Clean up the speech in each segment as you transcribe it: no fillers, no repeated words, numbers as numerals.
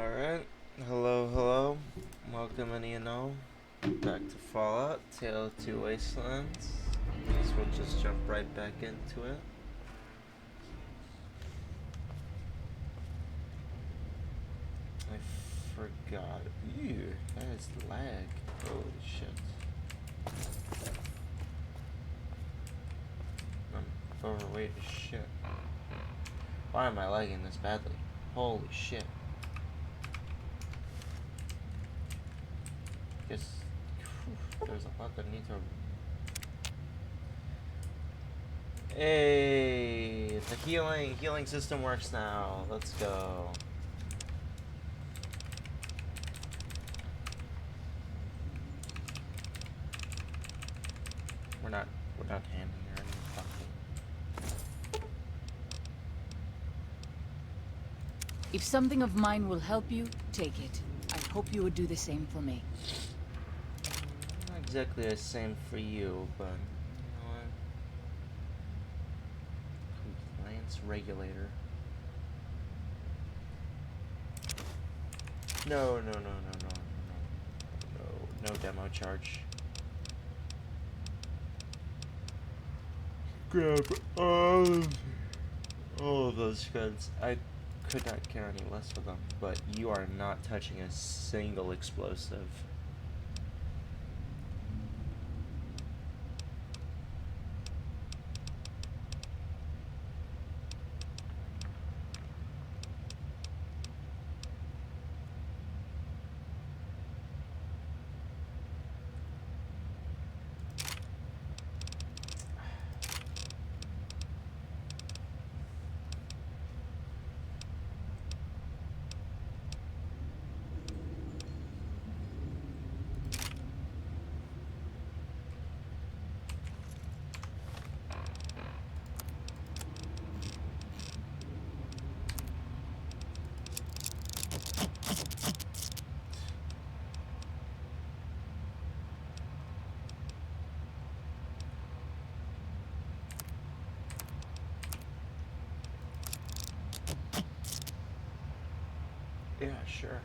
Alright, hello. Welcome any and all back to Fallout, Tale of Two Wastelands. Guess we'll just jump right back into it. I forgot. Ew, that is lag. Holy shit. I'm overweight as shit. Why am I lagging this badly? Holy shit. Guess there's a lot that need to. Hey, the healing system works now. Let's go. We're not handing her any fucking. If something of mine will help you, take it. I hope you would do the same for me. Not exactly the same for you, but you know what? Compliance regulator. No, demo charge. Grab all of those guns. I could not care any less for them, but you are not touching a single explosive. Yeah, sure.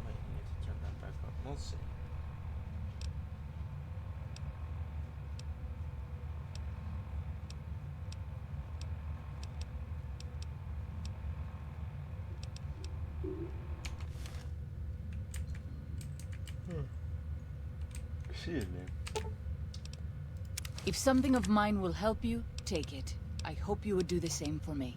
Might need to turn that back up. We'll see. Excuse me. If something of mine will help you, take it. I hope you would do the same for me.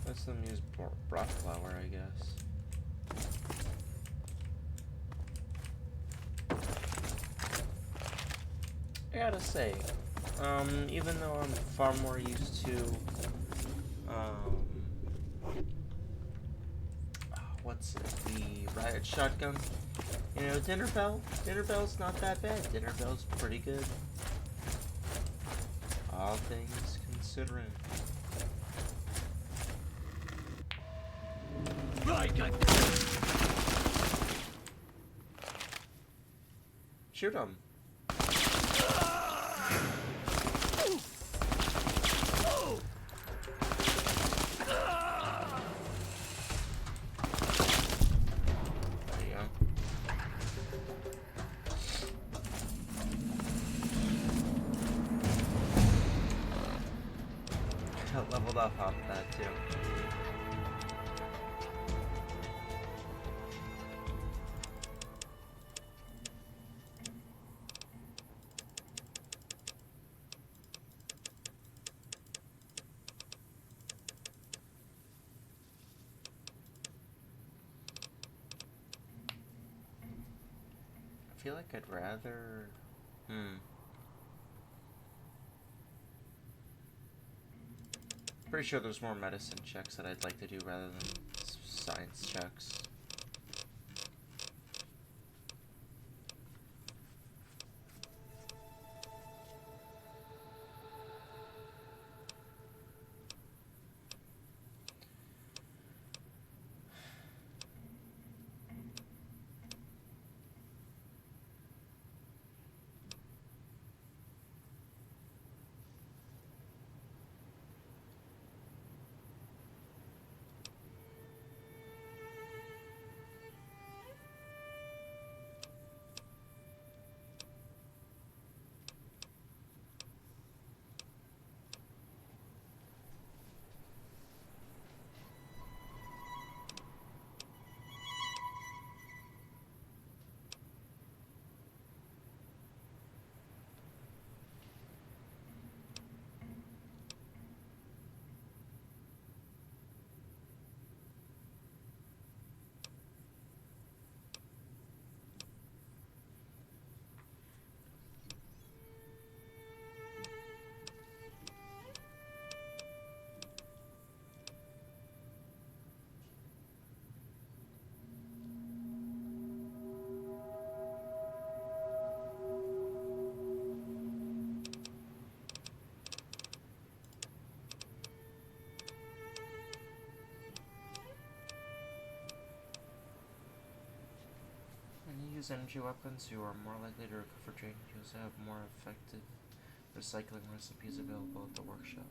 Let's them use rock flour, I guess. I gotta say, even though I'm far more used to, what's it, the riot shotgun? You know, Dinner Bell's not that bad. Dinner Bell's pretty good. All things considering. Shoot him. There you go. I leveled up off that too. feel like I'd rather... Pretty sure there's more medicine checks that I'd like to do rather than science checks. Use energy weapons, you are more likely to recover drain. You also have more effective recycling recipes available at the workshop.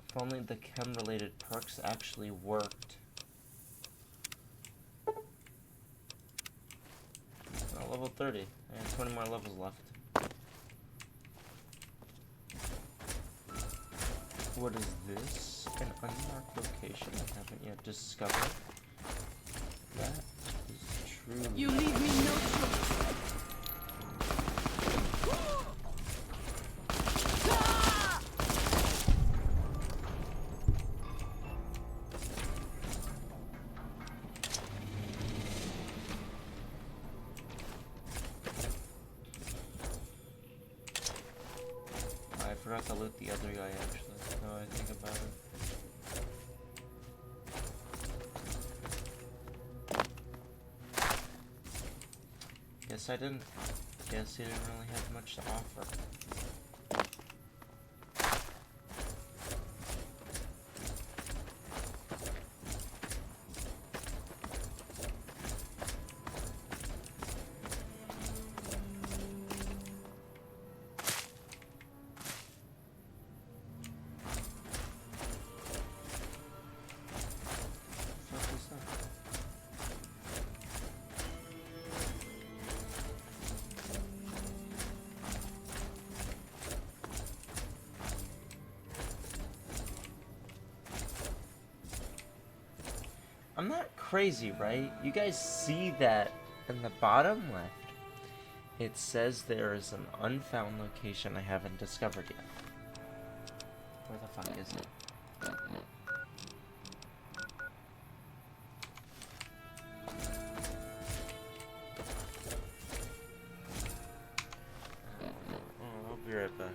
If only the chem-related perks actually worked. Oh, level 30. I have 20 more levels left. What is this? An unmarked location I haven't yet discovered. That is true. You leave me no choice. I forgot to loot the other guy actually, now I think about it. Guess I didn't. Guess he didn't really have much to offer. I'm not crazy, right? You guys see that in the bottom left? It says there is an unfound location I haven't discovered yet. Where the fuck is it? I'll be right back.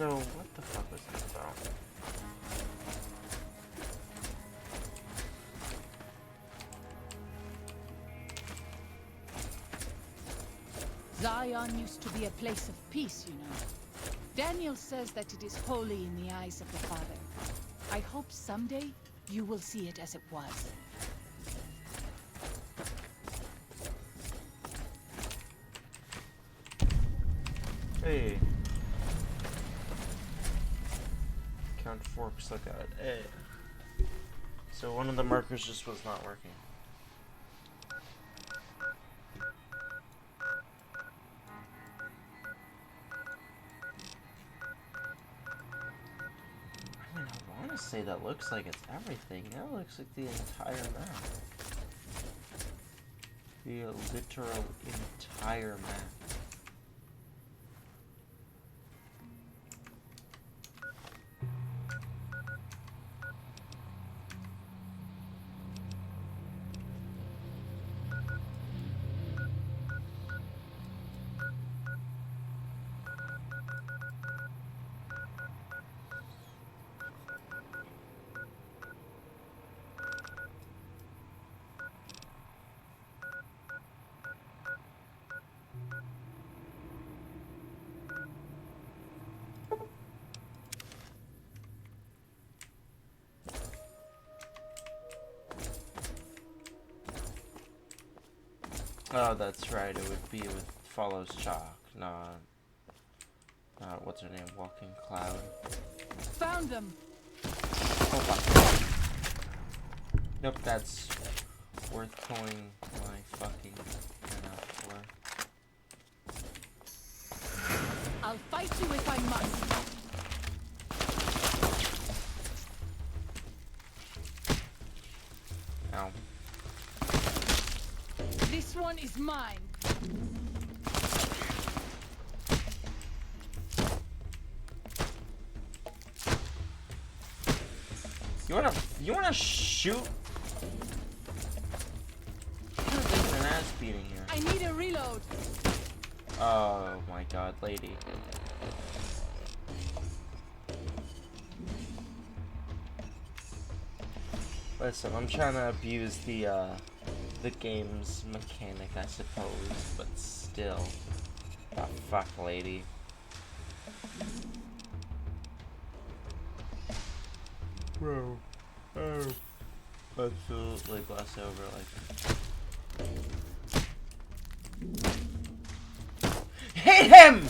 So, what the fuck was this about? Zion used to be a place of peace, you know. Daniel says that it is holy in the eyes of the Father. I hope someday you will see it as it was. Hey. Count forks, look at it. Hey. So one of the markers just was not working. I mean, I want to say that looks like it's everything. That looks like the entire map. The literal entire map. Oh, that's right. It would be with follows chalk, not what's her name, walking cloud. Found them! Oh fuck. Nope, that's worth pulling my fucking gun out for. I'll fight you if I must. Ow. This one is mine. You wanna shoot? There's an ass beating here. I need a reload. Oh my god, lady. Listen, I'm trying to abuse the game's mechanic, I suppose, but still. Oh, fuck, lady. Bro. Oh. Absolutely gloss over like. Hit him!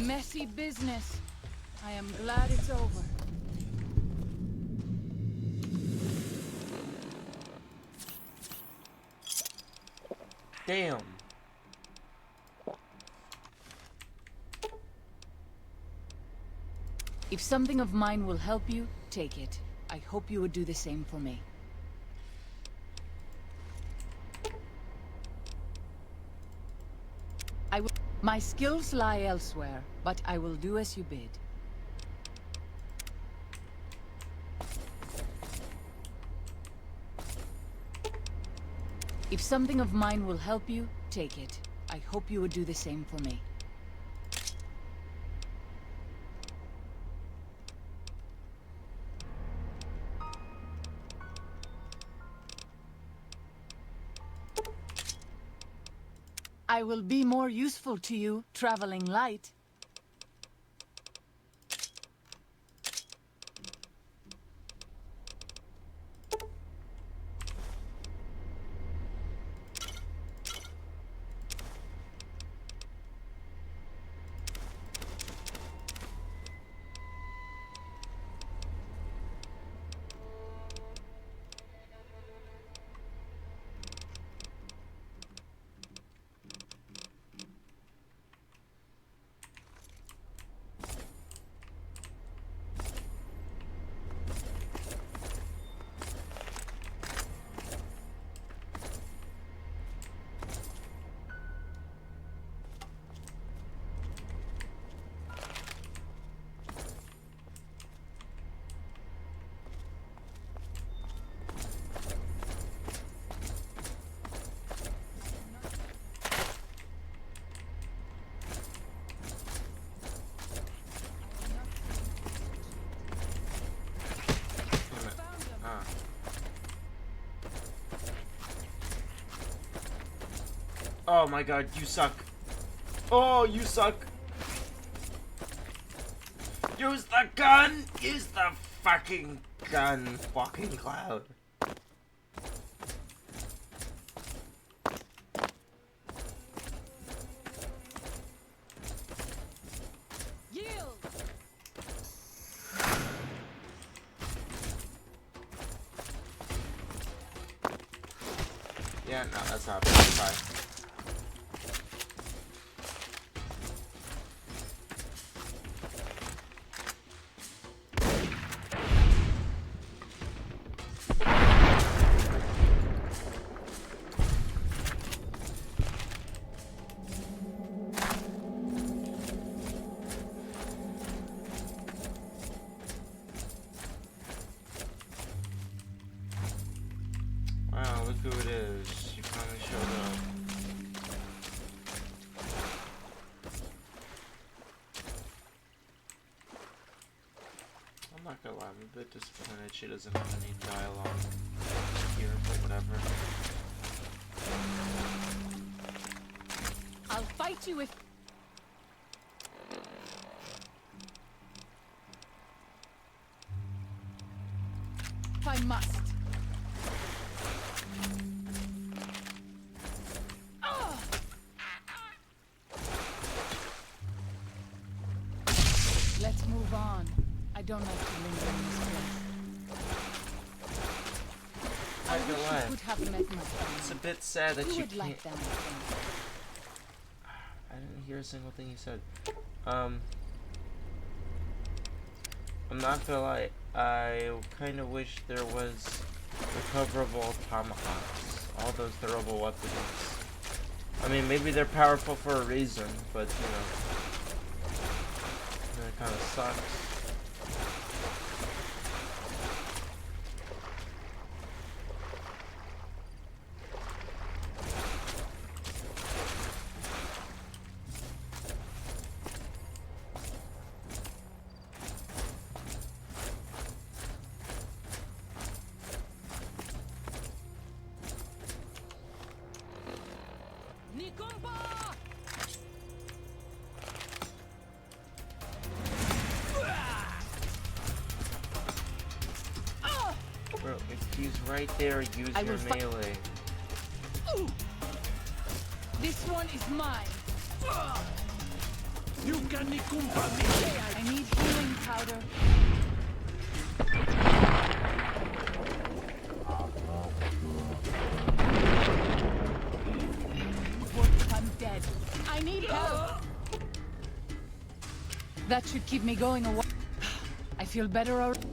Messy business. I am glad it's over. Damn. If something of mine will help you, take it. I hope you would do the same for me. My skills lie elsewhere, but I will do as you bid. If something of mine will help you, take it. I hope you would do the same for me. I will be more useful to you, traveling light. Oh my god, you suck. Oh, you suck. Use the gun! Use the fucking gun, walking cloud. Yield! Yeah, no, that's not bad. Bye. Wow, look who it is. You finally showed up. I'm not gonna lie, I'm a bit disappointed she doesn't have any dialogue here, but whatever. I'll fight you if I must. Ah! Let's move on. I don't like to linger in this place. I Not wish gonna lie. you could have met my family. It's a bit sad that You you would can't. like them, I think. I didn't hear a single thing you said. I'm not gonna lie. I kind of wish there was recoverable tomahawks. All those durable weapons. I mean, maybe they're powerful for a reason, but you know, that kind of sucks. Bro, if he's right there, use I your will fi- melee. Ooh. This one is mine. You can accompany. I need healing powder. What? I'm dead. I need help. That should keep me going a while. I feel better already.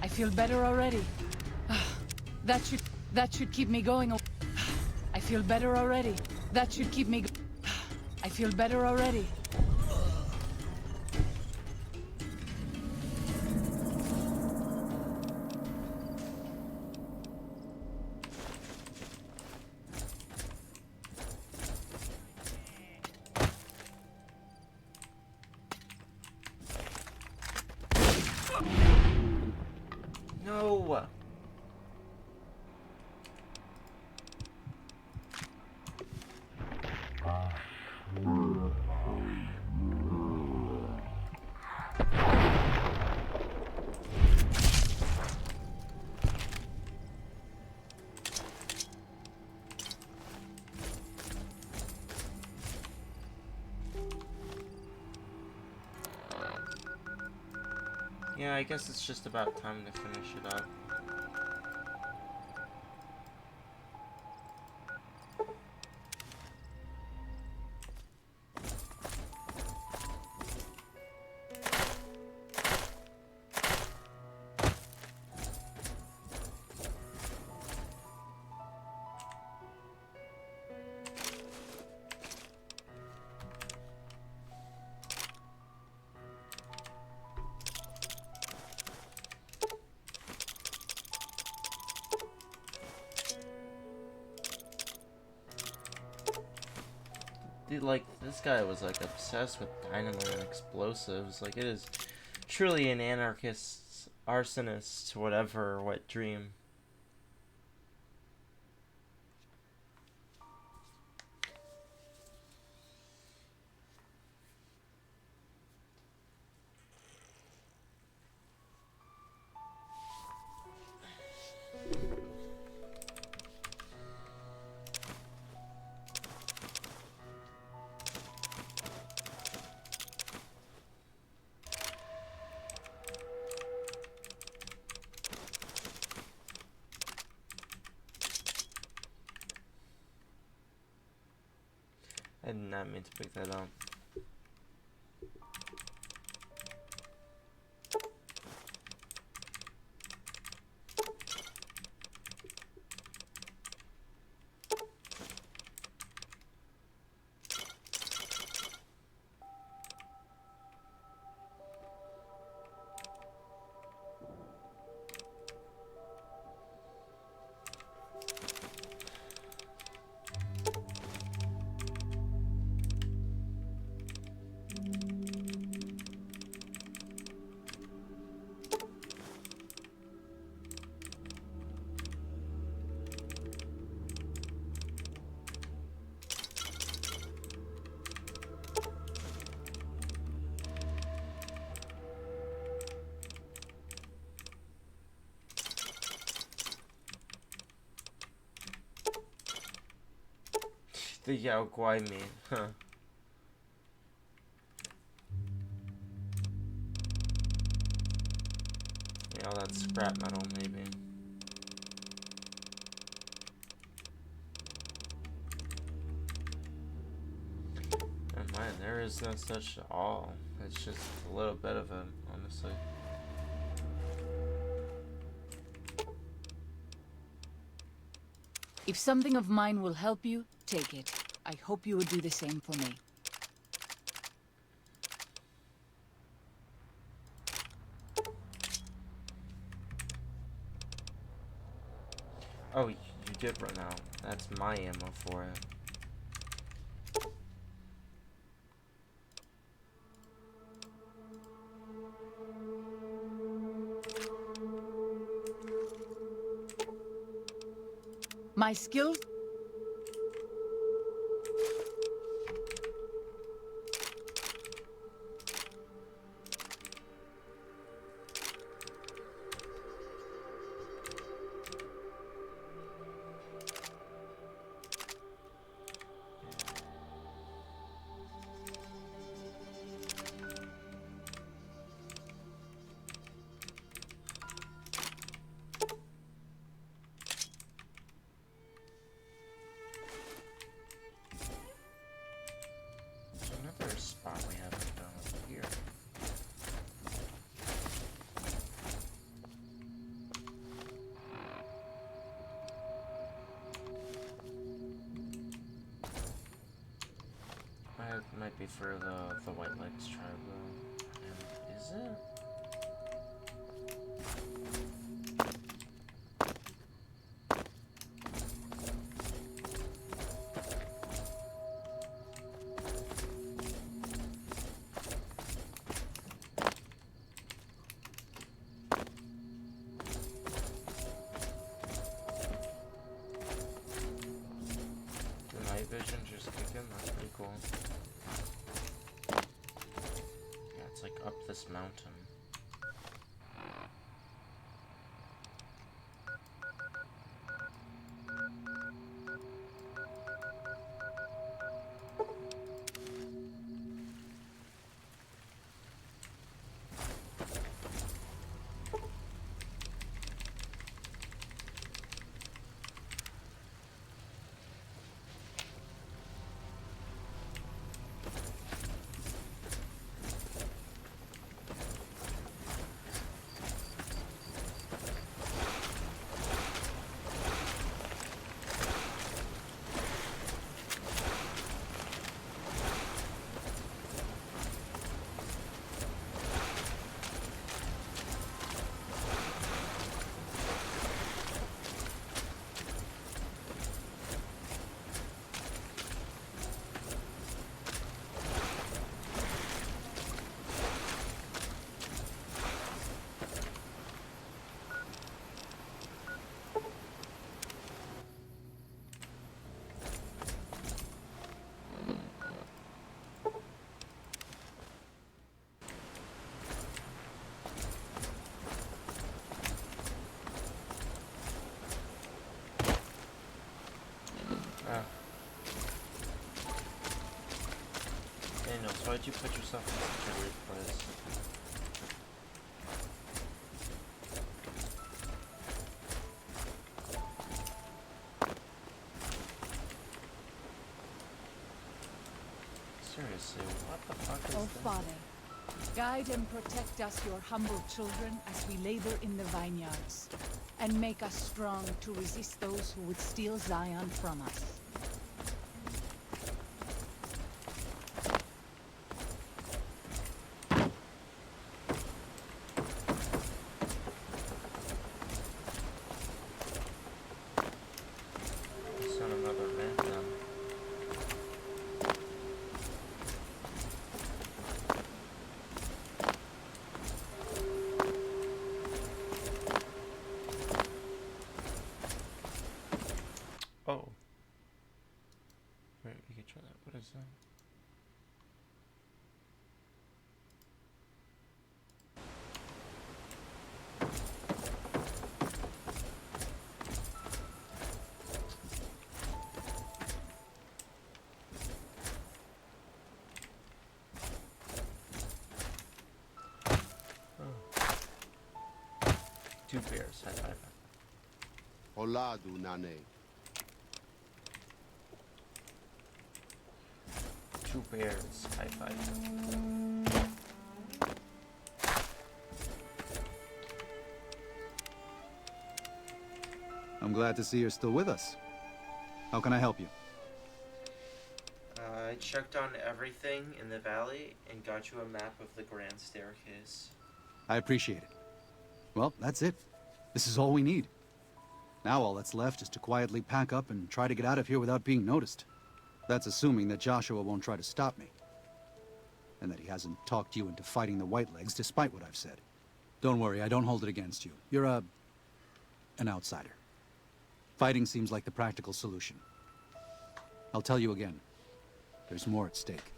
I feel better already. That should keep me going. I feel better already. That should keep me. I feel better already. No. Yeah, I guess it's just about time to finish it up. Dude, like, this guy was, like, obsessed with dynamite and explosives. Like, it is truly an anarchist's arsonist, whatever, wet dream. I did not mean to pick that up. The Yao Guai mean, huh? Yeah, that's scrap metal, maybe. Never mind, there is no such all. It's just a little bit of it, honestly. If something of mine will help you, take it. I hope you would do the same for me. Oh, you did run out. That's my ammo for it. My skill? Another spot we haven't done over here. That might be for the White Legs tribe though. And is it? The night vision just kicking, that's pretty cool. Yeah, it's like up this mountain. Daniel, so why'd you put yourself in such a weird place? Oh, Father, guide and protect us, your humble children, as we labor in the vineyards, and make us strong to resist those who would steal Zion from us. It's on another map then. Oh. Wait, we can try that. What is that? Two bears. High five. Oladu Nane. Two bears. High five. I'm glad to see you're still with us. How can I help you? I checked on everything in the valley and got you a map of the grand staircase. I appreciate it. Well, that's it. This is all we need. Now all that's left is to quietly pack up and try to get out of here without being noticed. That's assuming that Joshua won't try to stop me. And that he hasn't talked you into fighting the Whitelegs despite what I've said. Don't worry, I don't hold it against you. You're an outsider. Fighting seems like the practical solution. I'll tell you again. There's more at stake.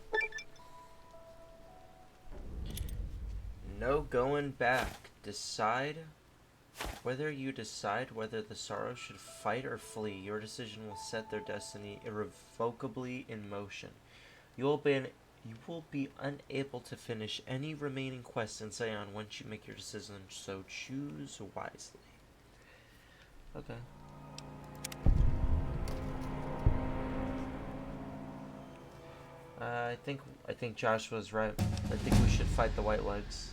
No going back. Whether the Sorrow should fight or flee, your decision will set their destiny irrevocably in motion. You will be unable to finish any remaining quests in Zion once you make your decision, so choose wisely. Okay. I think Joshua's right. I think we should fight the Whitelegs.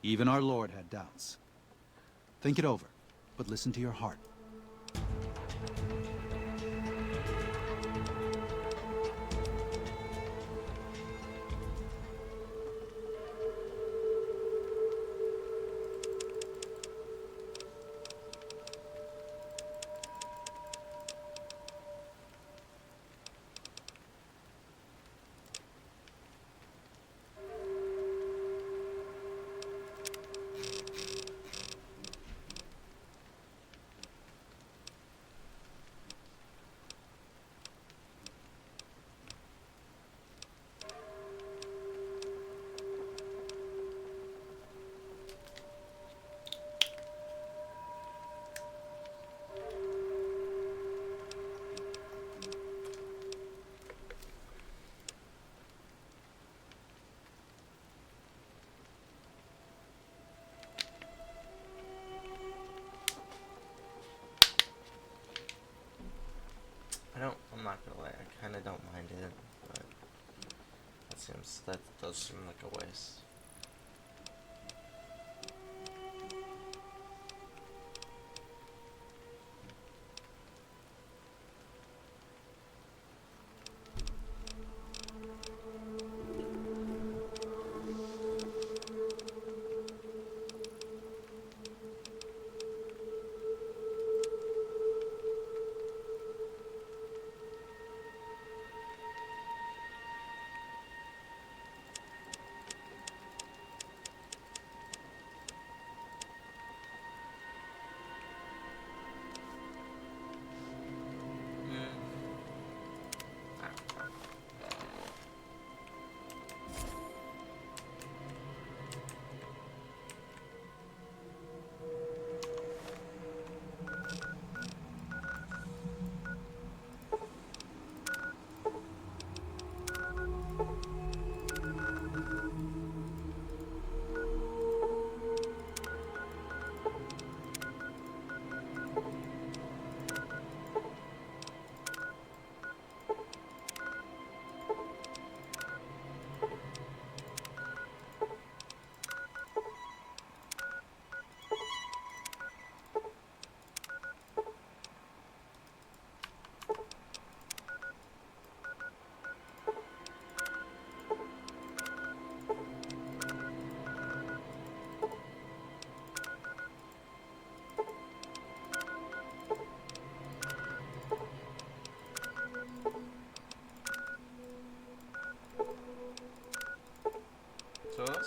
Even our Lord had doubts. Think it over, but listen to your heart. I'm not gonna lie, I kinda don't mind it, but that does seem like a waste.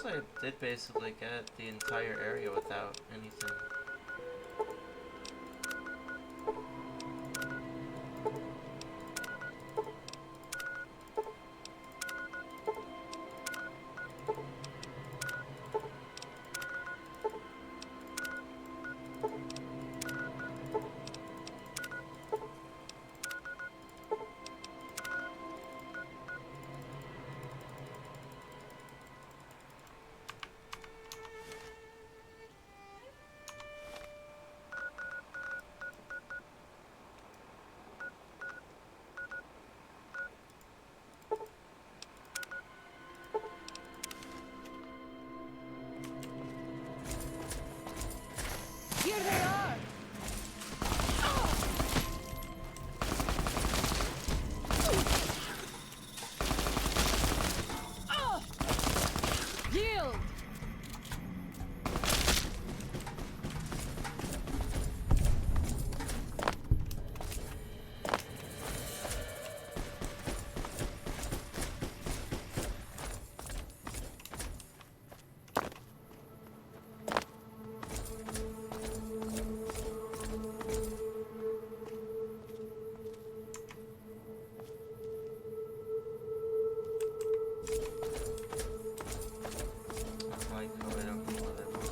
looks like I did basically get the entire area without anything. Here they are! Yield! Like, oh, I don't know what it was.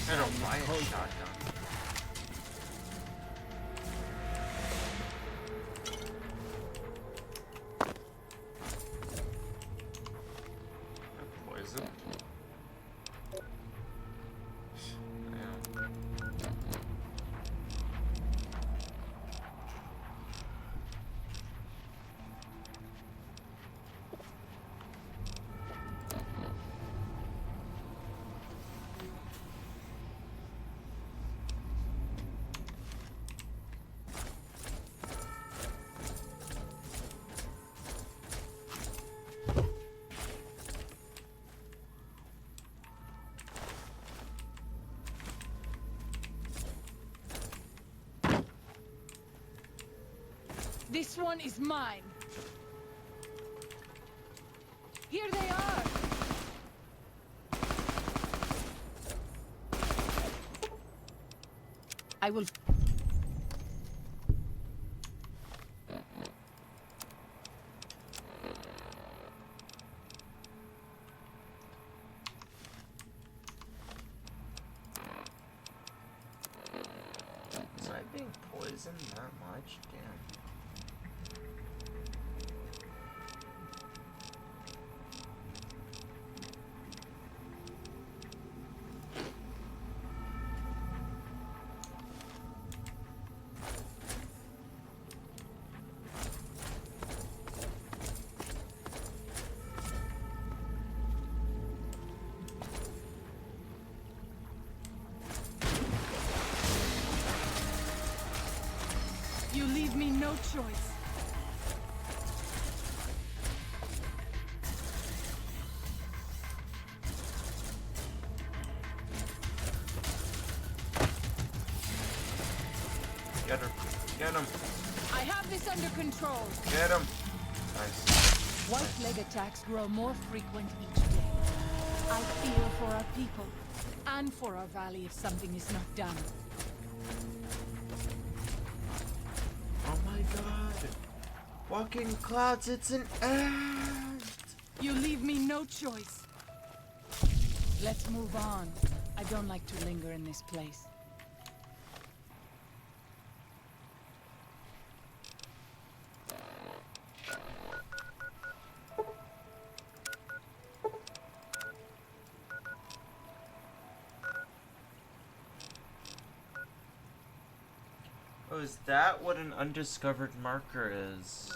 I don't buy a shotgun. Poison? This one is mine. Here they are. I will. Was I being poisoned that much? Damn. You leave me no choice. Get her. Get him. I have this under control. Get him. Nice. White leg attacks grow more frequent each day. I fear for our people, and for our valley if something is not done. Oh my god. Walking clouds, it's an ant. You leave me no choice. Let's move on. I don't like to linger in this place. is that what an undiscovered marker is?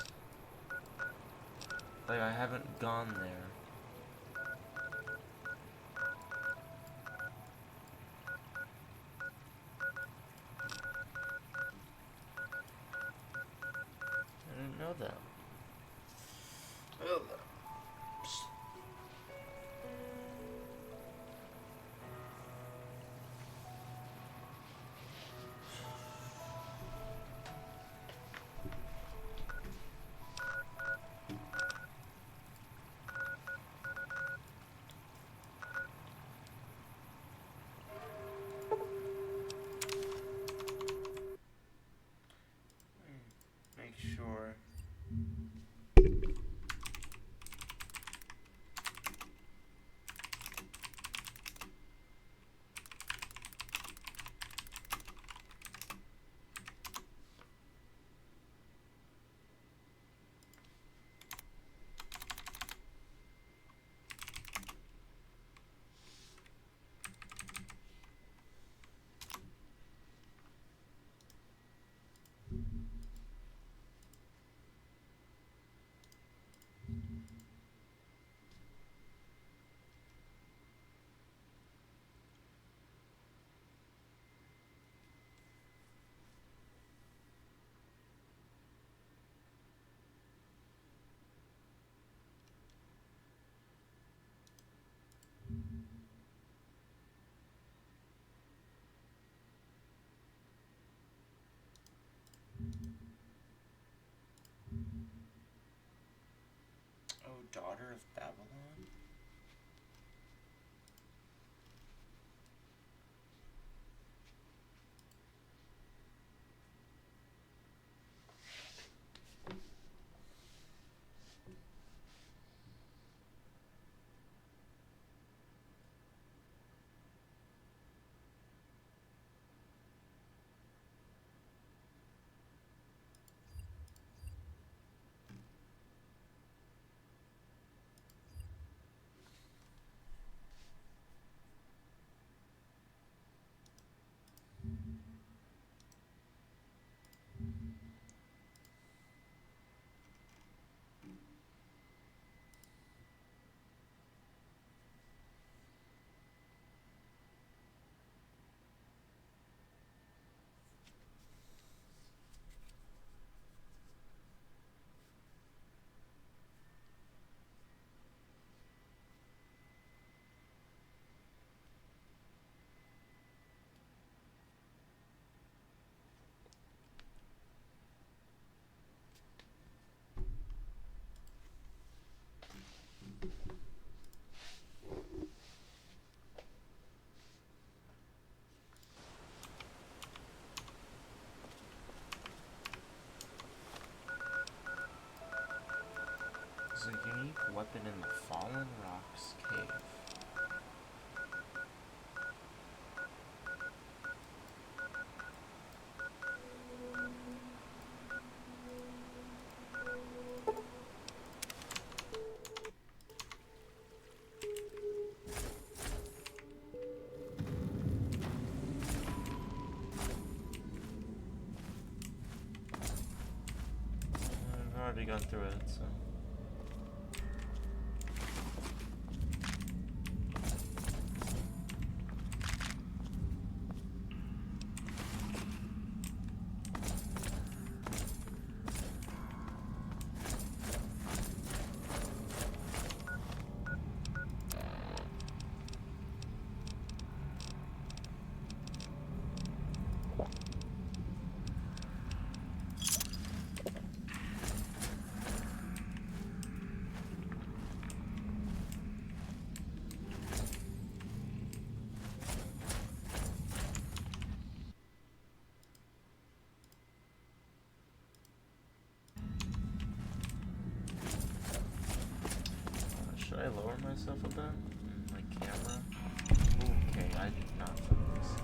Like, I haven't gone there. I didn't know that. Oh, make sure. Oh, daughter of Babylon? There's a unique weapon in the Fallen Rocks cave. I've already gone through it, so. Should I lower myself a bit? My camera? Okay, I did not focus.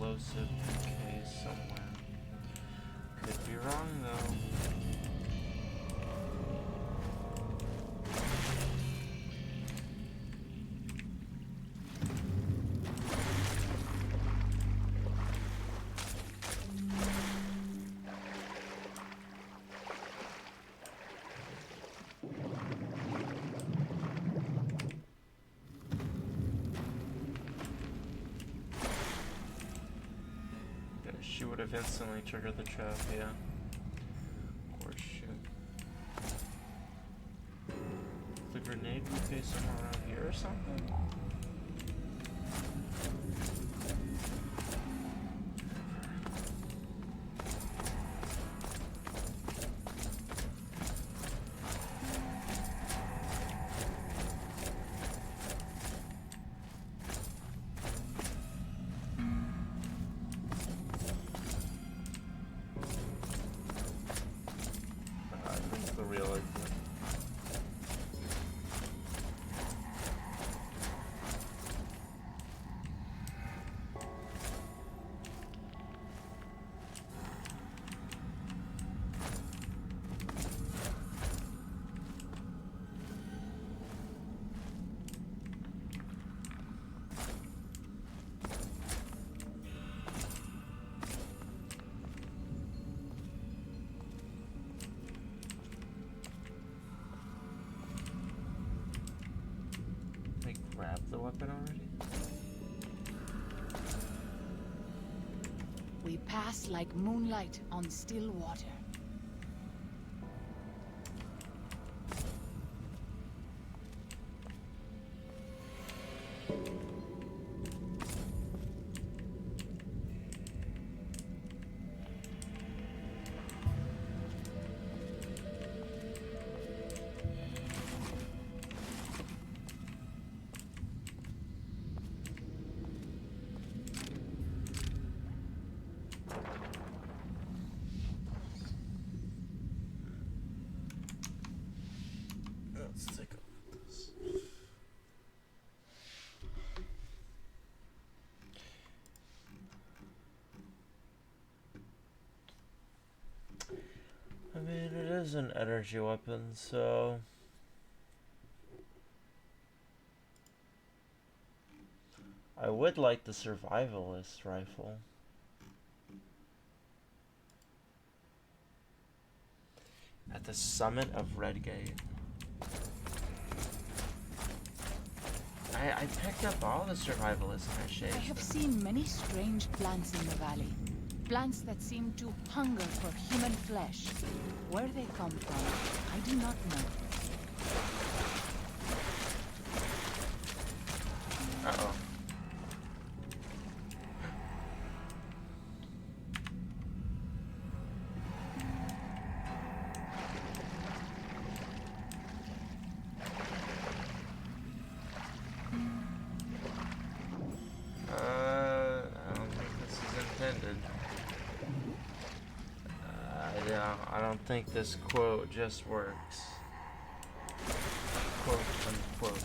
explosive case somewhere. Could be wrong though. She would have instantly triggered the trap, yeah. Of course, shoot. The grenade would be somewhere around here or something? The real exit. Grab the weapon already? We pass like moonlight on still water. Let's take a look at this. I mean, it is an energy weapon, so... I would like the survivalist rifle. At the summit of Redgate. I picked up all the survivalists in that shade. I have seen many strange plants in the valley. Plants that seem to hunger for human flesh. Where they come from, I do not know. Uh-oh. I don't think this is intended. Yeah, I don't think this quote just works. Quote unquote.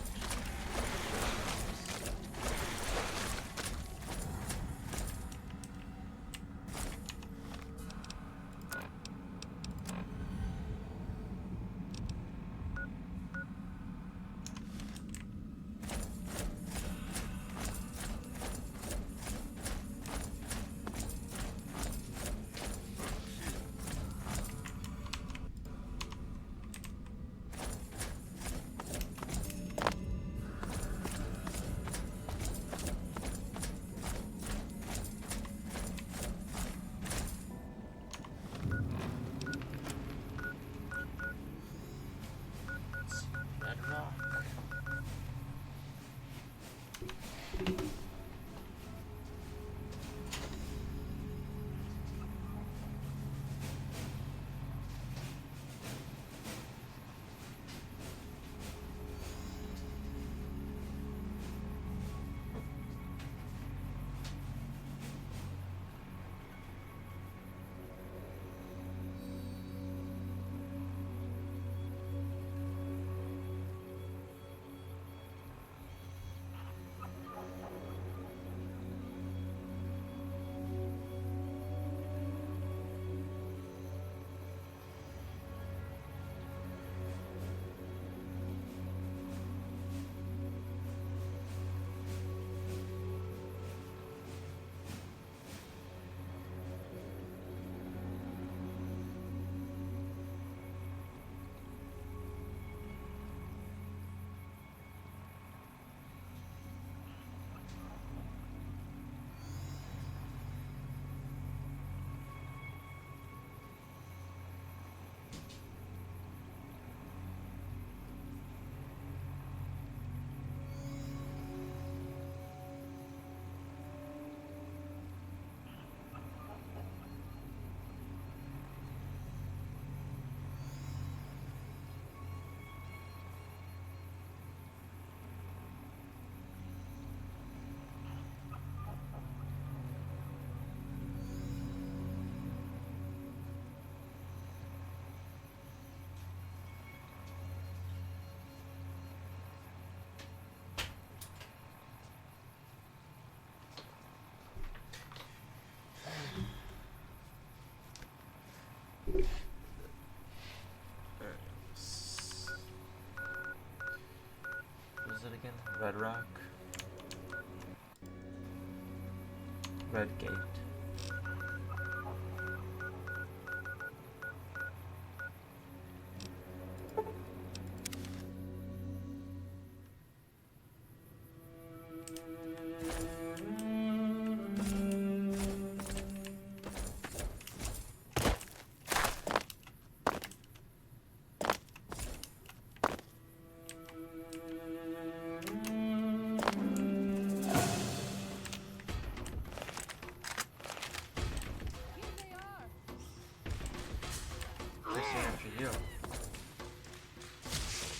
Red Gate.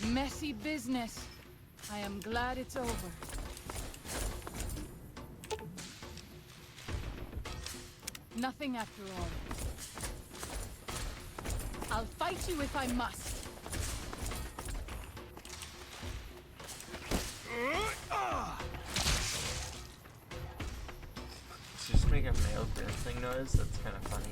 Messy business. I am glad it's over. Nothing after all. I'll fight you if I must. Just make a male grunting noise. That's kind of funny.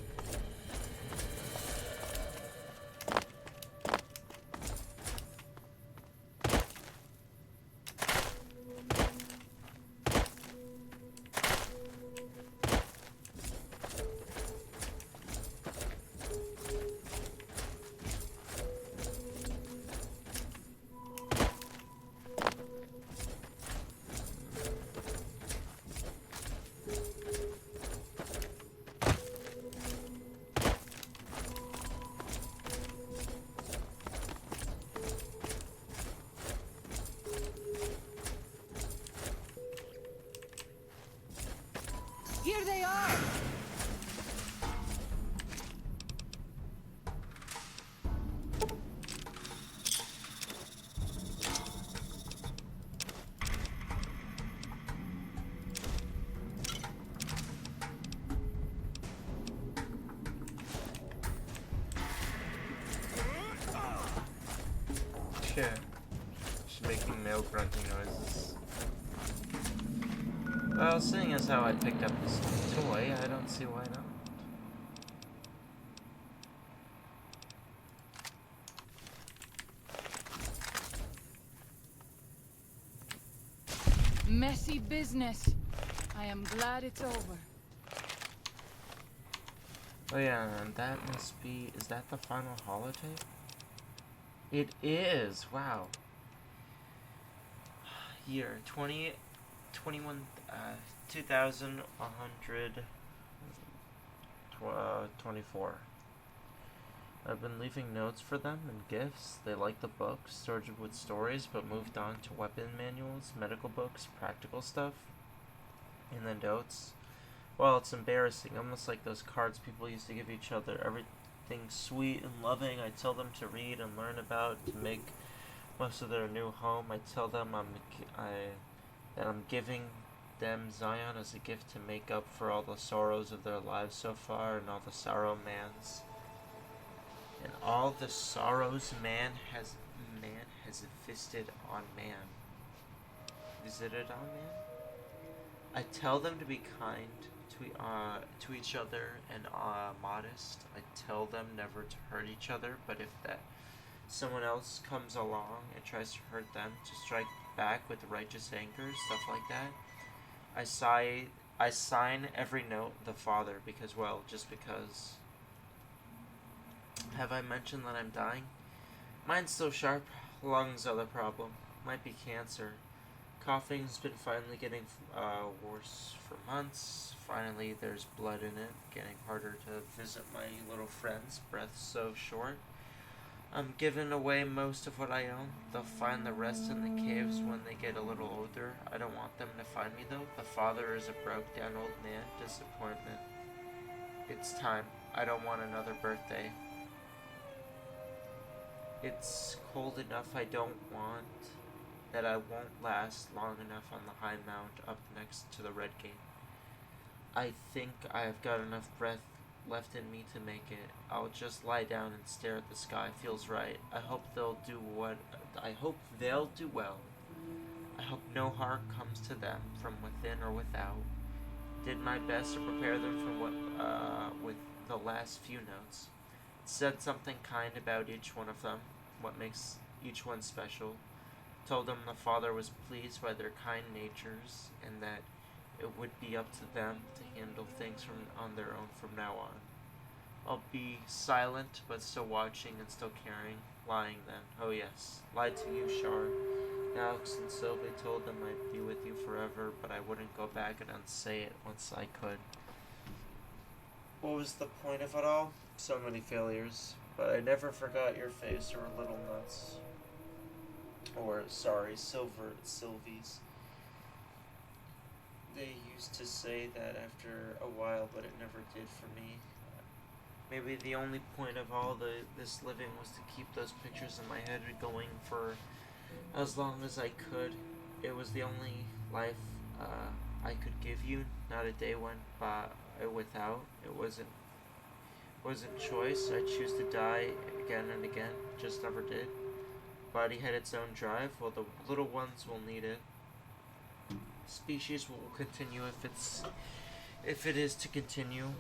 Here they are! Yeah. Just making male grunting noises. Well, seeing as how I picked up this toy, I don't see why not. Messy business. I am glad it's over. Oh yeah, and that must be... Is that the final holotape? It is! Wow. Year 2124. I've been leaving notes for them and gifts. They like the books, started with stories, but moved on to weapon manuals, medical books, practical stuff. And the notes. Well, it's embarrassing, almost like those cards people used to give each other. Everything sweet and loving I tell them to read and learn about to make most of their new home. I tell them that I'm giving them Zion as a gift to make up for all the sorrows of their lives so far and all the sorrow man's. And all the sorrows man has visited on man. Visited on man? I tell them to be kind to each other and modest. I tell them never to hurt each other, but if that someone else comes along and tries to hurt them, to strike back with righteous anger, stuff like that. I sign every note the Father because, well, just because. Have I mentioned that I'm dying? Mine's still sharp. Lungs are the problem. Might be cancer. Coughing's been finally getting worse for months. Finally, there's blood in it. Getting harder to visit my little friends. Breath's so short. I'm giving away most of what I own. They'll find the rest in the caves when they get a little older. I don't want them to find me though. The father is a broke down old man. Disappointment. It's time. I don't want another birthday. It's cold enough I don't want. That I won't last long enough on the high mount up next to the Red Gate. I think I have got enough breath left in me to make it. I'll just lie down and stare at the sky. Feels right. I hope they'll do well. I hope no harm comes to them from within or without. Did my best to prepare them for what with the last few notes. Said something kind about each one of them, what makes each one special. Told them the Father was pleased by their kind natures and that it would be up to them to handle things on their own from now on. I'll be silent, but still watching and still caring. Lying then. Oh yes, lied to you, Shar. Alex and Sylvie told them I'd be with you forever, but I wouldn't go back and unsay it once I could. What was the point of it all? So many failures. But I never forgot your face or little nuts. Or, sorry, Sylvie's. They used to say that after a while, but it never did for me. Maybe the only point of all this living was to keep those pictures in my head going for as long as I could. It was the only life I could give you. Not a day went by without. It wasn't choice. I choose to die again and again. Just never did. Body had its own drive. Well, the little ones will need it. Species will continue if it is to continue.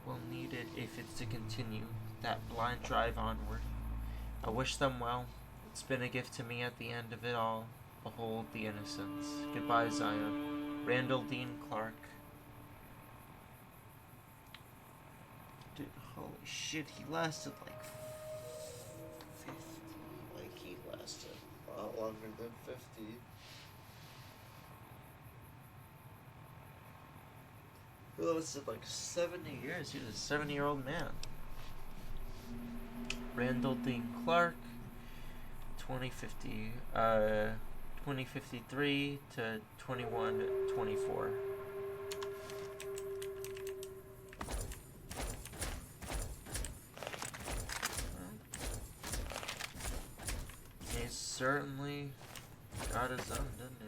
Will need it if it's to continue that blind drive onward. I wish them well. It's been a gift to me at the end of it all. Behold the innocence. Goodbye, Zion. Randall Dean Clark. Dude, holy shit, he lasted like 50. Like, he lasted a lot longer than 50. He lasted like 70 years. He was a 70-year-old man. Randall Dean Clark. 2053 to 2124. He certainly got his own, didn't he?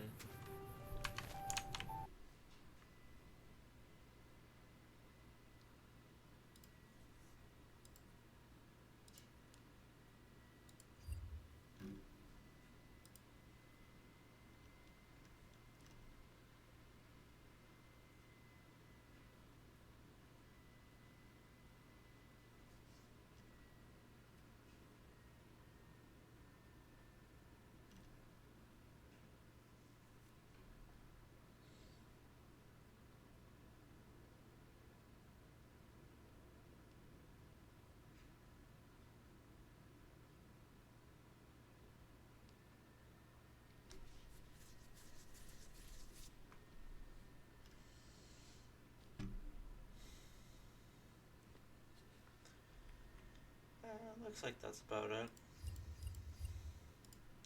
Looks like that's about it.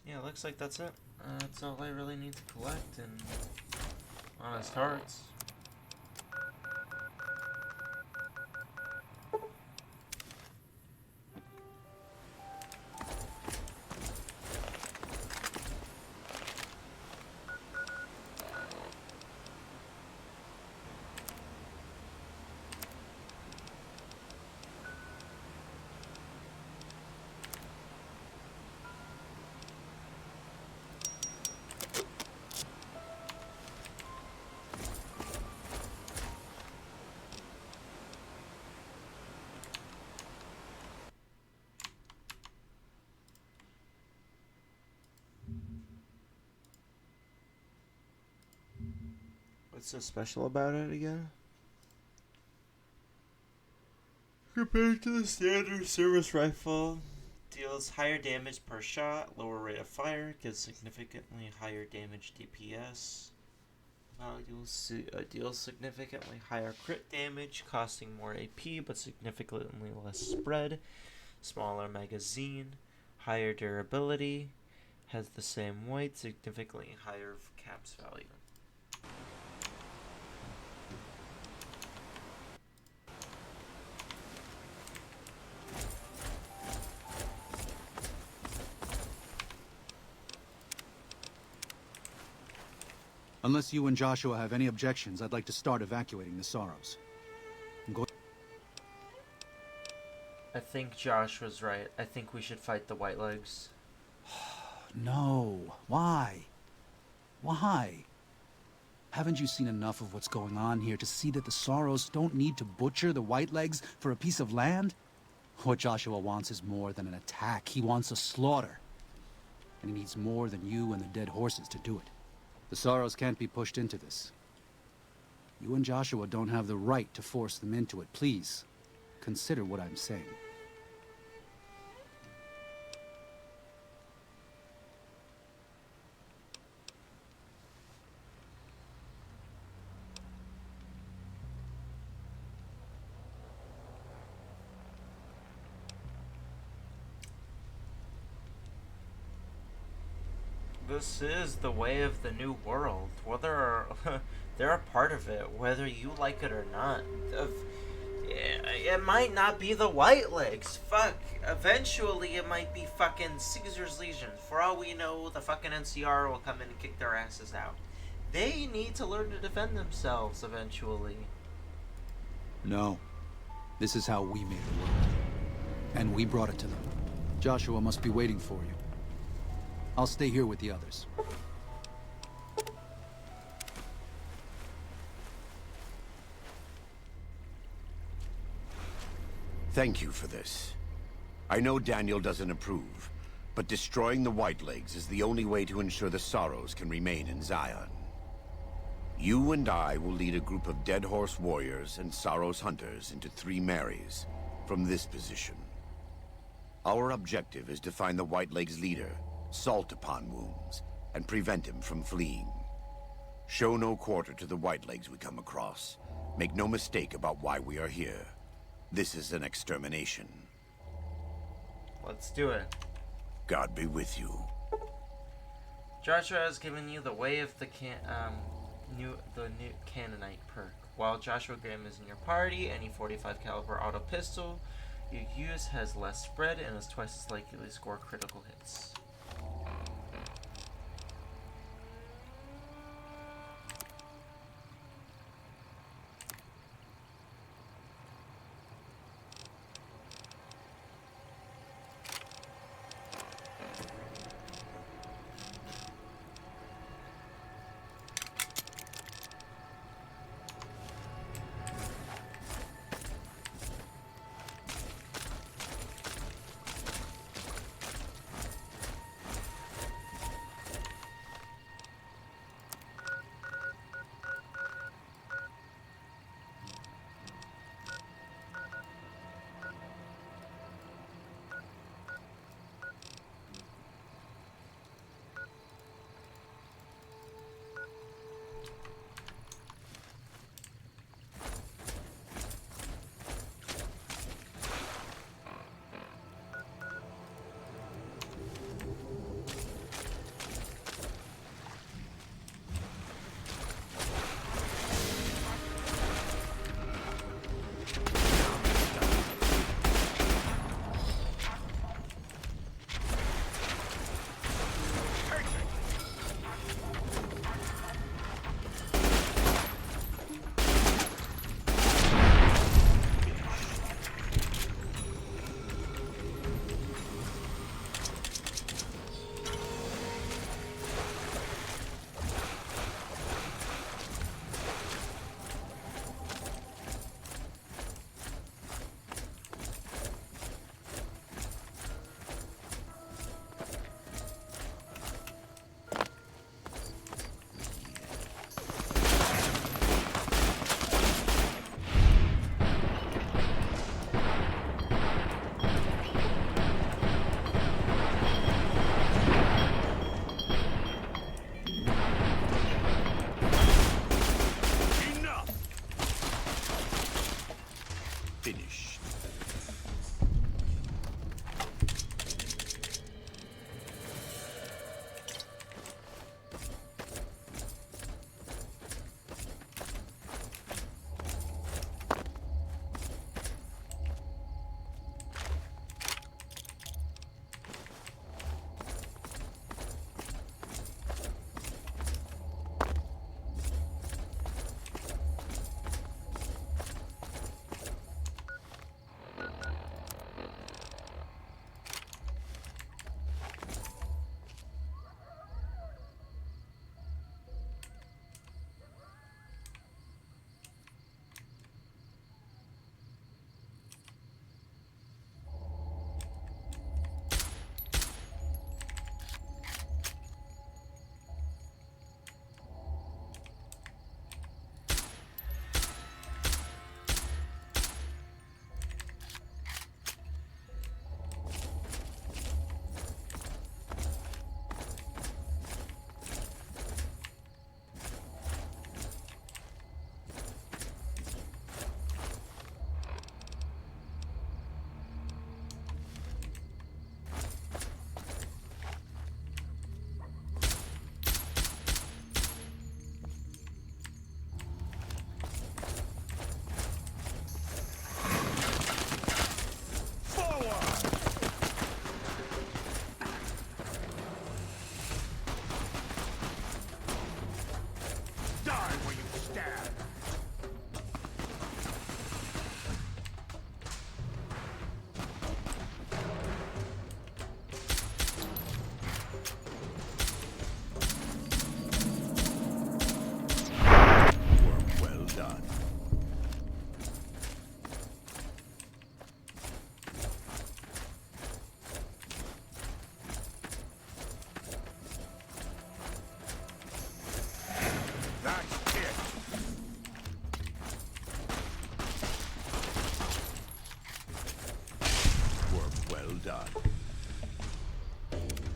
Yeah, looks like that's it. That's all I really need to collect and honest hearts. What's so special about it again? Compared to the standard service rifle, deals higher damage per shot, lower rate of fire, gives significantly higher damage DPS. Deals significantly higher crit damage, costing more AP but significantly less spread. Smaller magazine, higher durability, has the same weight, significantly higher caps value. Unless you and Joshua have any objections, I'd like to start evacuating the Sorrows. I think Josh was right. I think we should fight the Whitelegs. No. Why? Why? Haven't you seen enough of what's going on here to see that the Sorrows don't need to butcher the Whitelegs for a piece of land? What Joshua wants is more than an attack. He wants a slaughter. And he needs more than you and the dead horses to do it. The Sorrows can't be pushed into this. You and Joshua don't have the right to force them into it. Please, consider what I'm saying. This is the way of the new world. Whether they're a part of it, whether you like it or not. It might not be the White Legs. Fuck. Eventually, it might be fucking Caesar's Legion. For all we know, the fucking NCR will come in and kick their asses out. They need to learn to defend themselves eventually. No. This is how we made it work. And we brought it to them. Joshua must be waiting for you. I'll stay here with the others. Thank you for this. I know Daniel doesn't approve, but destroying the Whitelegs is the only way to ensure the Sorrows can remain in Zion. You and I will lead a group of Dead Horse warriors and Sorrows hunters into 3 Marys from this position. Our objective is to find the Whitelegs leader, salt upon wounds, and prevent him from fleeing. Show no quarter to the Whitelegs we come across. Make no mistake about why we are here. This is an extermination. Let's do it. God be with you. Joshua has given you the way of the new Canaanite perk. While Joshua Graham is in your party, any 45 caliber auto pistol you use has less spread and is twice as likely to score critical hits.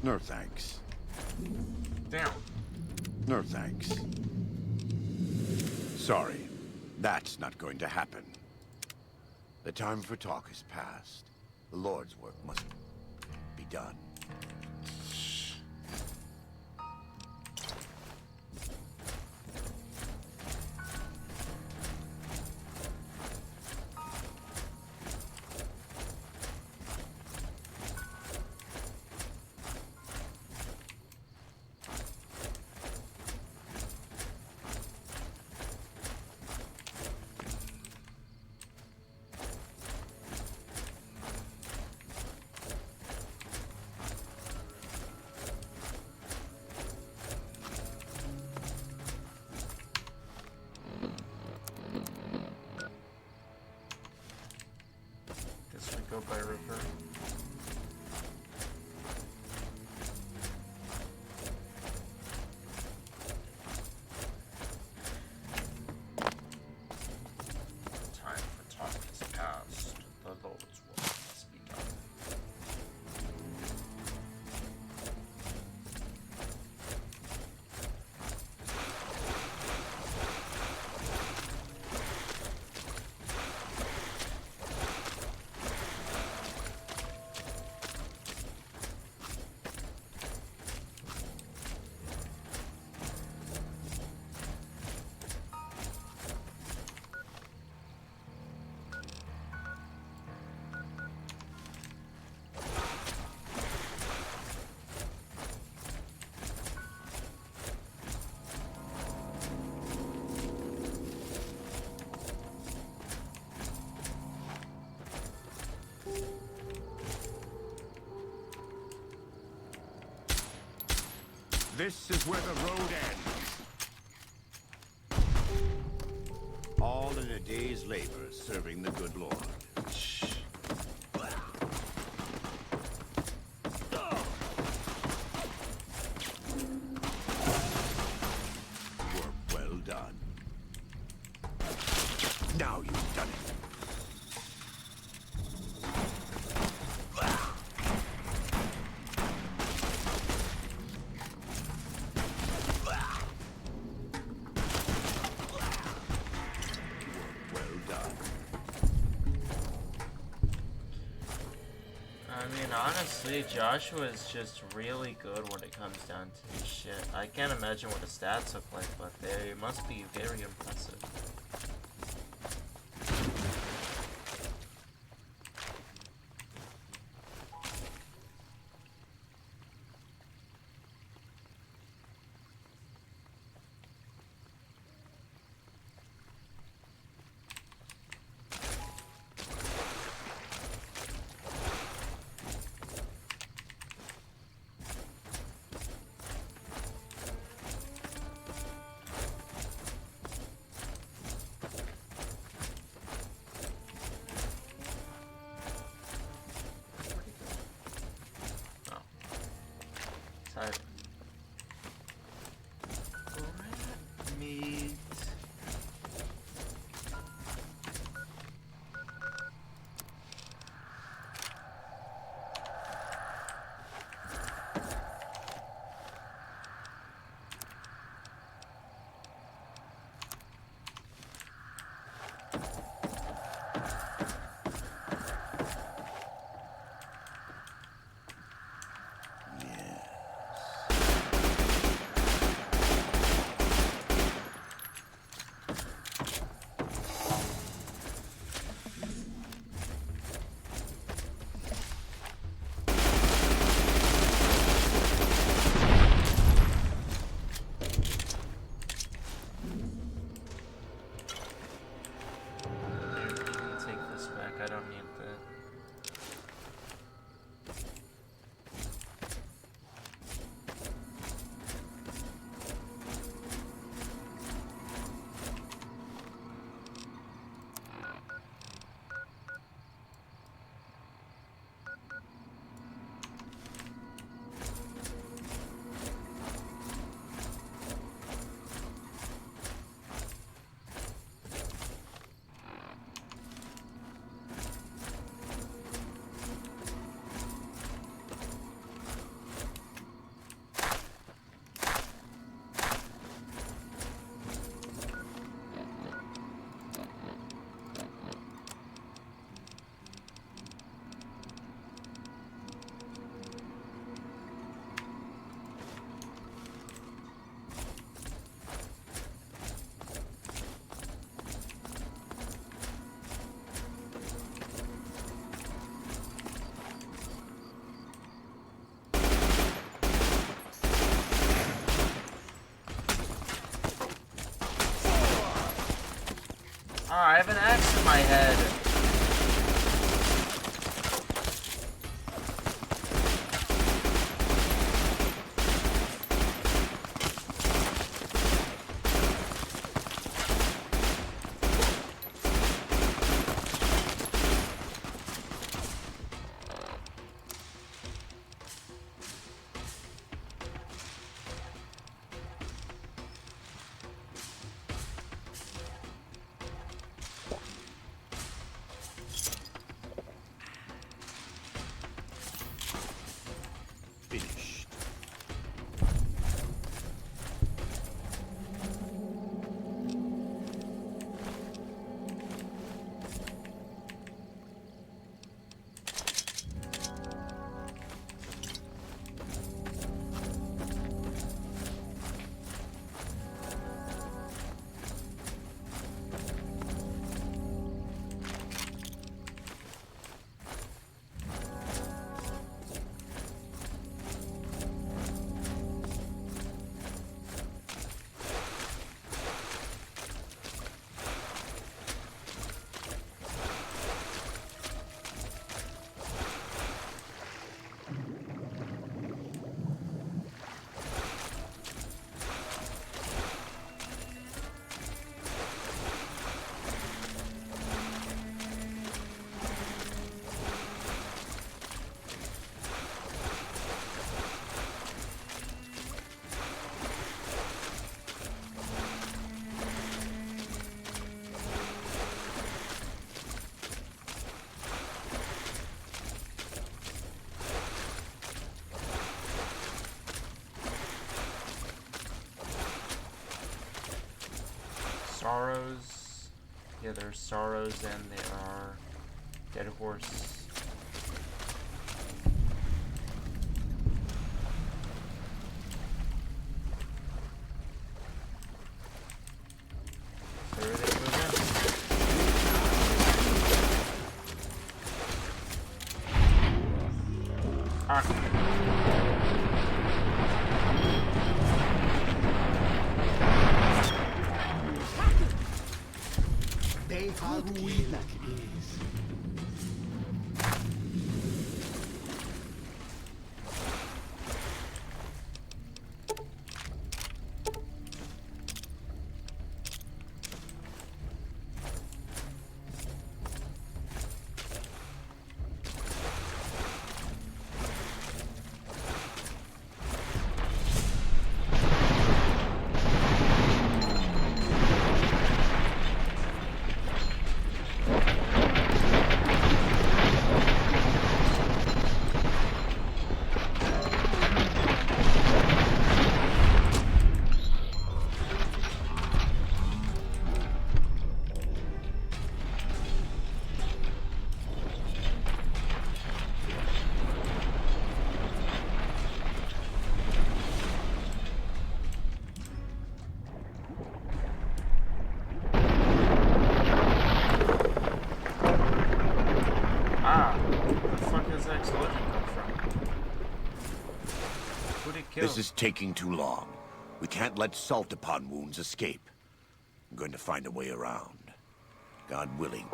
No thanks. Damn. No thanks. Sorry. That's not going to happen. The time for talk has passed. The Lord's work must be done. Guess we go by river. Time for talk is past. The Lord's work must be done. This is where the road ends. All in a day's labor serving the good Lord. Work well done. Now you've done it. I mean, honestly, Joshua is just really good when it comes down to his shit. I can't imagine what his stats look like, but they must be very impressive. Ah, I have an axe in my head. Finished. Sorrows. Yeah, there's sorrows and there are dead horse. So there they go again. This is taking too long. We can't let salt upon wounds escape. I'm going to find a way around. God willing.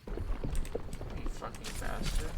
You fucking bastard.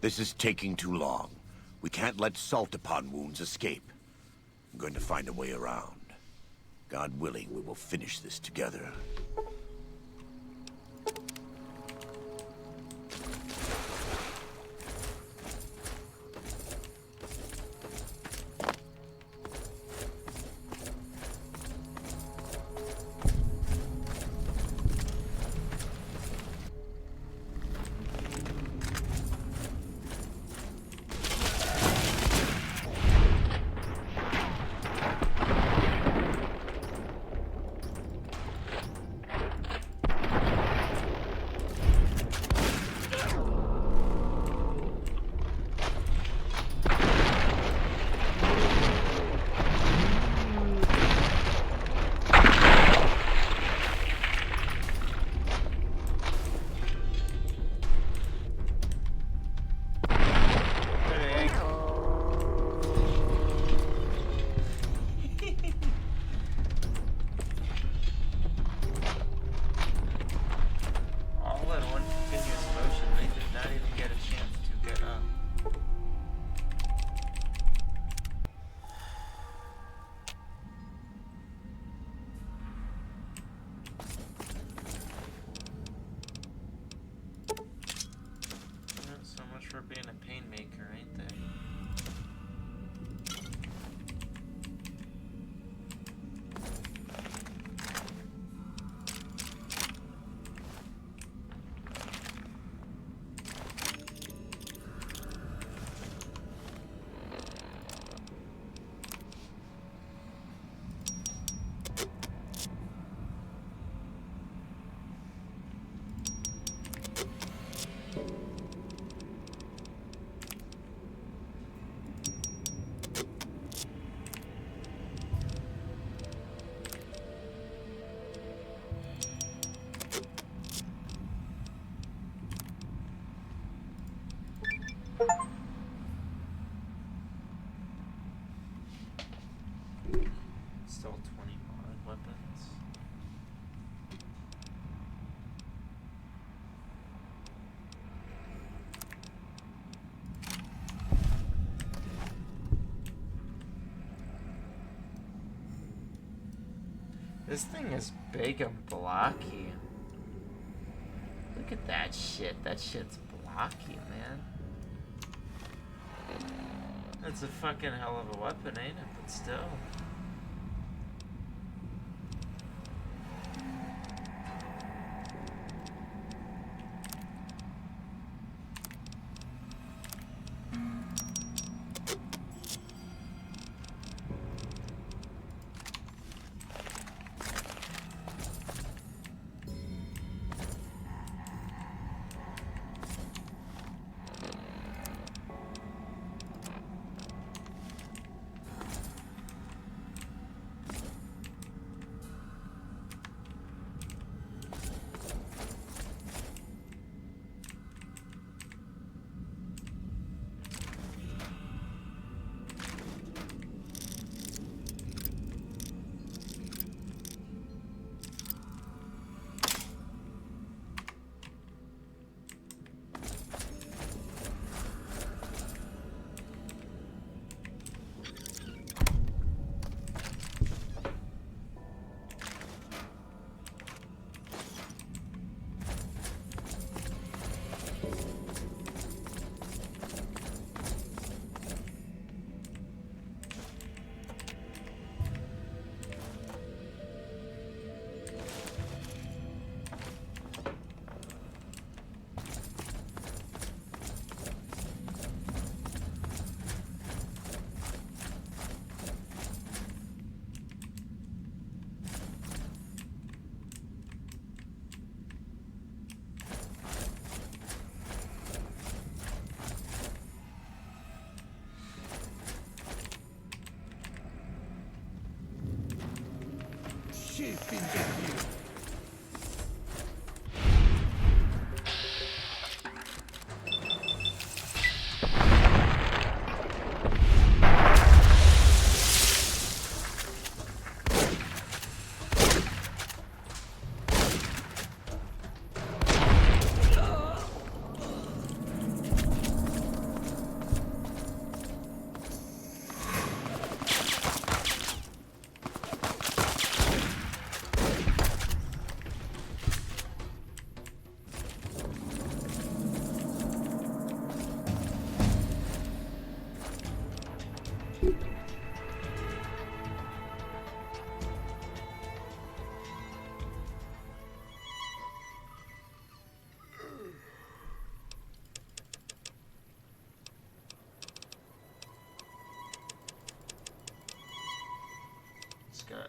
This is taking too long. We can't let salt upon wounds escape. I'm going to find a way around. God willing, we will finish this together. For being a pain maker, ain't they? Still 20 mod weapons. This thing is big and blocky. Look at that shit. That shit's blocky, man. That's a fucking hell of a weapon, ain't it? But still.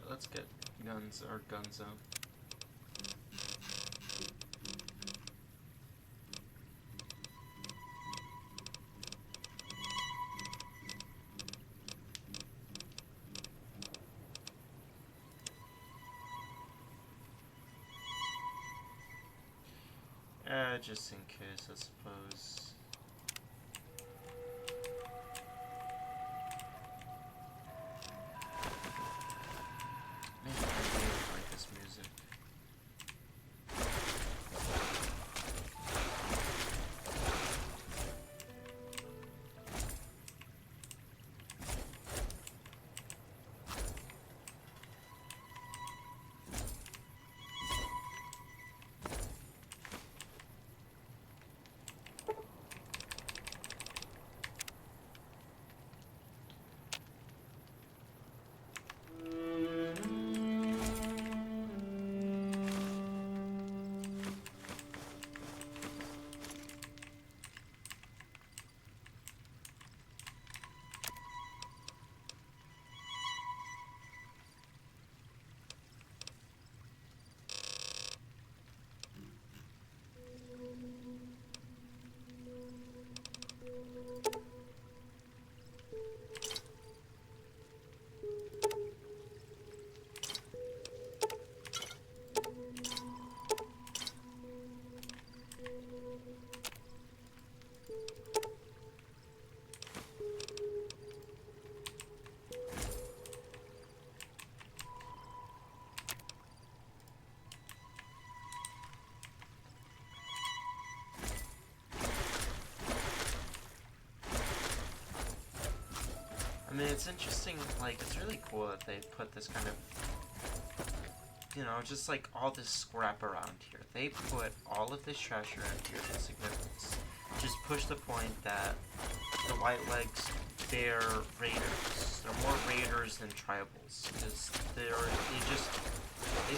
Let's get guns out. Just in case, I suppose. Man, I really like this music. I mean, it's interesting, like, it's really cool that they put this kind of, you know, just like all this scrap around here. They put all of this trash around here for significance. Just push the point that the White Legs, they're raiders. They're more raiders than tribals. Because they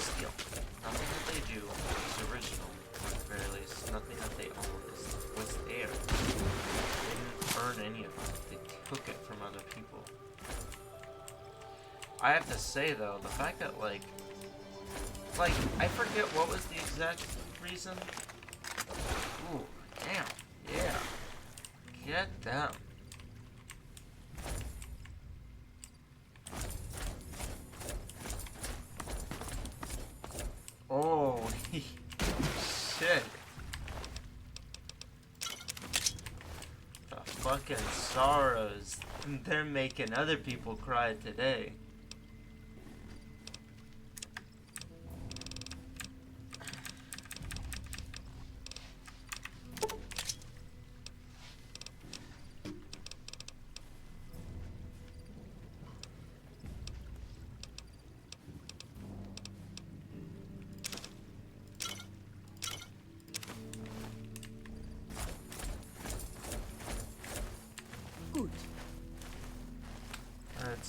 steal. Nothing that they do is original, or at the very least. Nothing that they own was theirs. They didn't earn any of it. They took it from other people. I have to say though, the fact that like I forget what was the exact reason. Ooh, damn, yeah. Get them. Oh, shit. The fucking sorrows. They're making other people cry today.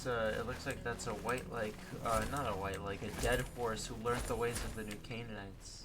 It looks like that's a white leg, not a white leg, a dead horse who learned the ways of the new Canaanites.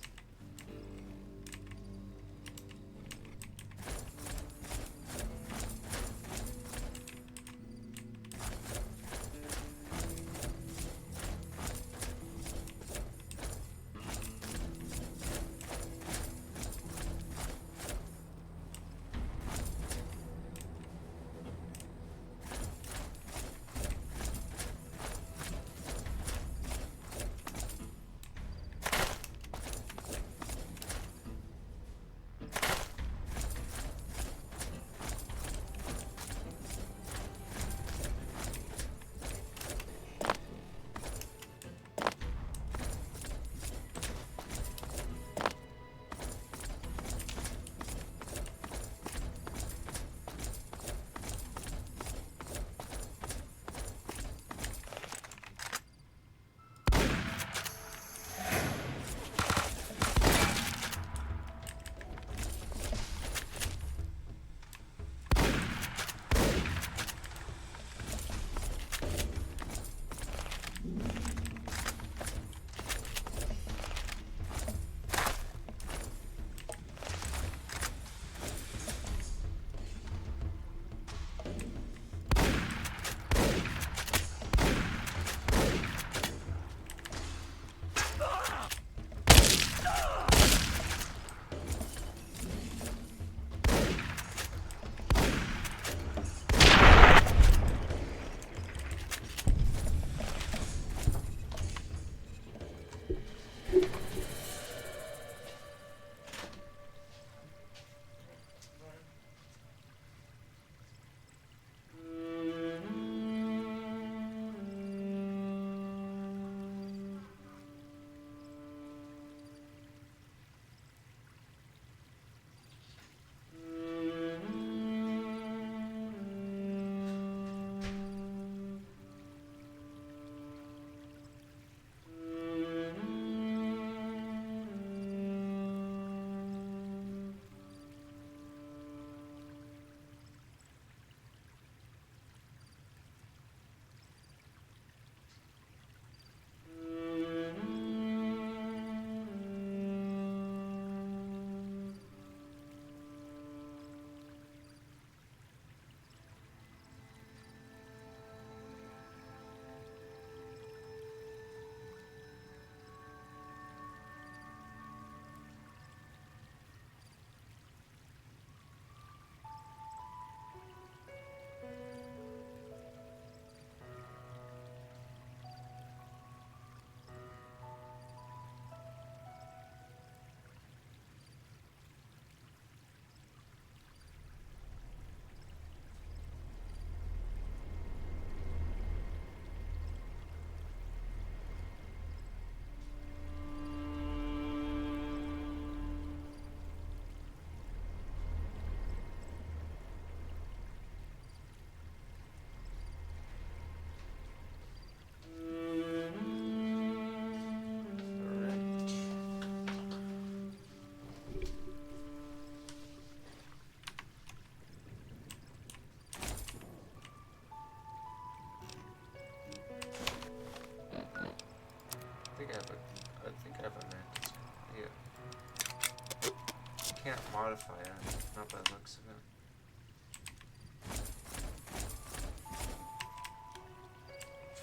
modify it, not by the looks of it.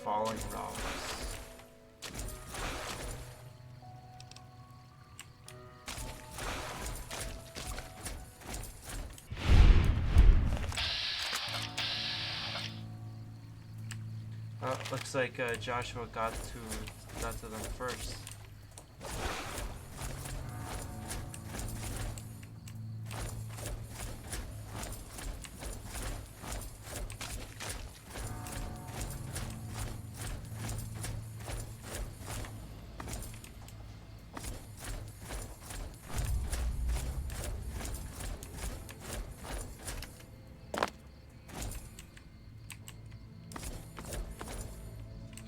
Falling rocks. Looks like Joshua got to them first.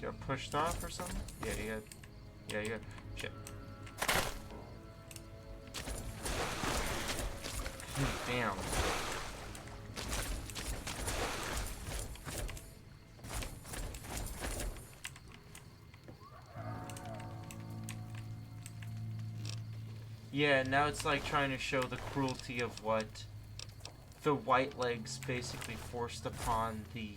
Got pushed off or something? Yeah, you got. Yeah, you got. Shit. Damn. Yeah, now it's like trying to show the cruelty of what the Whitelegs basically forced upon the,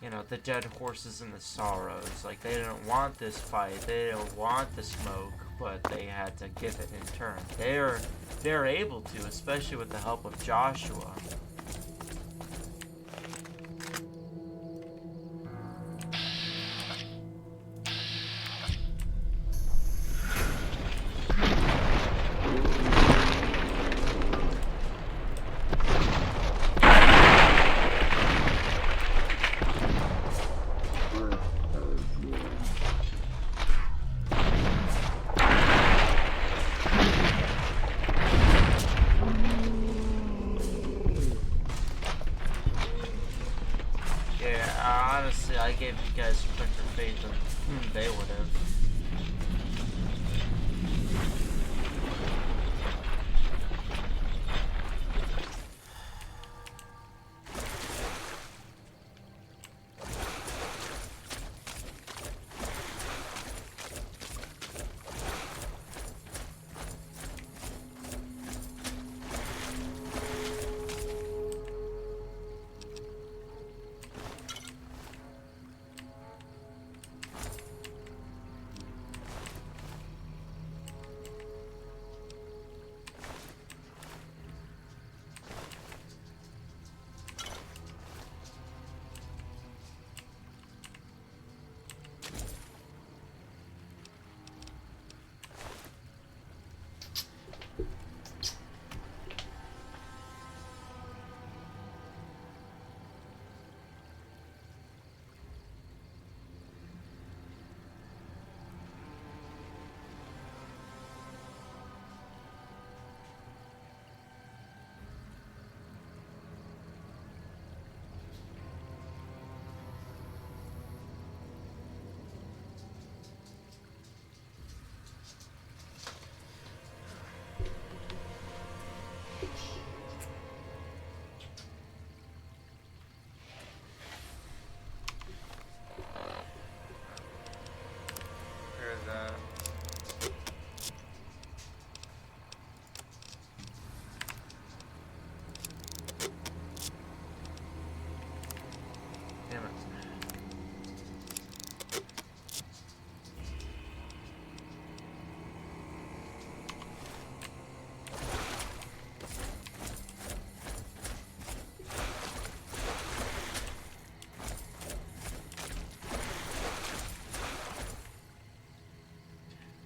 you know, the dead horses and the sorrows. Like, they didn't want this fight, they didn't want the smoke, but they had to give it in turn. They're able to, especially with the help of Joshua. Honestly, I gave you guys quicker faith than they would have.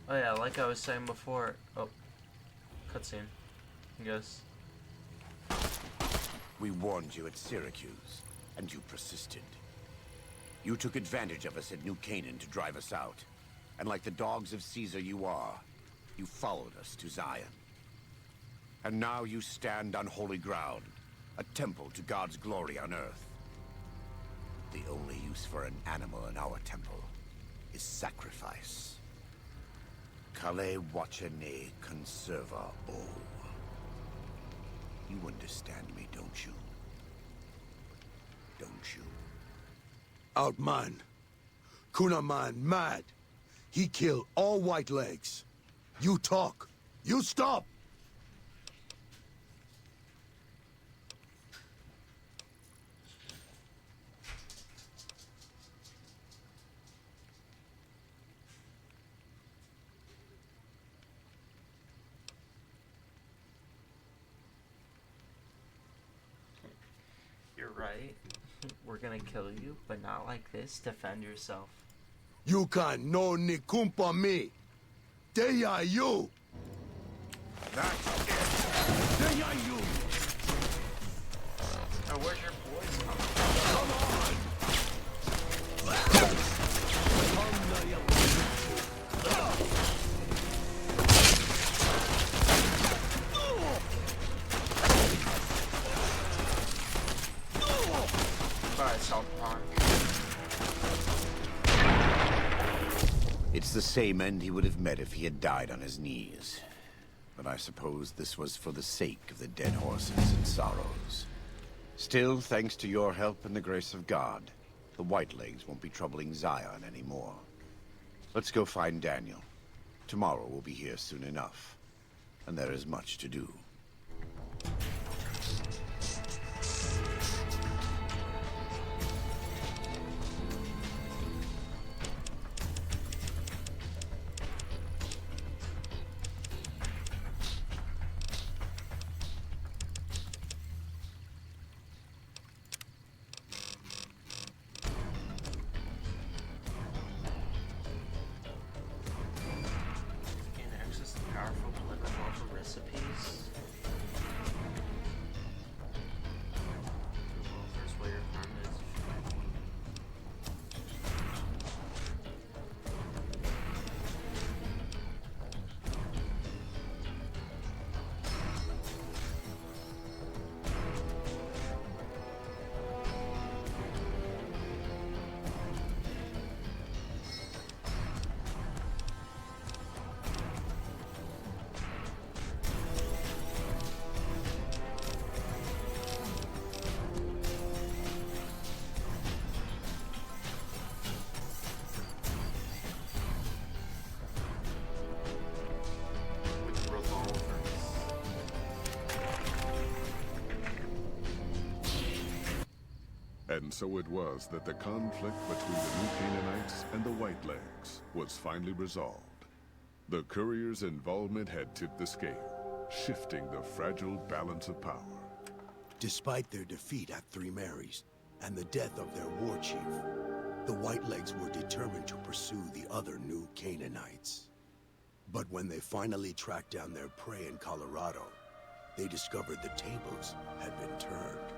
Oh yeah, like I was saying before. Oh, cutscene. I guess. We warned you at Syracuse, and you persisted. You took advantage of us at New Canaan to drive us out. And like the dogs of Caesar you are, you followed us to Zion. And now you stand on holy ground, a temple to God's glory on earth. The only use for an animal in our temple is sacrifice. Kale wachane conserva o. You understand me, don't you? Don't you? Outman. Kunaman mad. He killed all Whitelegs. You talk. You stop. You're right. We're gonna kill you, but not like this. Defend yourself. You can no ni kumpa me. They are you. That's it. They are you. Now, where's your boys coming from? Come on. Come now, you By Salt Pond. It's the same end he would have met if he had died on his knees. But I suppose this was for the sake of the dead horses and sorrows. Still, thanks to your help and the grace of God, the Whitelegs won't be troubling Zion anymore. Let's go find Daniel. Tomorrow we'll be here soon enough, and there is much to do. Gain access to powerful political recipes. Well, first way your farm is. With revolvers. And so it was that the conflict between the New Canaanites and the Whitelegs was finally resolved. The courier's involvement had tipped the scale, shifting the fragile balance of power. Despite their defeat at Three Marys and the death of their war chief, the Whitelegs were determined to pursue the other New Canaanites. But when they finally tracked down their prey in Colorado, they discovered the tables had been turned.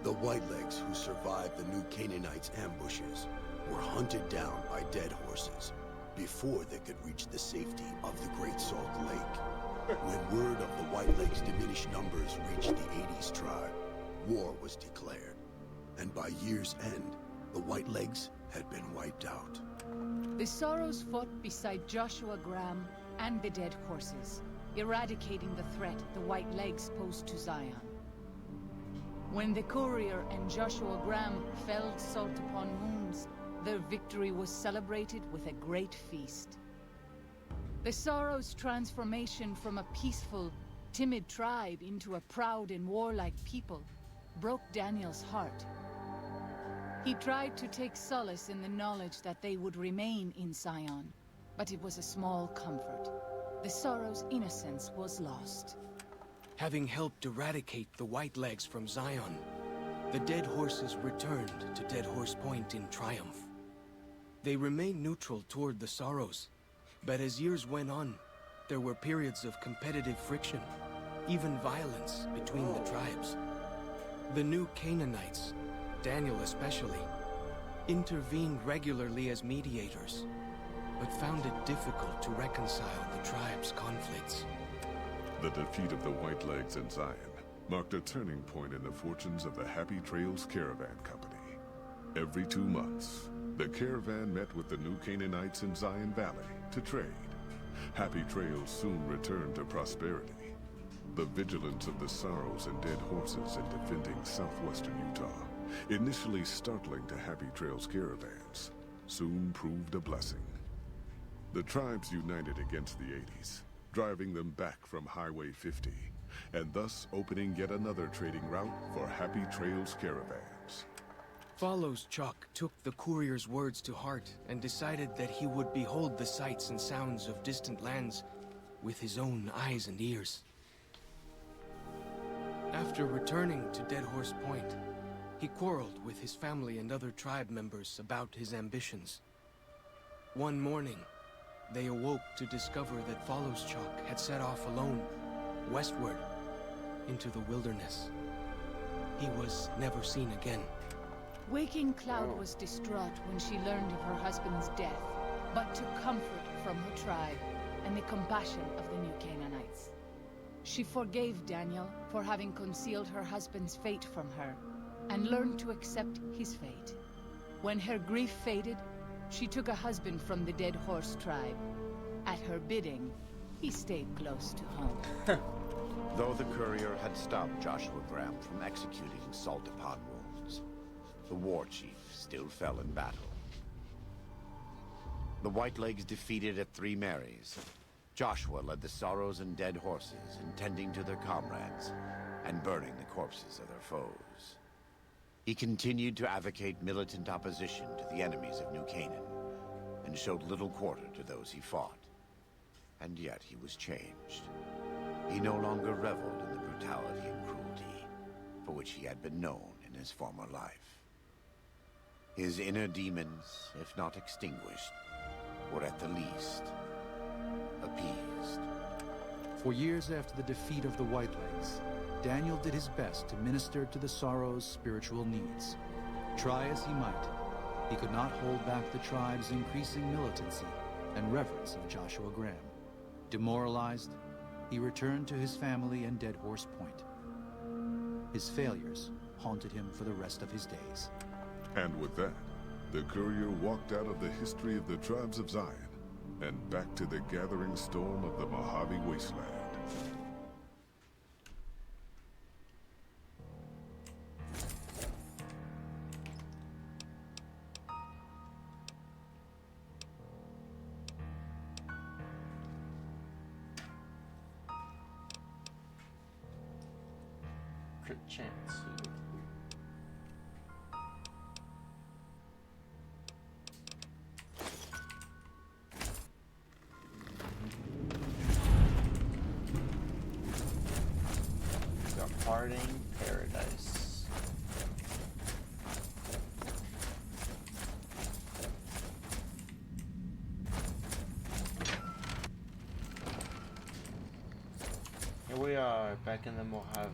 The Whitelegs who survived the New Canaanites' ambushes were hunted down by dead horses before they could reach the safety of the Great Salt Lake. When word of the Whitelegs' diminished numbers reached the 80s tribe, war was declared. And by year's end, the Whitelegs had been wiped out. The Sorrows fought beside Joshua Graham and the dead horses, eradicating the threat the White Legs posed to Zion. When the courier and Joshua Graham felled Salt upon Moons, their victory was celebrated with a great feast. The Sorrows' transformation from a peaceful, timid tribe into a proud and warlike people broke Daniel's heart. He tried to take solace in the knowledge that they would remain in Zion, but it was a small comfort. The Sorrows' innocence was lost. Having helped eradicate the Whitelegs from Zion, the dead horses returned to Dead Horse Point in triumph. They remained neutral toward the Sorrows, but as years went on, there were periods of competitive friction, even violence between the tribes. The New Canaanites, Daniel especially, intervened regularly as mediators, but found it difficult to reconcile the tribe's conflicts. The defeat of the Whitelegs in Zion marked a turning point in the fortunes of the Happy Trails Caravan Company. Every 2 months, the caravan met with the New Canaanites in Zion Valley to trade. Happy Trails soon returned to prosperity. The vigilance of the Sorrows and dead horses in defending southwestern Utah, initially startling to Happy Trails caravans, soon proved a blessing. The tribes united against the 80s, driving them back from Highway 50, and thus opening yet another trading route for Happy Trails caravans. Follows Chuck took the courier's words to heart and decided that he would behold the sights and sounds of distant lands with his own eyes and ears. After returning to Dead Horse Point, He quarreled with his family and other tribe members about his ambitions. One morning, they awoke to discover that Followschok had set off alone, westward, into the wilderness. He was never seen again. Waking Cloud was distraught when she learned of her husband's death, but took comfort from her tribe and the compassion of the New Canaanites. She forgave Daniel for having concealed her husband's fate from her, and learned to accept his fate. When her grief faded, she took a husband from the Dead Horse tribe. At her bidding, he stayed close to home. Though the courier had stopped Joshua Graham from executing Salt upon Wounds, the war chief still fell in battle. The Whitelegs defeated at Three Marys. Joshua led the Sorrows and Dead Horses in tending to their comrades and burning the corpses of their foes. He continued to advocate militant opposition to the enemies of New Canaan, and showed little quarter to those he fought. And yet he was changed. He no longer reveled in the brutality and cruelty for which he had been known in his former life. His inner demons, if not extinguished, were at the least appeased. For years after the defeat of the Whitelegs, Daniel did his best to minister to the Sorrows' spiritual needs. Try as he might, he could not hold back the tribe's increasing militancy and reverence of Joshua Graham. Demoralized, he returned to his family and Dead Horse Point. His failures haunted him for the rest of his days. And with that, the courier walked out of the history of the tribes of Zion and back to the gathering storm of the Mojave Wasteland. Crit chance. Departing Paradise. Here we are, back in the Mojave.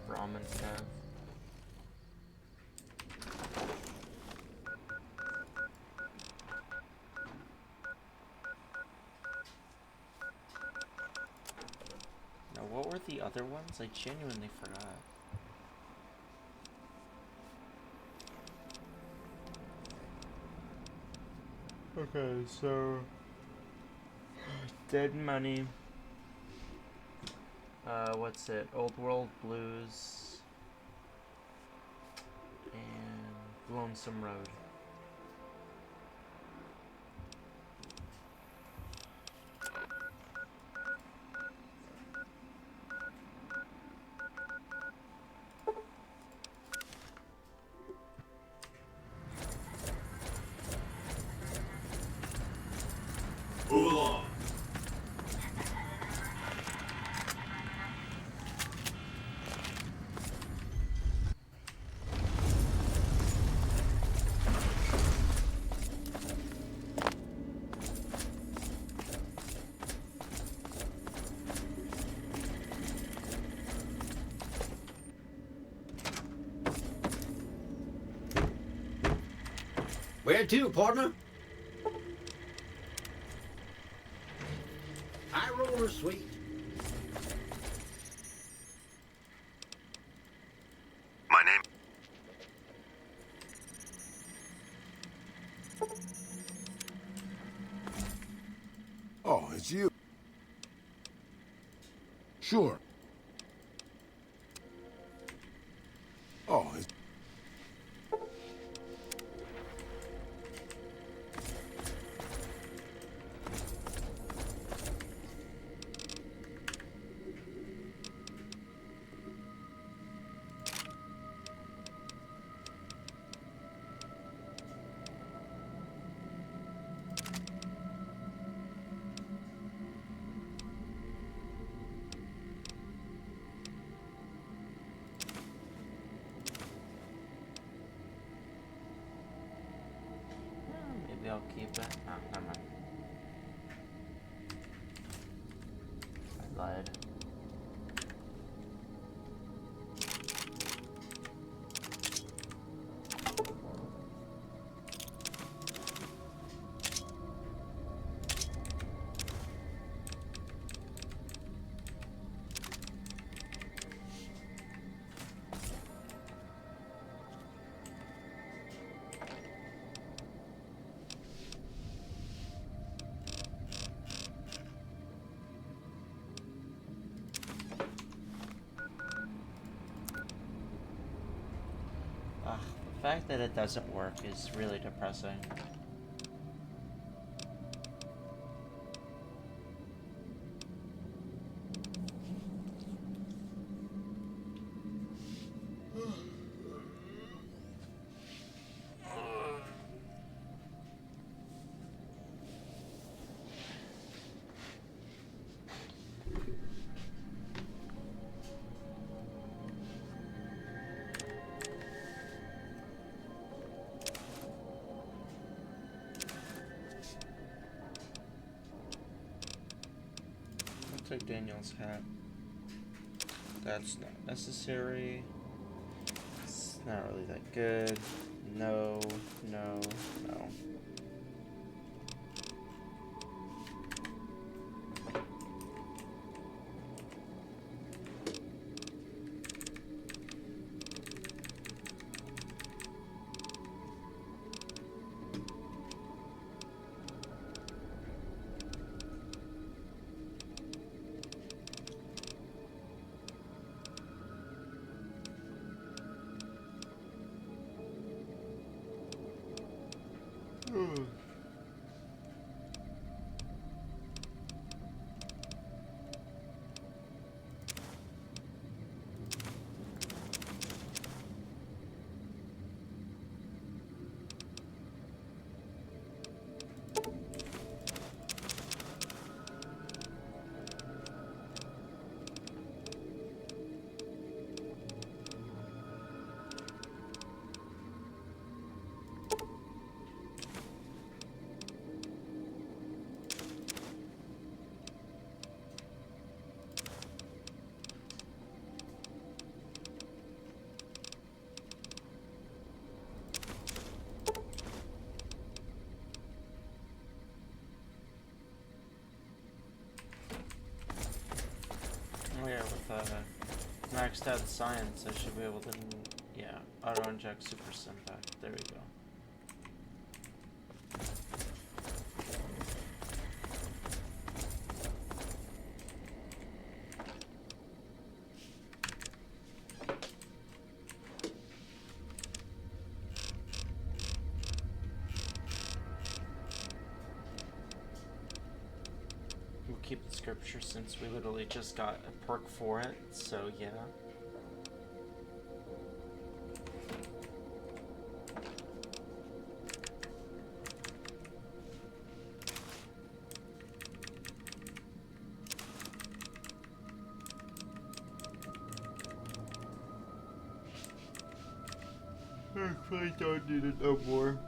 Ramen can. Now, what were the other ones? I genuinely forgot. Okay, so Dead Money. What's it? Old World Blues and Lonesome Road. Move along. Where to, partner? High roller, sweet. My name... Oh, it's you. Sure. Oh, it's... I'll keep it. Oh, never mind. I lied. The fact that it doesn't work is really depressing. Take Daniel's hat. That's not necessary. It's not really that good. No, no, no. Oh yeah, with maxed out science, I should be able to, yeah, auto inject super impact. There we go. We'll keep the scripture since we literally just got a perk for it, so yeah. I really don't need it no more.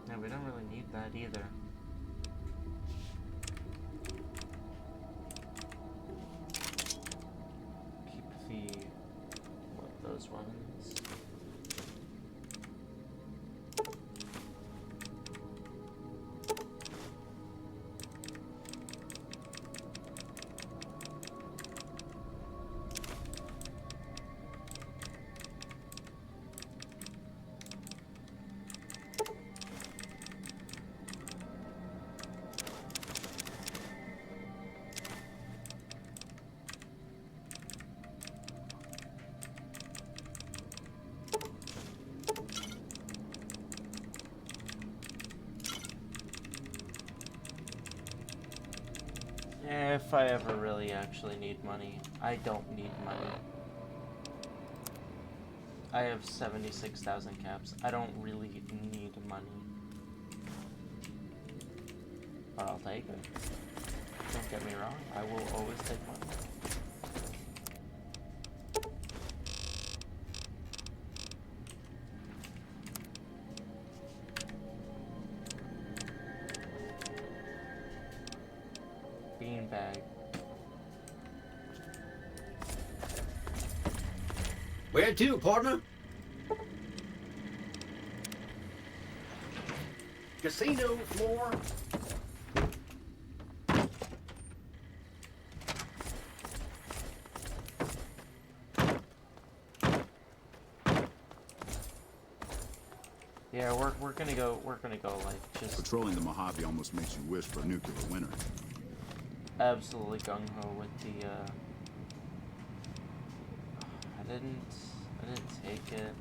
No, we don't really need that either. Keep those ones. If I ever really actually need money, I don't need money. I have 76,000 caps. I don't really need money. But I'll take it. Don't get me wrong, I will always take money. Where to, partner? Casino floor. Yeah, we're gonna go like just Patrolling the Mojave almost makes you wish for a nuclear winter. absolutely gung ho with the I didn't take it.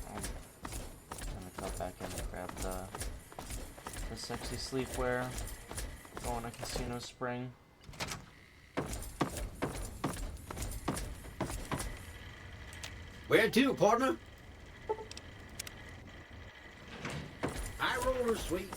I'm gonna go back in and grab the sexy sleepwear. Go on a Casino Spring. Where to, partner? High roller, sweet.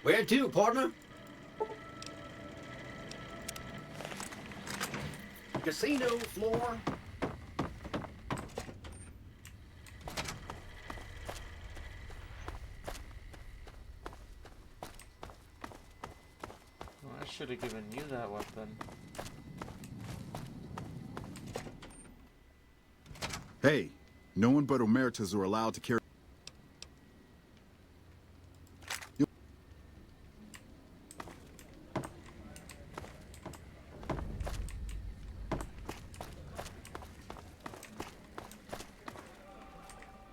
Where to, partner? Casino floor. Well, I should have given you that weapon. Hey, no one but Omertas are allowed to carry.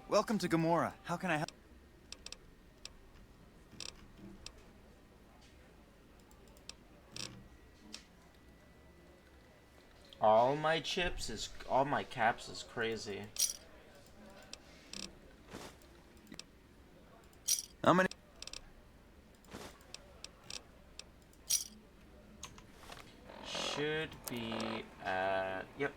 Welcome to Gamora. How can I help? All my caps is crazy. How many? Should be at yep.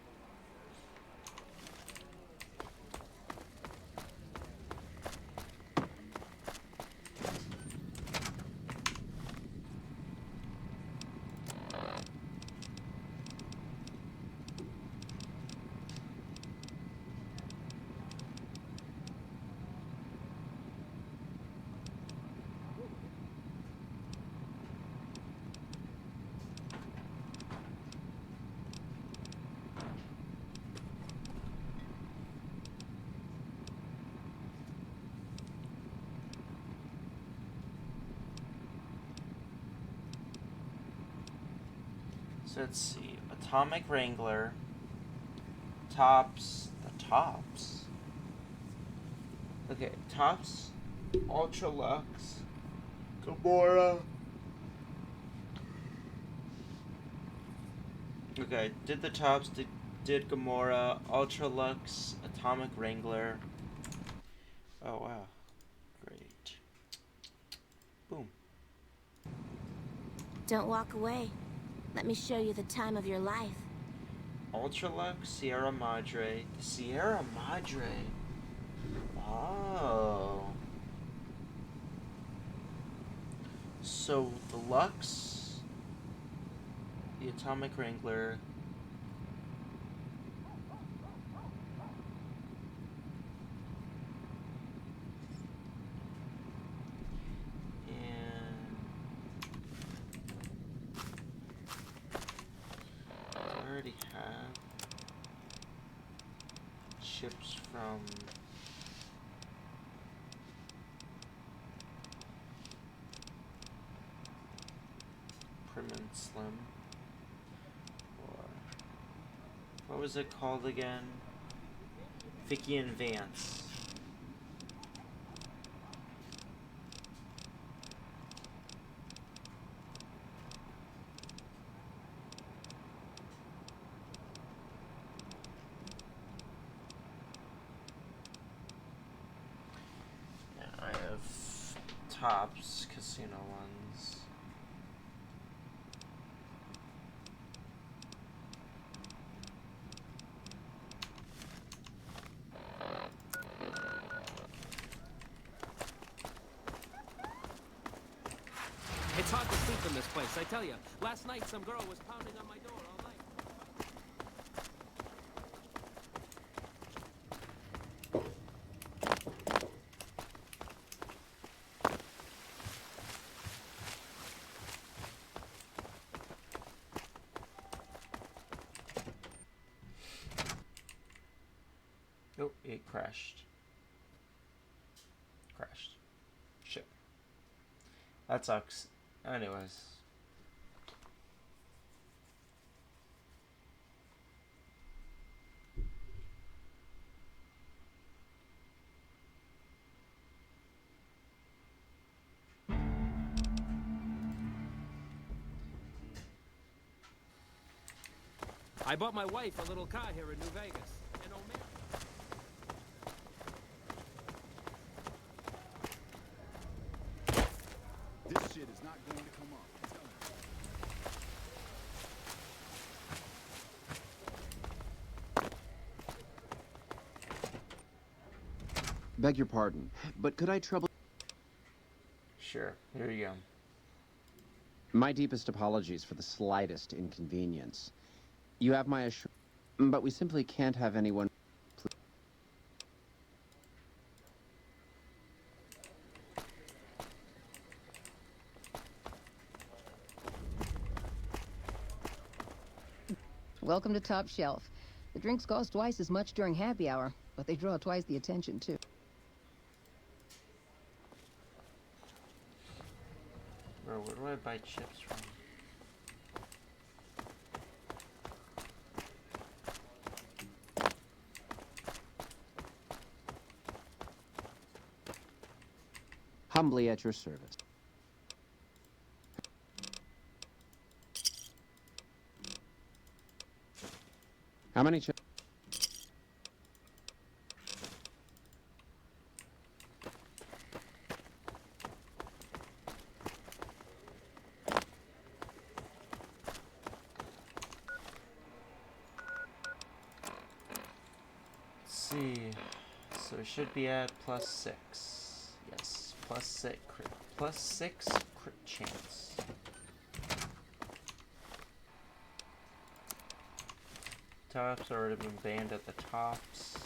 So let's see. Atomic Wrangler. Tops. The tops. Okay, tops. Ultra Lux. Gamora. Okay, did the tops, did Gamora, Ultra Lux, Atomic Wrangler. Oh wow. Great. Boom. Don't walk away. Let me show you the time of your life. Ultralux, Sierra Madre. The Sierra Madre. Oh. So the Lux, the Atomic Wrangler. Already have ships from Prim and Slim, or what was it called again? Vicky and Vance. Tops casino ones. It's hard to sleep in this place, I tell you. Last night, some girl was pounding on my door all night. Oh, it crashed. Crashed. Shit. That sucks. Anyways. I bought my wife a little car here in New Vegas. An Omer. This shit is not going to come off. Beg your pardon, but could I trouble... Sure, here you go. My deepest apologies for the slightest inconvenience. You have my assurance, but we simply can't have anyone... Welcome to Top Shelf. The drinks cost twice as much during happy hour, but they draw twice the attention, too. Bro, where do I buy chips from? Humbly at your service. How many chips? Let's see. So it should be at +6. Yes, +6 crit chance. Tops already been banned at the tops.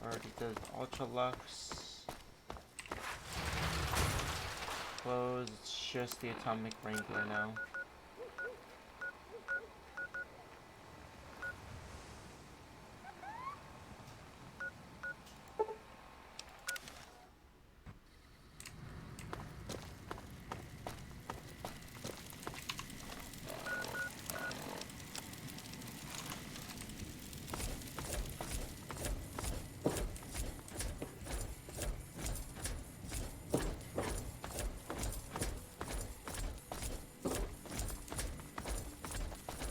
Already did Ultra Lux. Close, it's just the Atomic Wrangler now.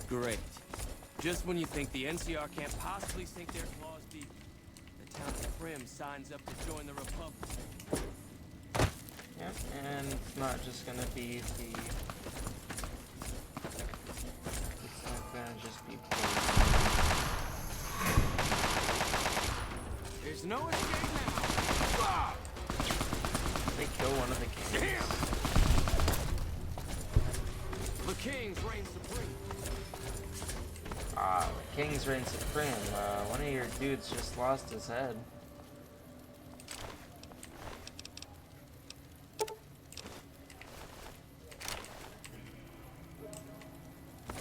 Great. Just when you think the NCR can't possibly sink their claws deep, the town of Prim signs up to join the Republic. Yep, and it's not just gonna be the... It's not gonna just be... There's no escape now! They kill one of the kings. The kings reign supreme. Ah, the kings reign supreme. One of your dudes just lost his head.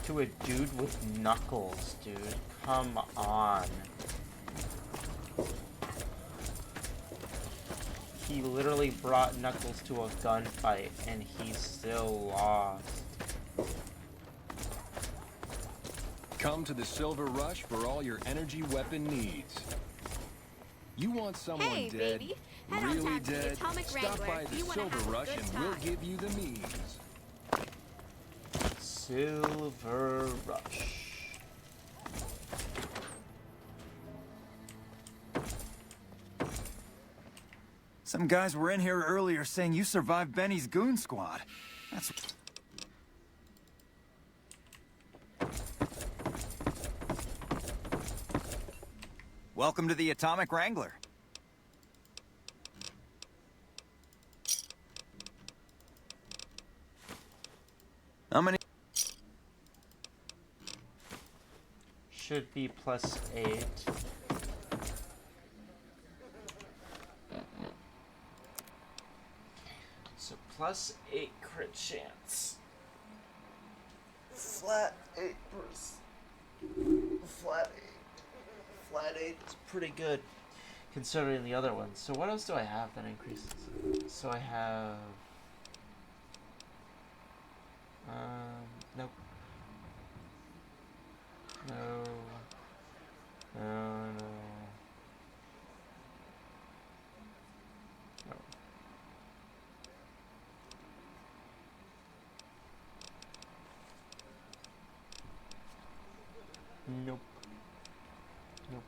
To a dude with knuckles, dude. Come on. He literally brought Knuckles to a gunfight and he still lost. Come to the Silver Rush for all your energy weapon needs. You want someone Hey, dead, baby. Head on really down to the dead? Atomic Stop Wrangler by if the you wanna Silver have a Rush good and time. we'll give you the means. Silver Rush. Some guys were in here earlier saying you survived Benny's goon squad. That's... Welcome to the Atomic Wrangler. How many? Should be +8. So +8 crit chance. Flat 8%. Flat 8. Flat 8 is pretty good considering the other ones. So what else do I have that increases? So I have nope. No. No, no. No. Nope. Nope.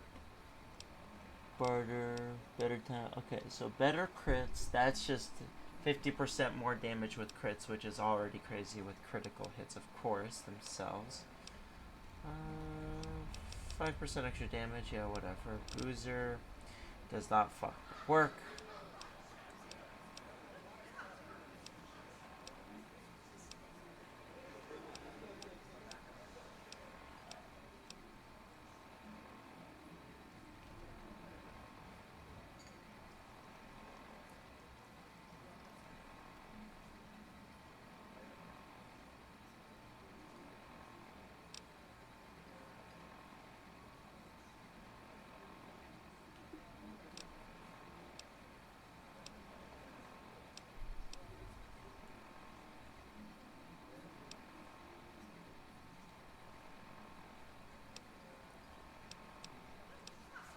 Barter, better time. Okay, so better crits. That's just 50% more damage with crits, which is already crazy with critical hits, of course, themselves. 5% extra damage, yeah, whatever. Boozer does not fuck work.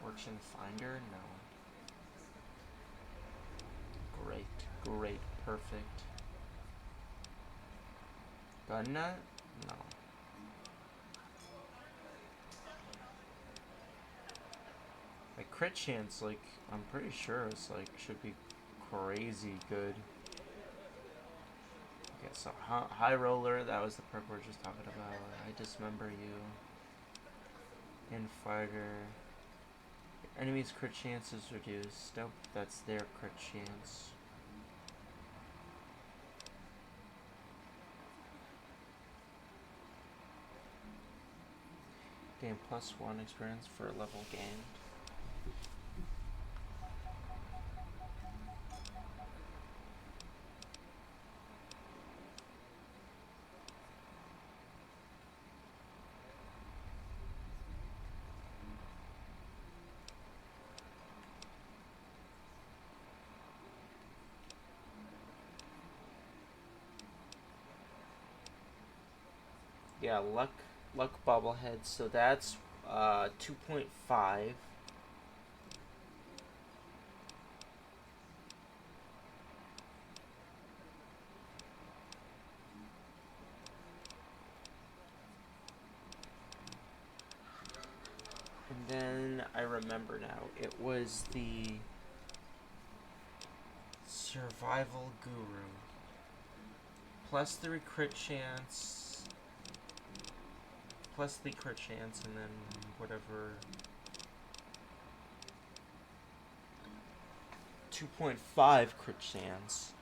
Fortune Finder? No. Great, great, perfect. Gun Nut? No. My crit chance, like, I'm pretty sure it's like, should be crazy good. Okay, so High Roller, that was the perk we were just talking about. I Dismember You. Infighter. Enemy's crit chance is reduced. Nope, that's their crit chance. Gain +1 experience for a level gained. Yeah, luck bobblehead, so that's 2.5. And then I remember now, it was the Survival Guru. +3 crit chance. +3 crit chance, and then whatever. 2.5 crit chance.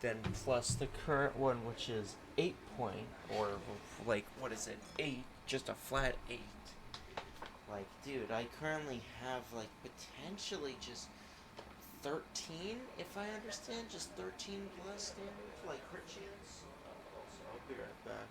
Then plus the current one, which is 8 point, or like, what is it? 8, just a flat 8. Like, dude, I currently have, like, potentially just 13, if I understand, just 13 plus damage, like, crit chance. So I'll be right back.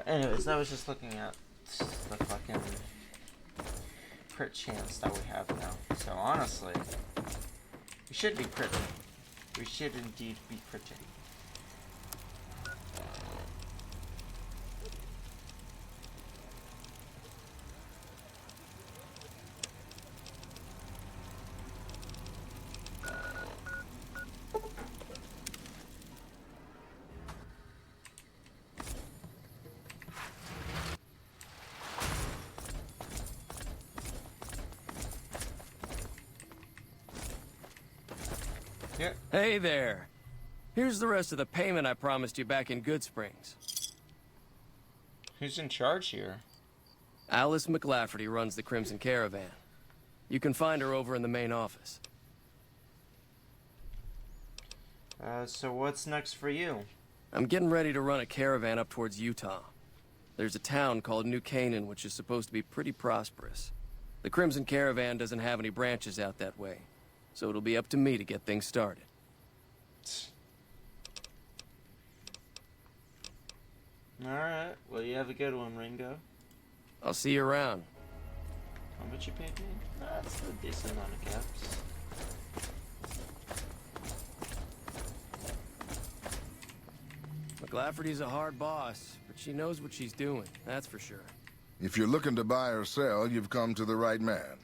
Anyways, I was just looking at the fucking crit chance that we have now. So honestly, we should be critting. We should indeed be critting. Yeah. Hey there. Here's the rest of the payment I promised you back in Good Springs. Who's in charge here? Alice McLafferty runs the Crimson Caravan. You can find her over in the main office. So what's next for you? I'm getting ready to run a caravan up towards Utah. There's a town called New Canaan which is supposed to be pretty prosperous. The Crimson Caravan doesn't have any branches out that way, so it'll be up to me to get things started. Alright, well you have a good one, Ringo. I'll see you around. How much you paid me? That's a decent amount of caps. McLafferty's a hard boss, but she knows what she's doing, that's for sure. If you're looking to buy or sell, you've come to the right man.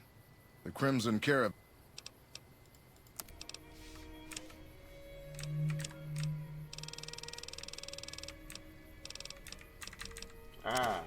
The Crimson Caravan. Ah.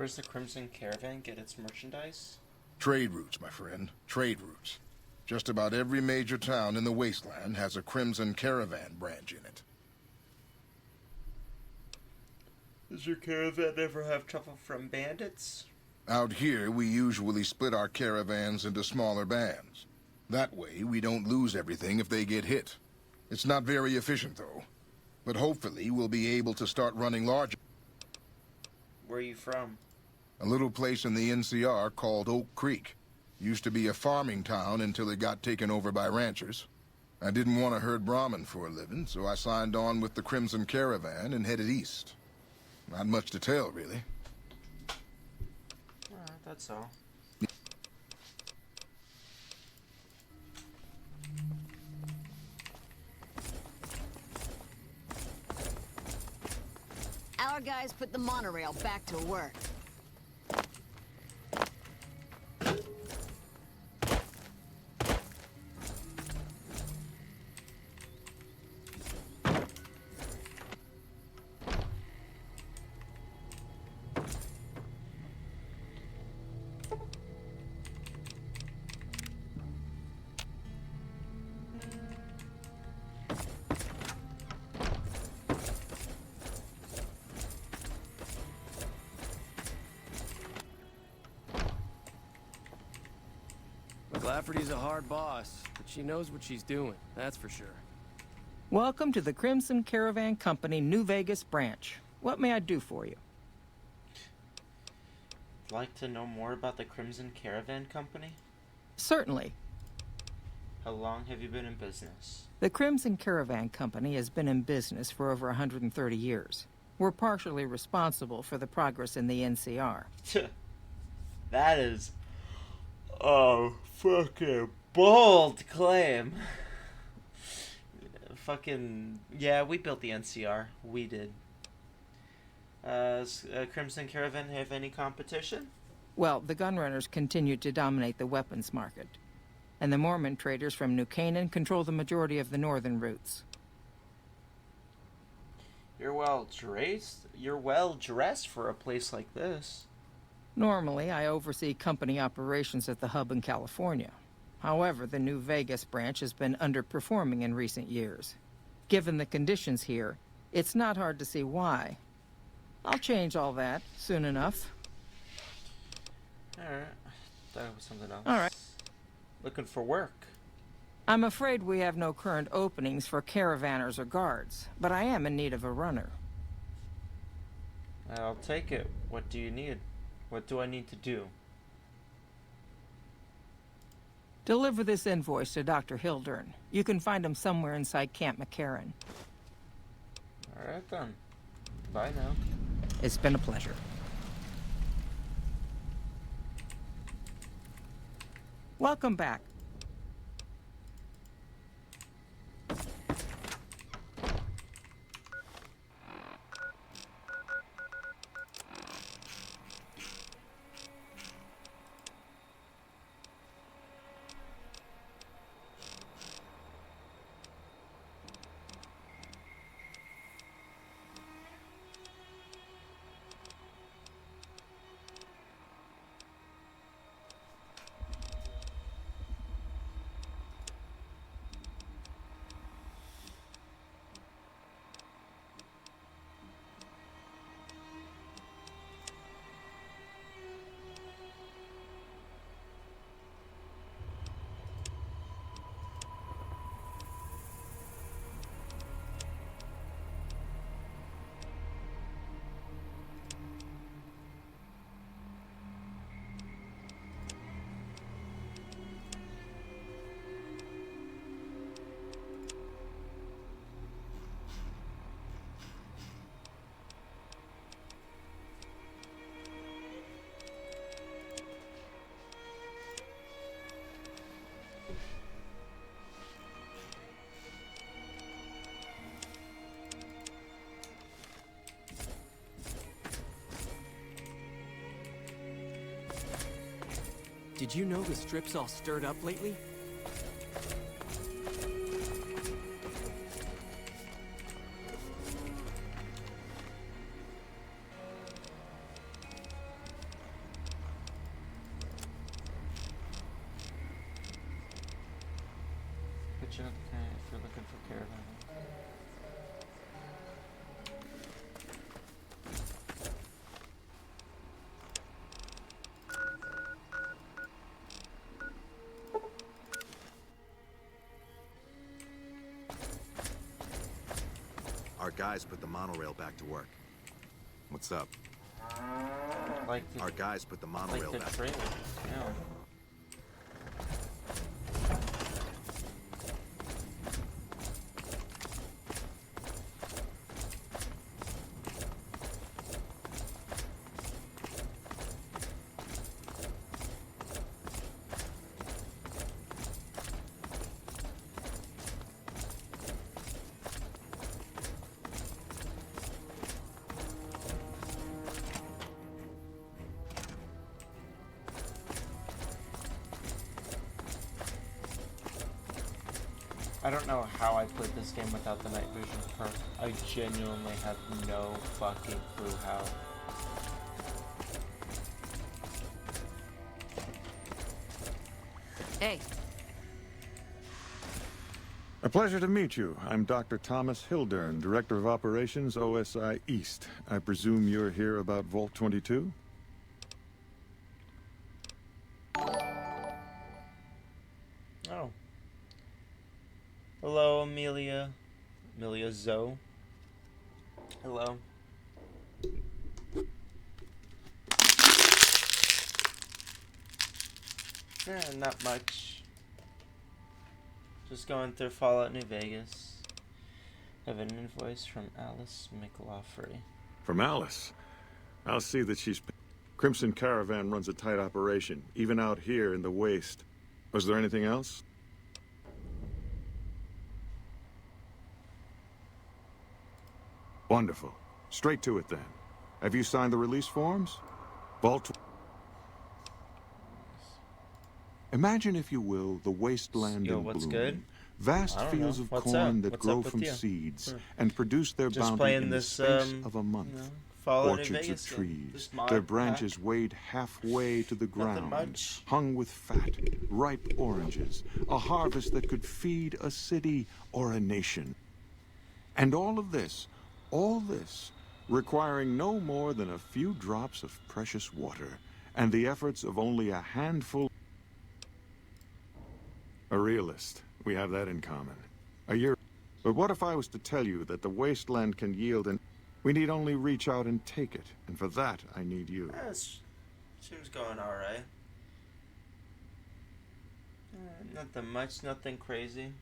Where's the Crimson Caravan get its merchandise? Trade routes, my friend. Trade routes. Just about every major town in the Wasteland has a Crimson Caravan branch in it. Does your caravan ever have trouble from bandits? Out here, we usually split our caravans into smaller bands. That way, we don't lose everything if they get hit. It's not very efficient, though. But hopefully, we'll be able to start running larger. Where are you from? A little place in the NCR called Oak Creek. Used to be a farming town until it got taken over by ranchers. I didn't want to herd Brahmin for a living, so I signed on with the Crimson Caravan and headed east. Not much to tell, really. That's all. Our guys put the monorail back to work. Lafferty's a hard boss, but she knows what she's doing, that's for sure. Welcome to the Crimson Caravan Company New Vegas branch. What may I do for you? Like to know more about the Crimson Caravan Company? Certainly. How long have you been in business? The Crimson Caravan Company has been in business for over 130 years. We're partially responsible for the progress in the NCR. That is a fucking bold claim. Fucking, yeah, we built the NCR. We did. Does Crimson Caravan have any competition? Well, the gunrunners continue to dominate the weapons market. And the Mormon traders from New Canaan control the majority of the northern routes. You're well dressed. You're well dressed for a place like this. Normally, I oversee company operations at the hub in California. However, the New Vegas branch has been underperforming in recent years. Given the conditions here, it's not hard to see why. I'll change all that soon enough. Alright. Thought it was something else. Alright. Looking for work. I'm afraid we have no current openings for caravanners or guards, but I am in need of a runner. I'll take it. What do you need? What do I need to do? Deliver this invoice to Dr. Hildern. You can find him somewhere inside Camp McCarran. Alright then. Bye now. It's been a pleasure. Welcome back. Did you know the strip's all stirred up lately? you, okay, if you're looking for caravan. Our guys put the monorail back to work. What's up? Our guys put the monorail back to work. Yeah. I don't know how I played this game without the night vision perk. I genuinely have no fucking clue how. Hey. A pleasure to meet you. I'm Dr. Thomas Hildern, Director of Operations, OSI East. I presume you're here about Vault 22? Oh. Hello, Amelia. Amelia Zoe. Hello. Not much. Just going through Fallout New Vegas. Have an invoice from Alice McLaughlin. From Alice. I'll see that she's... Crimson Caravan runs a tight operation, even out here in the waste. Was there anything else? Wonderful. Straight to it then. Have you signed the release forms? Vault... Imagine, if you will, the wasteland in what's bloom. good? Vast fields of corn that grow from seeds and produce their bounty in the space of a month. Orchards of trees, their branches weighed halfway to the ground, hung with fat, ripe oranges, a harvest that could feed a city or a nation. And all this, requiring no more than a few drops of precious water, and the efforts of only a handful. A realist. We have that in common. But what if I was to tell you that the wasteland can yield and we need only reach out and take it, and for that I need you. Seems going alright. Nothing much, nothing crazy.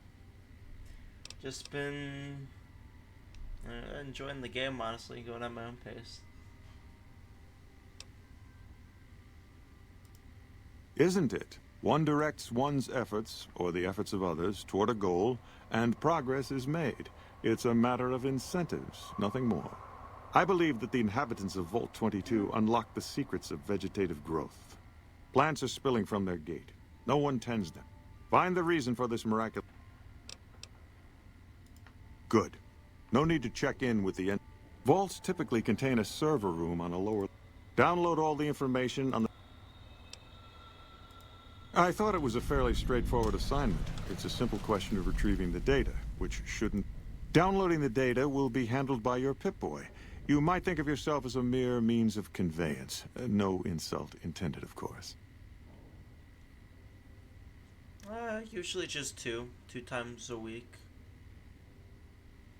Just been enjoying the game, honestly, going at my own pace. Isn't it? One directs one's efforts, or the efforts of others, toward a goal, and progress is made. It's a matter of incentives, nothing more. I believe that the inhabitants of Vault 22 unlock the secrets of vegetative growth. Plants are spilling from their gate. No one tends them. Find the reason for this miraculous... Good. No need to check in with the... Vaults typically contain a server room on a lower... Download all the information on the... I thought it was a fairly straightforward assignment. It's a simple question of retrieving the data, which shouldn't... Downloading the data will be handled by your Pip-Boy. You might think of yourself as a mere means of conveyance. No insult intended, of course. Usually just two times a week.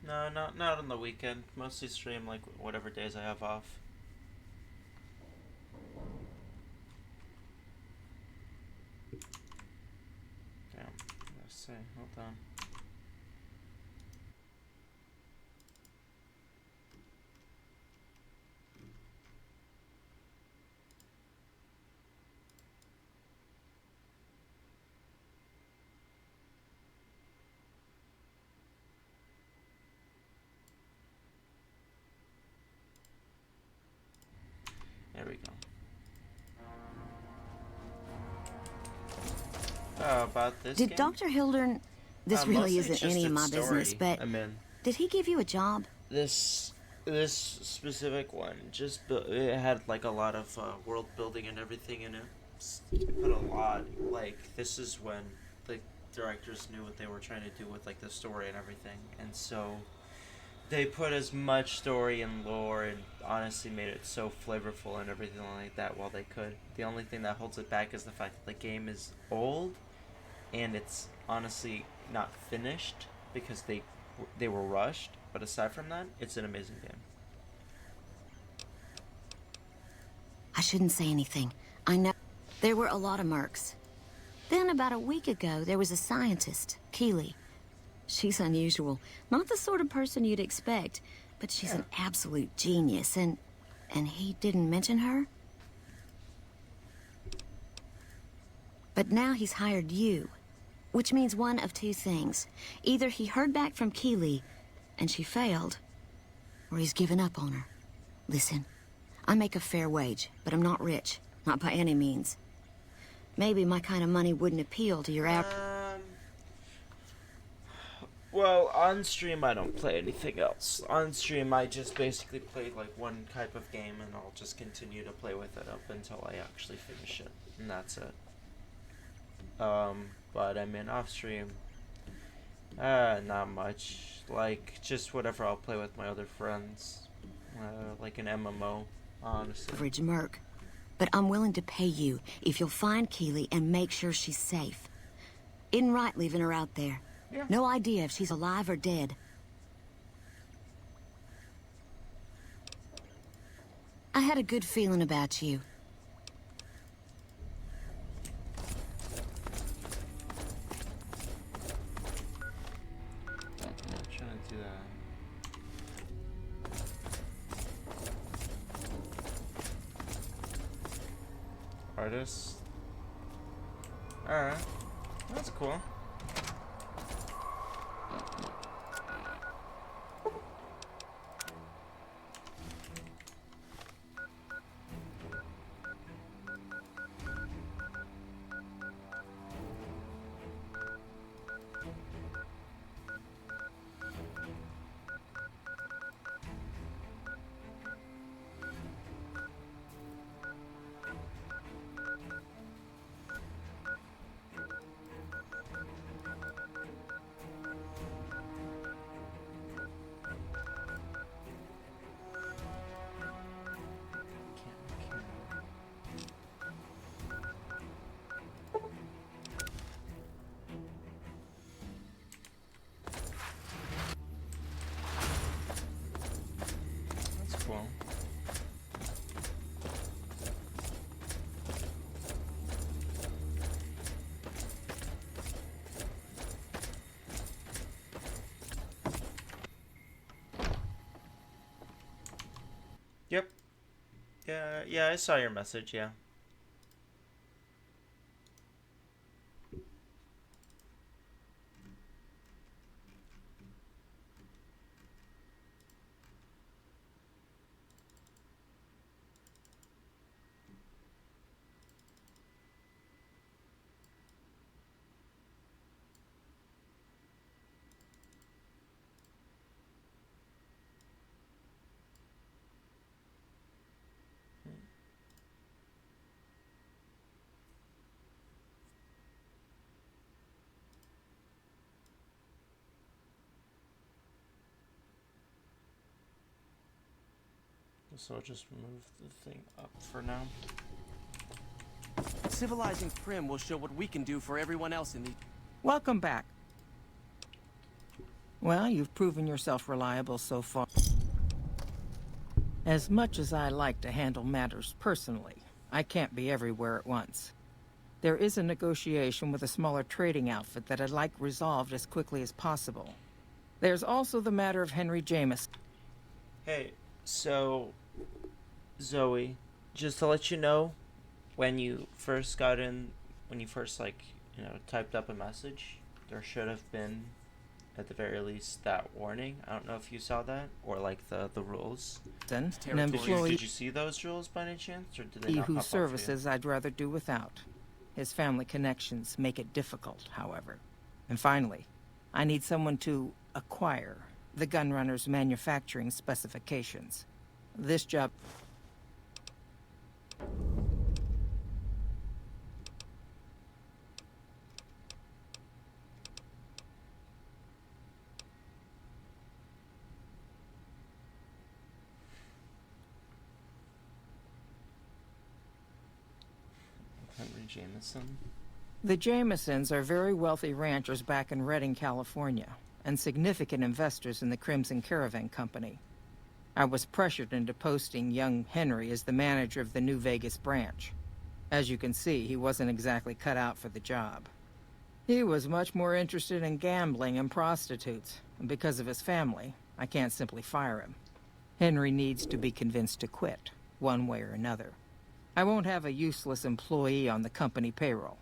No, not on the weekend. Mostly stream like whatever days I have off. Damn, let's see. Hold on. There we go. About this Did game? Dr. Hildern... This really Mostly isn't just any of its my story. business, but... I'm Did he give you a job? This specific one just it had like a lot of world building and everything in it. Put a lot. Like this is when directors knew what they were trying to do with like the story and everything, and so they put as much story and lore and honestly made it so flavorful and everything like that while they could. The only thing that holds it back is the fact that the game is old and it's honestly not finished because they were rushed. But aside from that, it's an amazing game. I shouldn't say anything. I know there were a lot of mercs. Then about a week ago, there was a scientist, Keeley. She's unusual. Not the sort of person you'd expect, but she's an absolute genius, and he didn't mention her? But now he's hired you, which means one of two things. Either he heard back from Keeley, and she failed, or he's given up on her. Listen, I make a fair wage, but I'm not rich. Not by any means. Maybe my kind of money wouldn't appeal to your average... Well, on stream I don't play anything else. On stream I just basically play like one type of game and I'll just continue to play with it up until I actually finish it. And that's it. But I mean off stream, not much. Like, just whatever I'll play with my other friends. Like an MMO, honestly. Average merc. But I'm willing to pay you if you'll find Keeley and make sure she's safe. Isn't right leaving her out there. Yeah. No idea if she's alive or dead. I had a good feeling about you. I'm trying to do that. Artist. Alright. That's cool. Cool. Yep. Yeah, I saw your message, yeah. So I'll just move the thing up for now. Civilizing Prim will show what we can do for everyone else in the... Welcome back. Well, you've proven yourself reliable so far. As much as I like to handle matters personally, I can't be everywhere at once. There is a negotiation with a smaller trading outfit that I'd like resolved as quickly as possible. There's also the matter of Henry Jameson. Hey, so... Zoe, just to let you know, when you first got in, when you first, like, you know, typed up a message, there should have been, at the very least, that warning. I don't know if you saw that, or, like, the rules. An Did employee you see those rules by any chance, or did they not whose pop up for you? services I'd rather do without. His family connections make it difficult, however. And finally, I need someone to acquire the gunrunner's manufacturing specifications. This job... Henry Jameson? The Jamesons are very wealthy ranchers back in Redding, California, and significant investors in the Crimson Caravan Company. I was pressured into posting young Henry as the manager of the New Vegas branch. As you can see, he wasn't exactly cut out for the job. He was much more interested in gambling and prostitutes, and because of his family, I can't simply fire him. Henry needs to be convinced to quit, one way or another. I won't have a useless employee on the company payroll.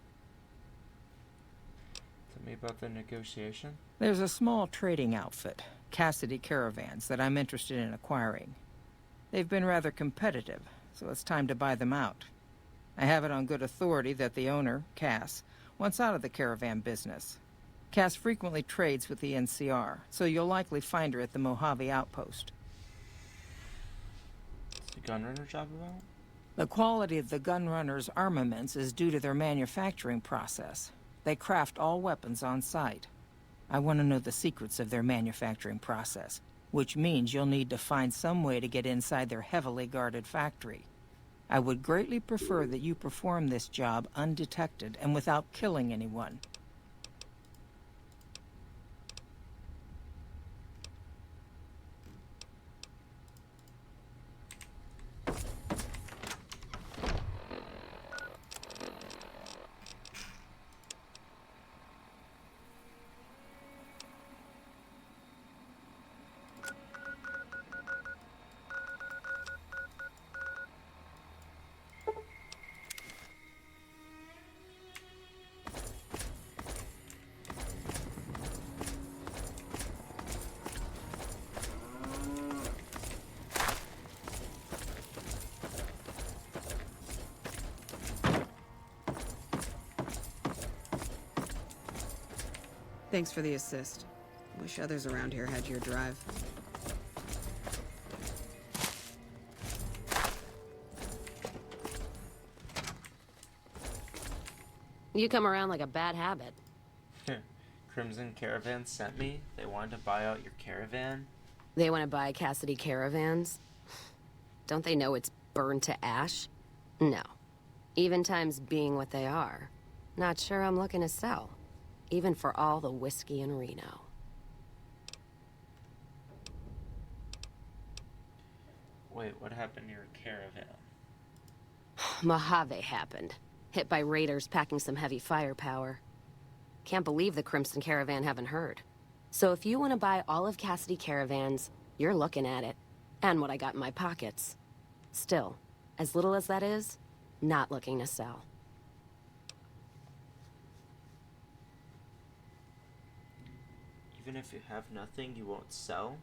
Tell me about the negotiation. There's a small trading outfit, Cassidy Caravans, that I'm interested in acquiring. They've been rather competitive, so it's time to buy them out. I have it on good authority that the owner, Cass, wants out of the caravan business. Cass frequently trades with the NCR, so you'll likely find her at the Mojave outpost. What's the gunrunner job about? The quality of the gunrunners' armaments is due to their manufacturing process. They craft all weapons on site. I want to know the secrets of their manufacturing process, which means you'll need to find some way to get inside their heavily guarded factory. I would greatly prefer that you perform this job undetected and without killing anyone. Thanks for the assist. Wish others around here had your drive. You come around like a bad habit. Crimson Caravan sent me. They wanted to buy out your caravan. They want to buy Cassidy Caravans? Don't they know it's burned to ash? No. Even times being what they are. Not sure I'm looking to sell. Even for all the whiskey in Reno. Wait, what happened to your caravan? Mojave happened. Hit by raiders packing some heavy firepower. Can't believe the Crimson Caravan haven't heard. So if you want to buy all of Cassidy Caravans, you're looking at it. And what I got in my pockets. Still, as little as that is, not looking to sell. Even if you have nothing, you won't sell?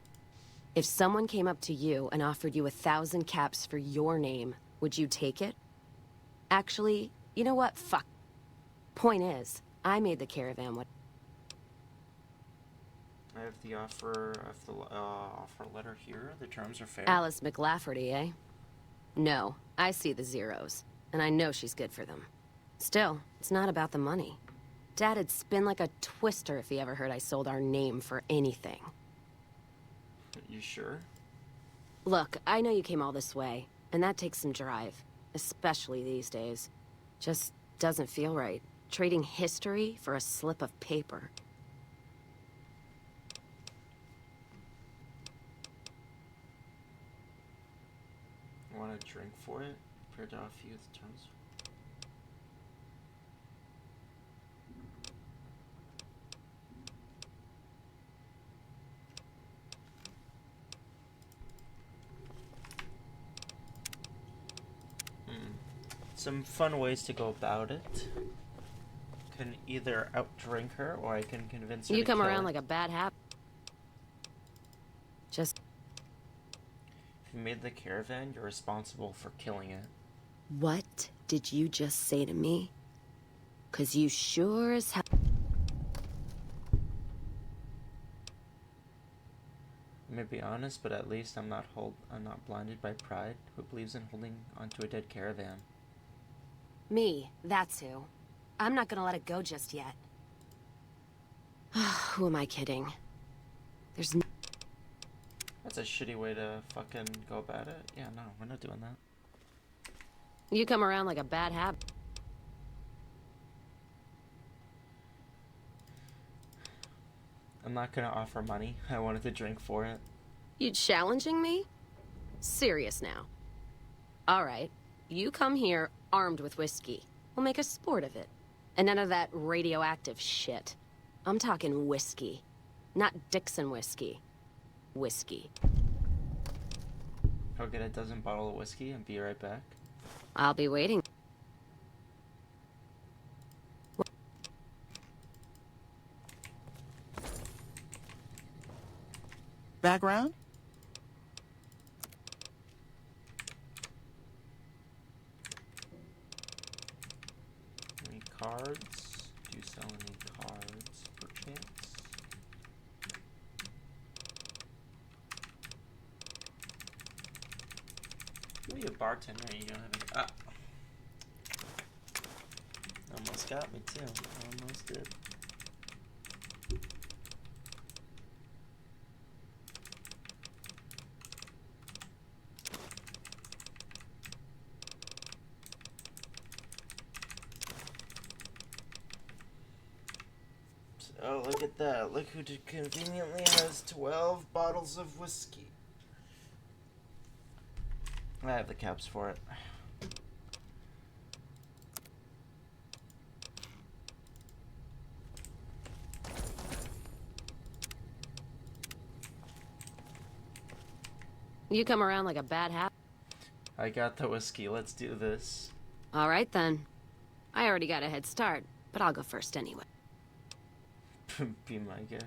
If someone came up to you and offered you 1,000 caps for your name, would you take it? Actually, you know what? Fuck. Point is, I made the caravan what... I have the offer letter here. The terms are fair. Alice McLafferty, eh? No, I see the zeros, and I know she's good for them. Still, it's not about the money. Dad'd spin like a twister if he ever heard I sold our name for anything. You sure? Look, I know you came all this way, and that takes some drive. Especially these days. Just doesn't feel right. Trading history for a slip of paper. You want a drink for it? Prepared to offer you the terms? Some fun ways to go about it. Can either outdrink her, or I can convince her You to come kill around her. like a bad habit. Just... If you made the caravan, you're responsible for killing it. What did you just say to me? 'Cause you sure as hell... I may be honest, but at least I'm not blinded by pride. Who believes in holding onto a dead caravan? Me, that's who. I'm not gonna let it go just yet. Who am I kidding? There's no... That's a shitty way to fucking go about it. Yeah, no, we're not doing that. You come around like a bad habit. I'm not gonna offer money. I wanted to drink for it. You challenging me? Serious now. All right, you come here armed with whiskey. We'll make a sport of it. And none of that radioactive shit. I'm talking whiskey. Not Dixon whiskey. Whiskey. I'll get a dozen bottles of whiskey and be right back. I'll be waiting. Background? Any cards? Do you sell any cards, perchance? Give me a bartender. You don't have any. Ah. Almost got me too. Almost did. Oh, look at that. Look who conveniently has 12 bottles of whiskey. I have the caps for it. You come around like a bad habit. I got the whiskey. Let's do this. All right, then. I already got a head start, but I'll go first anyway. Be my guest.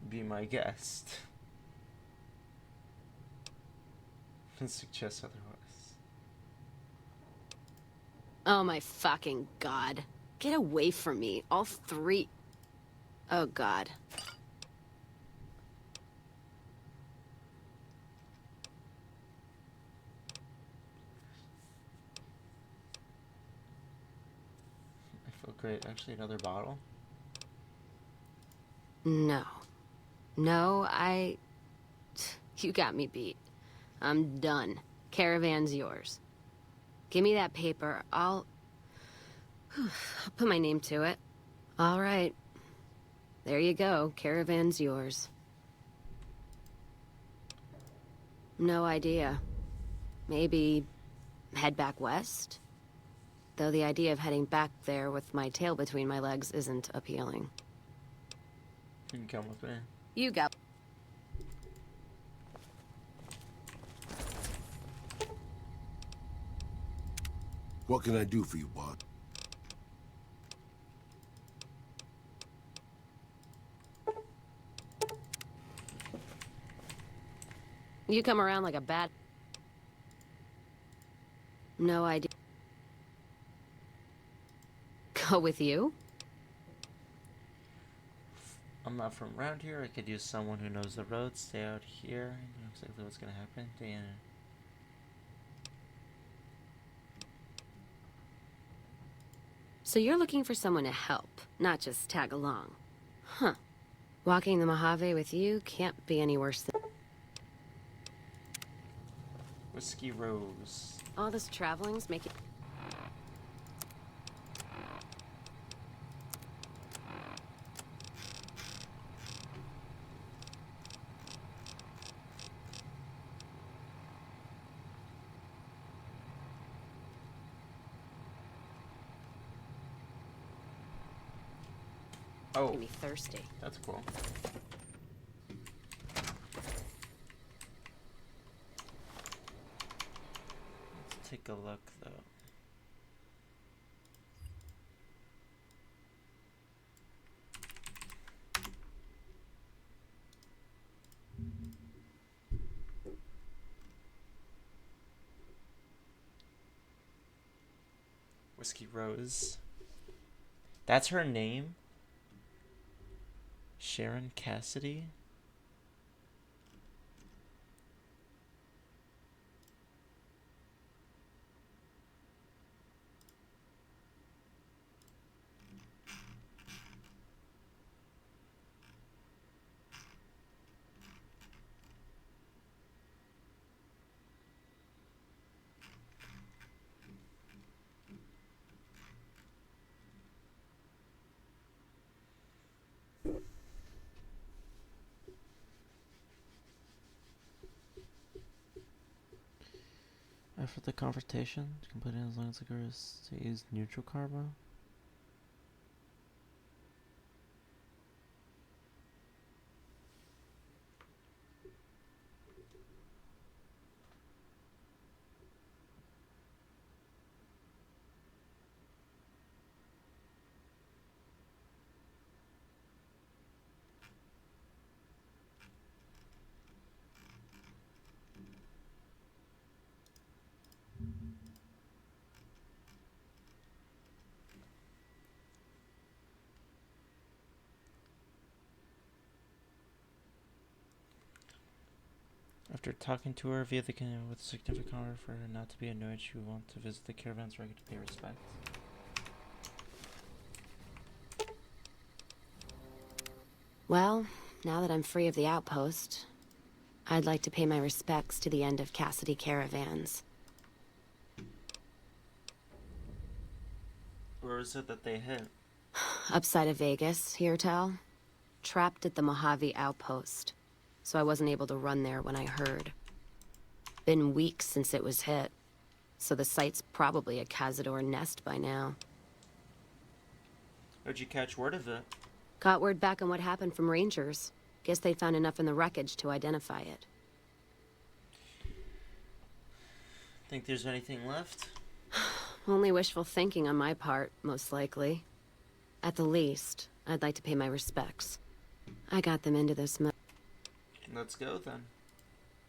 Be my guest. Suggest otherwise. Oh my fucking god. Get away from me. All three. Oh god. I feel great. Actually, another bottle? No. No, You got me beat. I'm done. Caravan's yours. Give me that paper. I'll put my name to it. All right. There you go. Caravan's yours. No idea. Maybe head back west? Though the idea of heading back there with my tail between my legs isn't appealing. You can come with me. You got... What can I do for you, boss? You come around like a bad... No idea. Go with you? I'm not from around here. I could use someone who knows the road. Stay out here. I know exactly what's gonna happen. Diana. So you're looking for someone to help, not just tag along. Huh. Walking the Mojave with you can't be any worse than... Whiskey Rose. All this traveling's making... Oh. Making me thirsty. That's cool. Let's take a look, though. Whiskey Rose. That's her name? Sharon Cassidy? After the confrontation, completing as long as the girl stays neutral karma. After talking to her via the canal with significant order for her not to be annoyed, she would want to visit the caravans regularly to pay respect. Well, now that I'm free of the outpost, I'd like to pay my respects to the end of Cassidy Caravans. Where is it that they hit? Upside of Vegas, Heartache. Trapped at the Mojave outpost, so I wasn't able to run there when I heard. Been weeks since it was hit, so the site's probably a Cazador nest by now. How'd you catch word of it? Got word back on what happened from Rangers. Guess they found enough in the wreckage to identify it. Think there's anything left? Only wishful thinking on my part, most likely. At the least, I'd like to pay my respects. I got them into this Let's go then.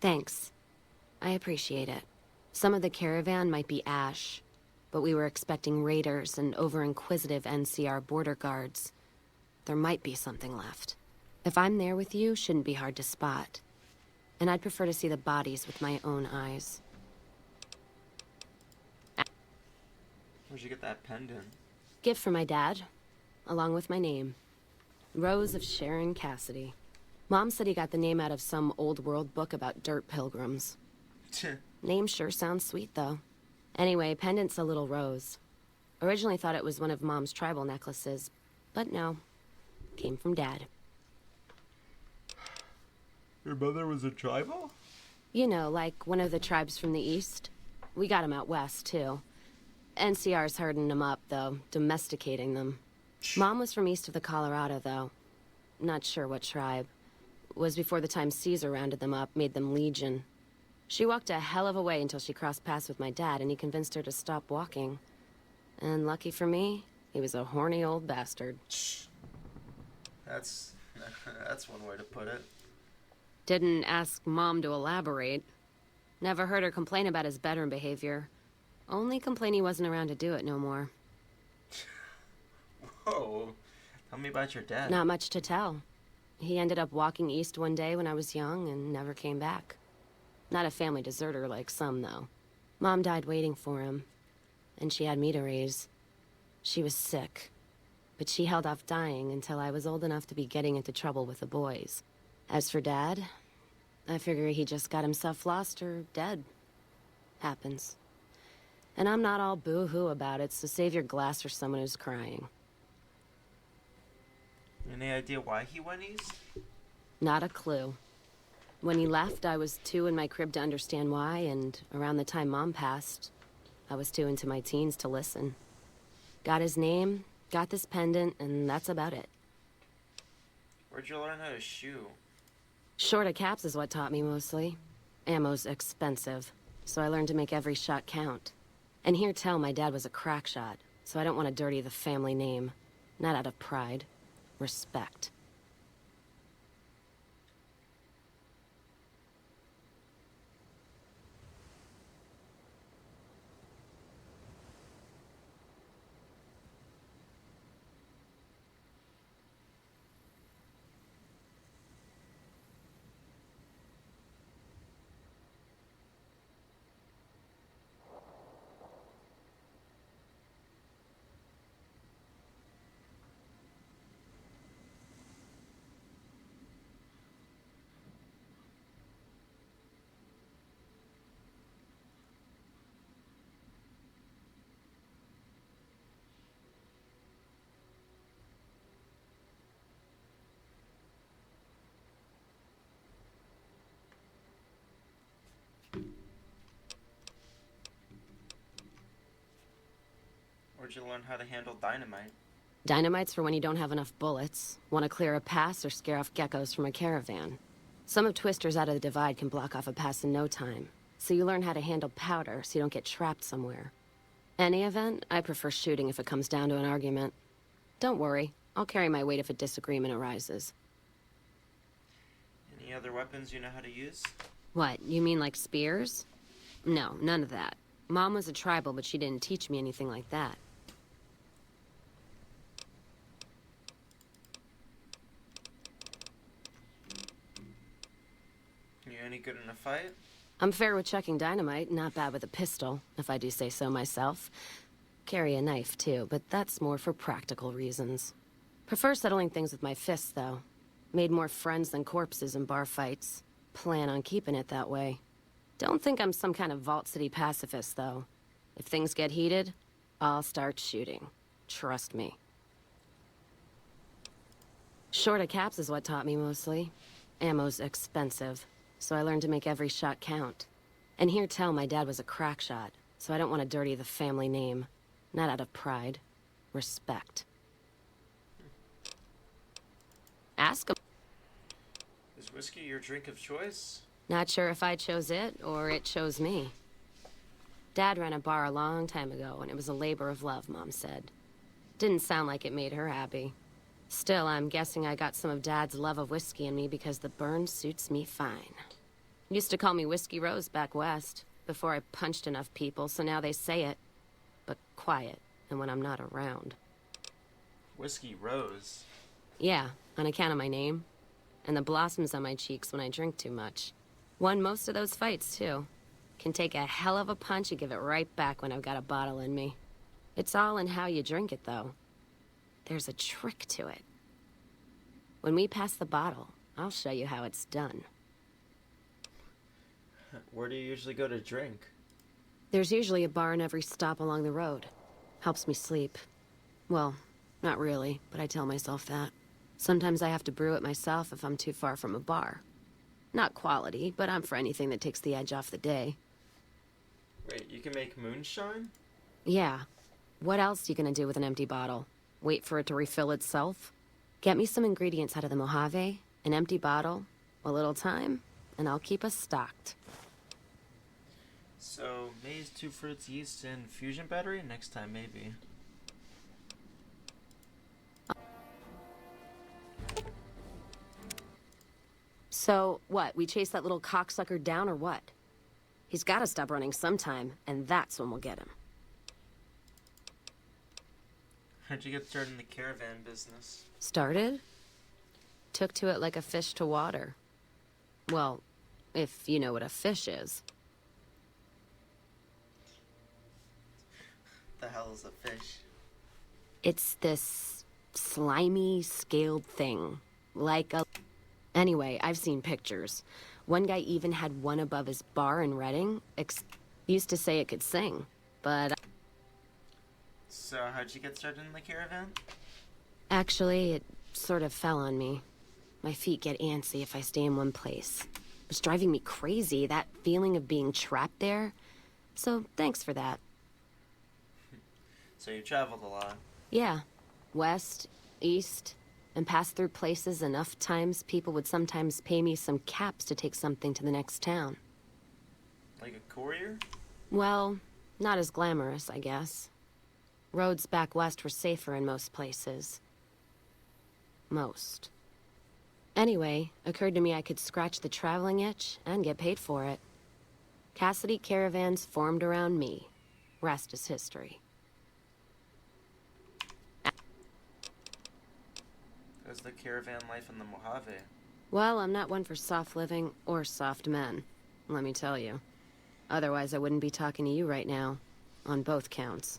Thanks. I appreciate it. Some of the caravan might be ash, but we were expecting raiders and over-inquisitive NCR border guards. There might be something left. If I'm there with you, shouldn't be hard to spot. And I'd prefer to see the bodies with my own eyes. Where'd you get that pendant? Gift for my dad, along with my name. Rose of Sharon Cassidy. Mom said he got the name out of some old world book about dirt pilgrims. Name sure sounds sweet, though. Anyway, pendant's a little rose. Originally thought it was one of Mom's tribal necklaces, but no. Came from Dad. Your mother was a tribal? You know, like one of the tribes from the east. We got 'em out west, too. NCR's herding them up, though, domesticating them. Mom was from east of the Colorado, though. Not sure what tribe. Was before the time Caesar rounded them up, made them legion. She walked a hell of a way until she crossed paths with my dad, and he convinced her to stop walking. And lucky for me, he was a horny old bastard. That's one way to put it. Didn't ask Mom to elaborate. Never heard her complain about his bedroom behavior. Only complain he wasn't around to do it no more. Whoa. Tell me about your dad. Not much to tell. He ended up walking east one day when I was young and never came back. Not a family deserter like some, though. Mom died waiting for him, and she had me to raise. She was sick, but she held off dying until I was old enough to be getting into trouble with the boys. As for Dad, I figure he just got himself lost or dead. Happens. And I'm not all boo-hoo about it, so save your glass for someone who's crying. Any idea why he went east? Not a clue. When he left, I was too in my crib to understand why, and around the time Mom passed, I was too into my teens to listen. Got his name, got this pendant, and that's about it. Where'd you learn how to shoot? Short of caps is what taught me mostly. Ammo's expensive, so I learned to make every shot count. And here tell my dad was a crack shot, so I don't want to dirty the family name. Not out of pride. Respect. Where'd you learn how to handle dynamite? Dynamite's for when you don't have enough bullets, want to clear a pass, or scare off geckos from a caravan. Some of Twister's out of the Divide can block off a pass in no time, so you learn how to handle powder so you don't get trapped somewhere. Any event, I prefer shooting if it comes down to an argument. Don't worry, I'll carry my weight if a disagreement arises. Any other weapons you know how to use? What, you mean like spears? No, none of that. Mom was a tribal, but she didn't teach me anything like that. You any good in a fight? I'm fair with checking dynamite, not bad with a pistol, if I do say so myself. Carry a knife, too, but that's more for practical reasons. Prefer settling things with my fists, though. Made more friends than corpses in bar fights. Plan on keeping it that way. Don't think I'm some kind of Vault City pacifist, though. If things get heated, I'll start shooting. Trust me. Short of caps is what taught me mostly. Ammo's expensive, so I learned to make every shot count. And hear tell my dad was a crack shot, so I don't want to dirty the family name. Not out of pride. Respect. Ask him. Is whiskey your drink of choice? Not sure if I chose it, or it chose me. Dad ran a bar a long time ago, and it was a labor of love, Mom said. Didn't sound like it made her happy. Still, I'm guessing I got some of Dad's love of whiskey in me because the burn suits me fine. Used to call me Whiskey Rose back west, before I punched enough people, so now they say it. But quiet, and when I'm not around. Whiskey Rose? Yeah, on account of my name. And the blossoms on my cheeks when I drink too much. Won most of those fights, too. Can take a hell of a punch and give it right back when I've got a bottle in me. It's all in how you drink it, though. There's a trick to it. When we pass the bottle, I'll show you how it's done. Where do you usually go to drink? There's usually a bar in every stop along the road. Helps me sleep. Well, not really, but I tell myself that. Sometimes I have to brew it myself if I'm too far from a bar. Not quality, but I'm for anything that takes the edge off the day. Wait, you can make moonshine? Yeah. What else you gonna do with an empty bottle? Wait for it to refill itself? Get me some ingredients out of the Mojave, an empty bottle, a little time, and I'll keep us stocked. So, maize, 2 fruits, yeast, and fusion battery? Next time, maybe. So, what, we chase that little cocksucker down or what? He's gotta stop running sometime, and that's when we'll get him. How'd you get started in the caravan business? Started? Took to it like a fish to water. Well, if you know what a fish is. The hell is a fish? It's this slimy, scaled thing. Like a... Anyway, I've seen pictures. One guy even had one above his bar in Reading. Used to say it could sing, but... So, how'd you get started in the caravan? Actually, it sort of fell on me. My feet get antsy if I stay in one place. It's driving me crazy, that feeling of being trapped there. So, thanks for that. So you traveled a lot? Yeah. West, east, and passed through places enough times people would sometimes pay me some caps to take something to the next town. Like a courier? Well, not as glamorous, I guess. Roads back west were safer in most places. Most. Anyway, occurred to me I could scratch the traveling itch and get paid for it. Cassidy caravans formed around me. Rest is history. How's the caravan life in the Mojave? Well, I'm not one for soft living or soft men, let me tell you. Otherwise, I wouldn't be talking to you right now, on both counts.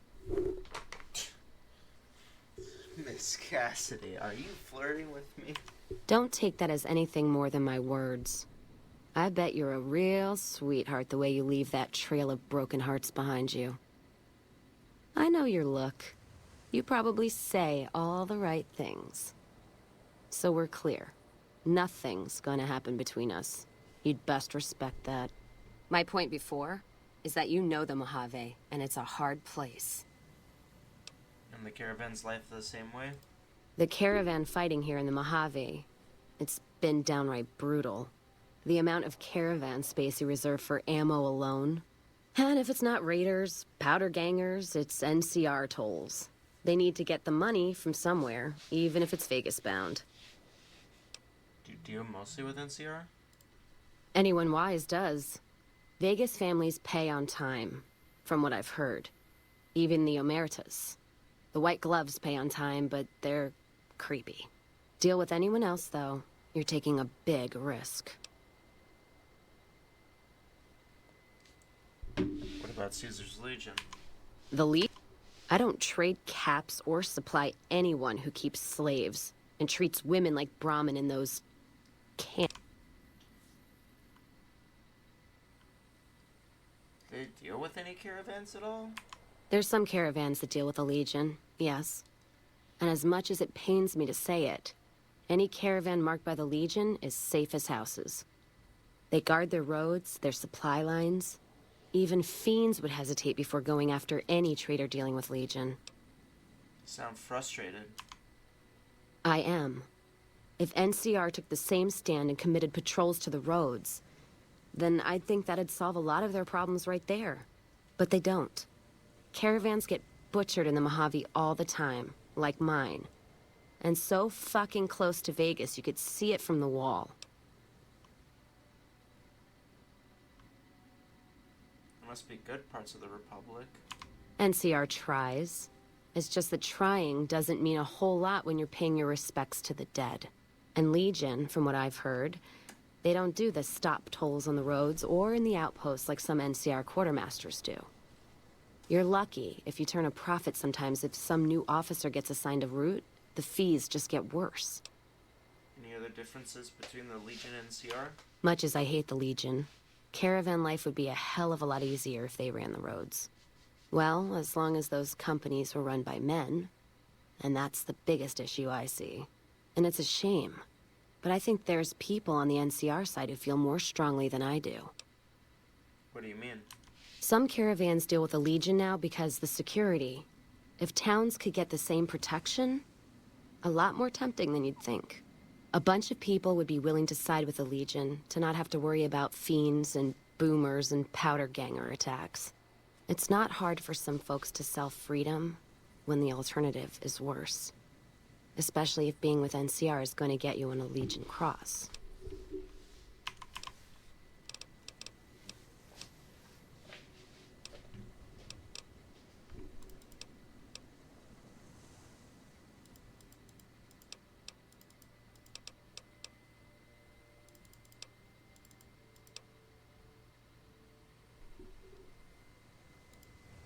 Miss Cassidy, are you flirting with me? Don't take that as anything more than my words. I bet you're a real sweetheart the way you leave that trail of broken hearts behind you. I know your look. You probably say all the right things. So we're clear. Nothing's gonna happen between us. You'd best respect that. My point before is that you know the Mojave, and it's a hard place. And the caravan's life the same way? The caravan fighting here in the Mojave, it's been downright brutal. The amount of caravan space you reserve for ammo alone. And if it's not raiders, powder gangers, it's NCR tolls. They need to get the money from somewhere, even if it's Vegas bound. Do you deal mostly with NCR? Anyone wise does. Vegas families pay on time, from what I've heard. Even the Omertas. The white gloves pay on time, but they're creepy. Deal with anyone else, though, you're taking a big risk. What about Caesar's Legion? The Legion? I don't trade caps or supply anyone who keeps slaves and treats women like Brahmin in those camps. Do they deal with any caravans at all? There's some caravans that deal with the Legion, yes. And as much as it pains me to say it, any caravan marked by the Legion is safe as houses. They guard their roads, their supply lines. Even fiends would hesitate before going after any trader dealing with Legion. You sound frustrated. I am. If NCR took the same stand and committed patrols to the roads, then I'd think that'd solve a lot of their problems right there. But they don't. Caravans get butchered in the Mojave all the time, like mine. And so fucking close to Vegas, you could see it from the wall. There must be good parts of the Republic. NCR tries. It's just that trying doesn't mean a whole lot when you're paying your respects to the dead. And Legion, from what I've heard, they don't do the stop tolls on the roads or in the outposts like some NCR quartermasters do. You're lucky if you turn a profit sometimes. If some new officer gets assigned a route, the fees just get worse. Any other differences between the Legion and NCR? Much as I hate the Legion, caravan life would be a hell of a lot easier if they ran the roads. Well, as long as those companies were run by men. And that's the biggest issue I see. And it's a shame. But I think there's people on the NCR side who feel more strongly than I do. What do you mean? Some caravans deal with the Legion now because the security. If towns could get the same protection, a lot more tempting than you'd think. A bunch of people would be willing to side with the Legion to not have to worry about fiends and boomers and powder ganger attacks. It's not hard for some folks to sell freedom when the alternative is worse. Especially if being with NCR is going to get you on a Legion cross.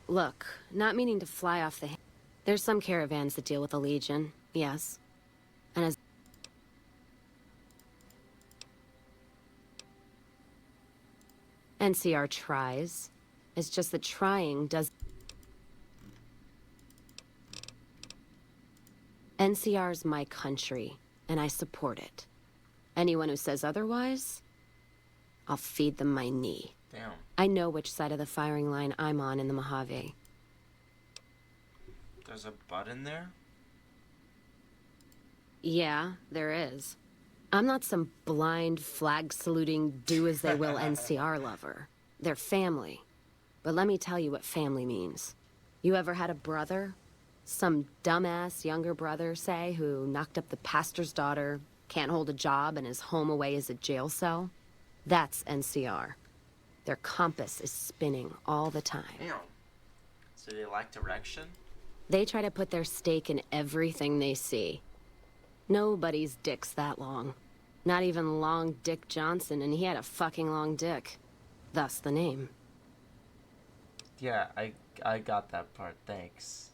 Look, not meaning to fly off the... There's some caravans that deal with the Legion, yes. And as... NCR tries. It's just that trying does... NCR's my country, and I support it. Anyone who says otherwise, I'll feed them my knee. Damn. I know which side of the firing line I'm on in the Mojave. There's a button there? Yeah, there is. I'm not some blind, flag-saluting, do-as-they-will NCR lover. They're family. But let me tell you what family means. You ever had a brother? Some dumbass younger brother, say, who knocked up the pastor's daughter, can't hold a job, and is home away as a jail cell? That's NCR. Their compass is spinning all the time. Damn. So they lack direction? They try to put their stake in everything they see. Nobody's dick's that long. Not even Long Dick Johnson, and he had a fucking long dick. Thus the name. Yeah, I got that part, thanks.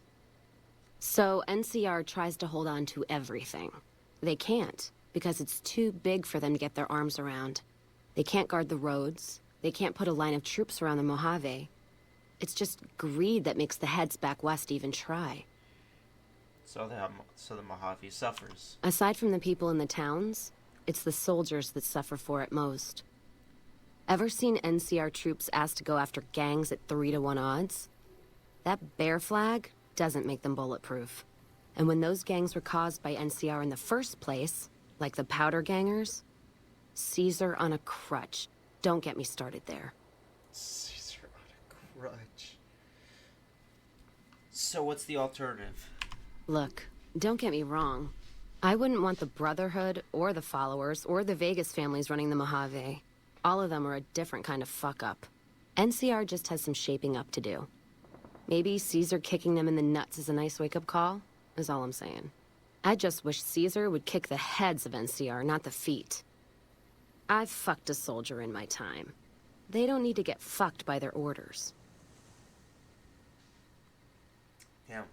So NCR tries to hold on to everything. They can't, because it's too big for them to get their arms around. They can't guard the roads. They can't put a line of troops around the Mojave. It's just greed that makes the heads back west even try. So the Mojave suffers. Aside from the people in the towns, it's the soldiers that suffer for it most. Ever seen NCR troops asked to go after gangs at 3-to-1 odds? That bear flag doesn't make them bulletproof. And when those gangs were caused by NCR in the first place, like the Powder Gangers, Caesar on a crutch. Don't get me started there. Caesar on a crutch. So what's the alternative? Look, don't get me wrong. I wouldn't want the Brotherhood, or the Followers, or the Vegas families running the Mojave. All of them are a different kind of fuck-up. NCR just has some shaping up to do. Maybe Caesar kicking them in the nuts is a nice wake-up call, is all I'm saying. I just wish Caesar would kick the heads of NCR, not the feet. I've fucked a soldier in my time. They don't need to get fucked by their orders. Yeah.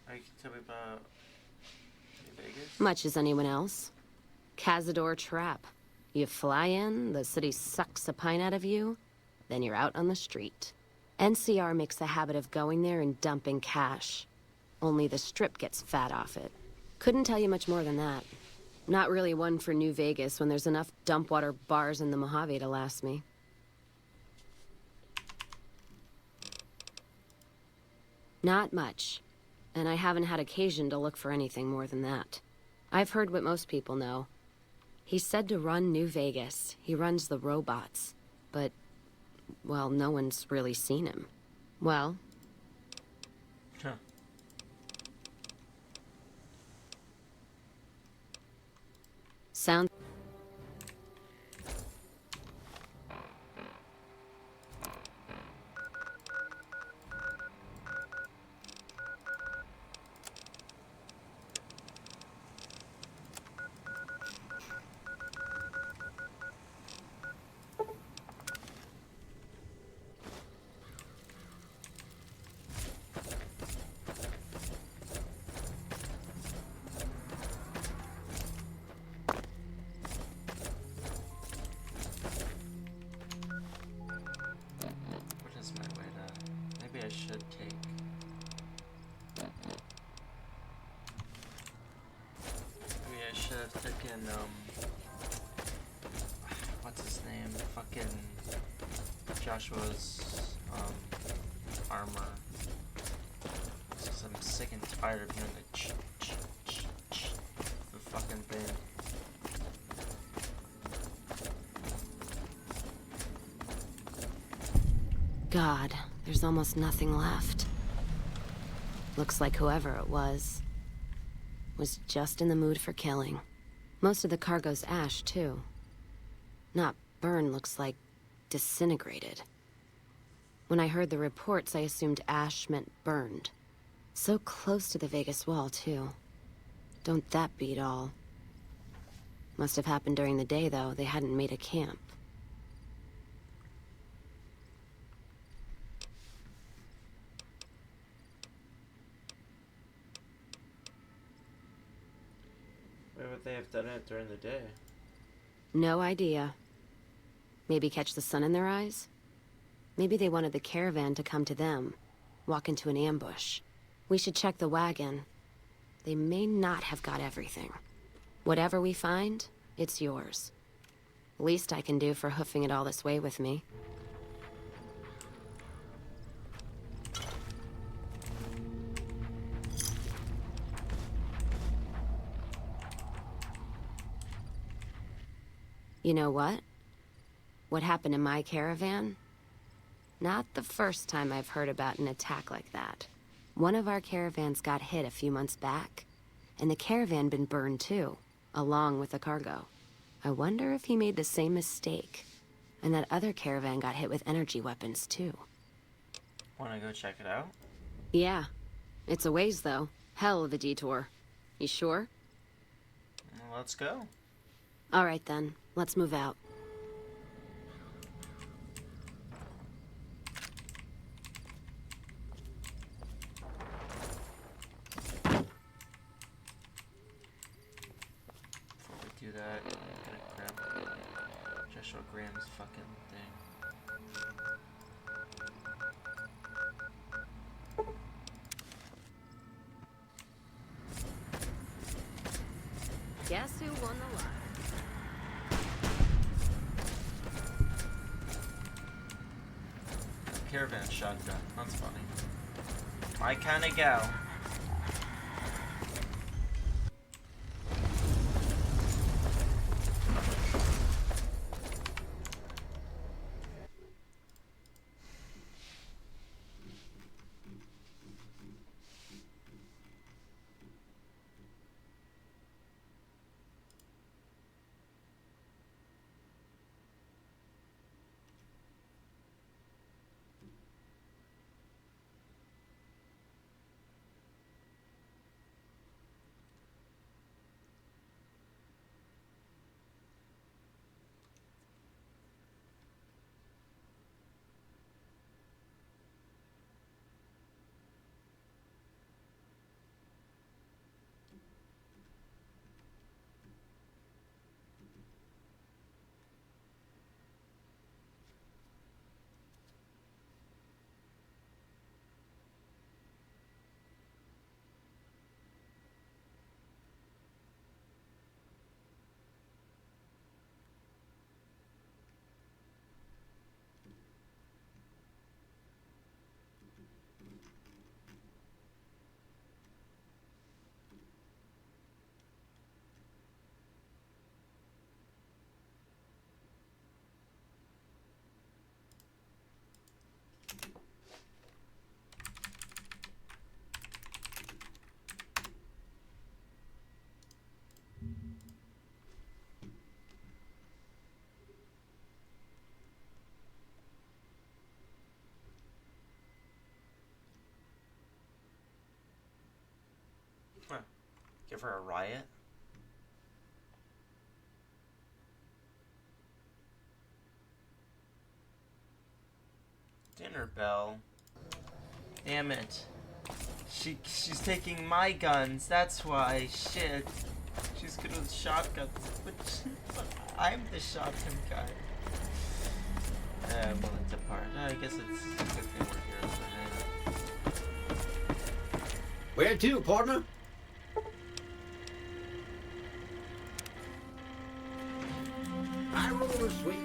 Are you can tell me about New Vegas? Much as anyone else. Cazador trap. You fly in, the city sucks a pint out of you, then you're out on the street. NCR makes a habit of going there and dumping cash. Only the Strip gets fat off it. Couldn't tell you much more than that. Not really one for New Vegas when there's enough dumpwater bars in the Mojave to last me. Not much. And I haven't had occasion to look for anything more than that. I've heard what most people know. He's said to run New Vegas. He runs the robots. But, well, no one's really seen him. Well... Huh. Sound... I should take. Maybe I should have taken, what's his name? Fucking Joshua's, armor. Because I'm sick and tired of hearing the fucking thing. God, there's almost nothing left. Looks like whoever it was just in the mood for killing. Most of the cargo's ash, too. Not burned, looks like disintegrated. When I heard the reports, I assumed ash meant burned. So close to the Vegas wall, too. Don't that beat all? Must have happened during the day, though. They hadn't made a camp. Why would they have done it during the day? No idea. Maybe catch the sun in their eyes? Maybe they wanted the caravan to come to them, walk into an ambush. We should check the wagon. They may not have got everything. Whatever we find, it's yours. Least I can do for hoofing it all this way with me. You know what? What happened in my caravan? Not the first time I've heard about an attack like that. One of our caravans got hit a few months back, and the caravan been burned too, along with the cargo. I wonder if he made the same mistake, and that other caravan got hit with energy weapons too. Wanna go check it out? Yeah. It's a ways though. Hell of a detour. You sure? Well, let's go. All right then. Let's move out. Before we do that, I'm gonna grab Joshua Graham's fucking thing. Guess who won the lottery? caravan shotgun. That's funny. My kind of gal. Huh. Give her a riot? Dinner bell. Damn it. She's taking my guns, that's why. Shit. She's good with shotguns. But I'm the shotgun guy. I'm willing to part. I guess it's a good thing we're here. Where to, partner? I roller, sweet.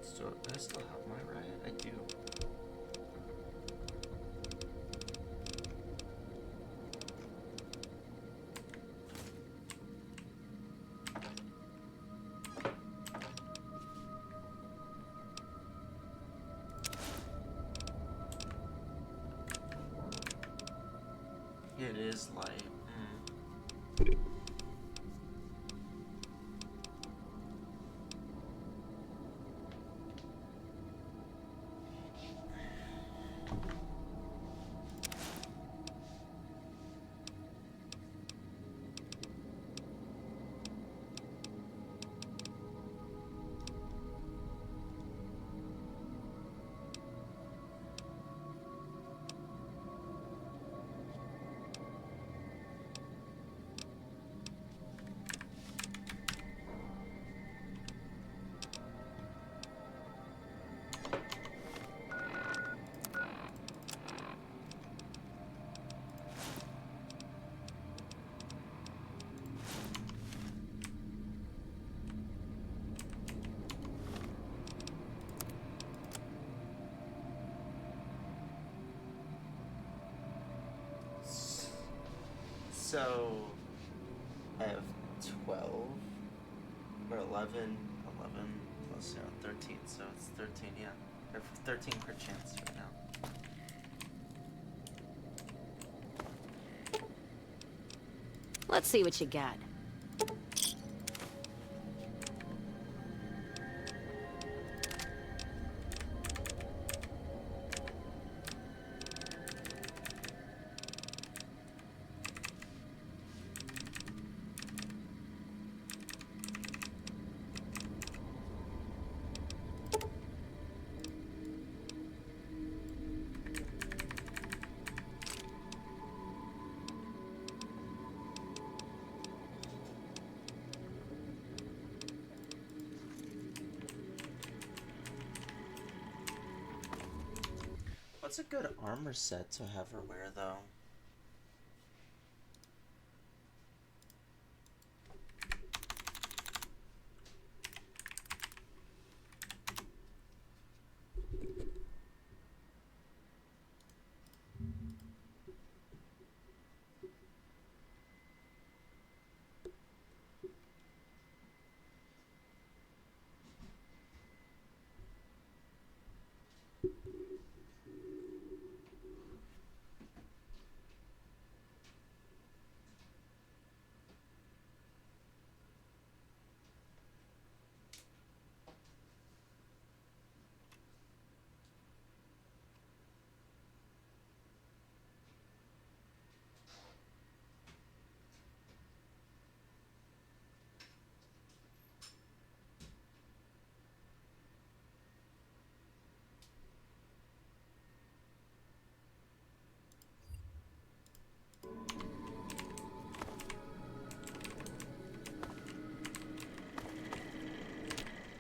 So, do I still have my riot? I do. It is light. So, I have 12, or 11 plus 13, so it's 13, yeah. I have 13 per chance right now. Let's see what you got. What's a good armor set to have her wear, though?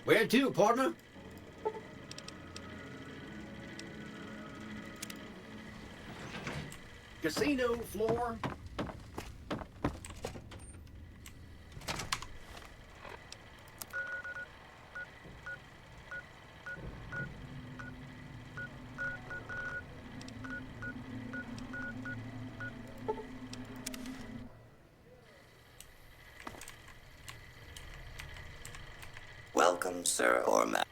Where to, partner? Casino floor. Welcome, sir or ma'am.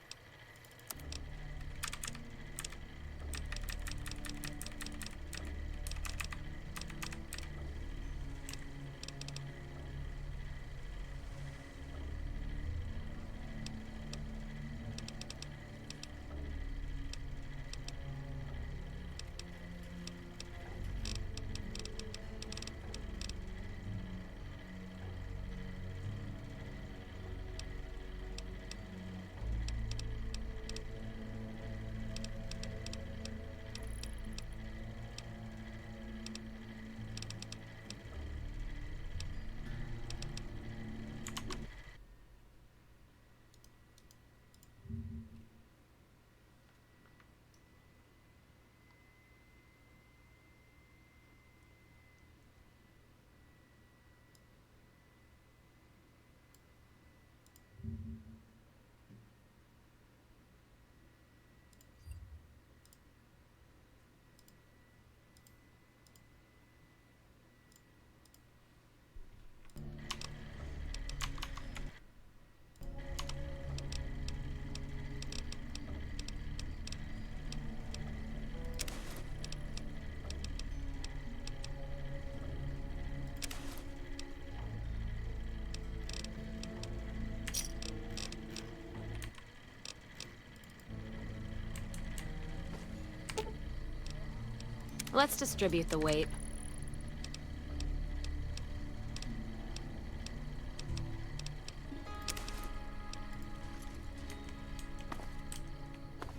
Let's distribute the weight.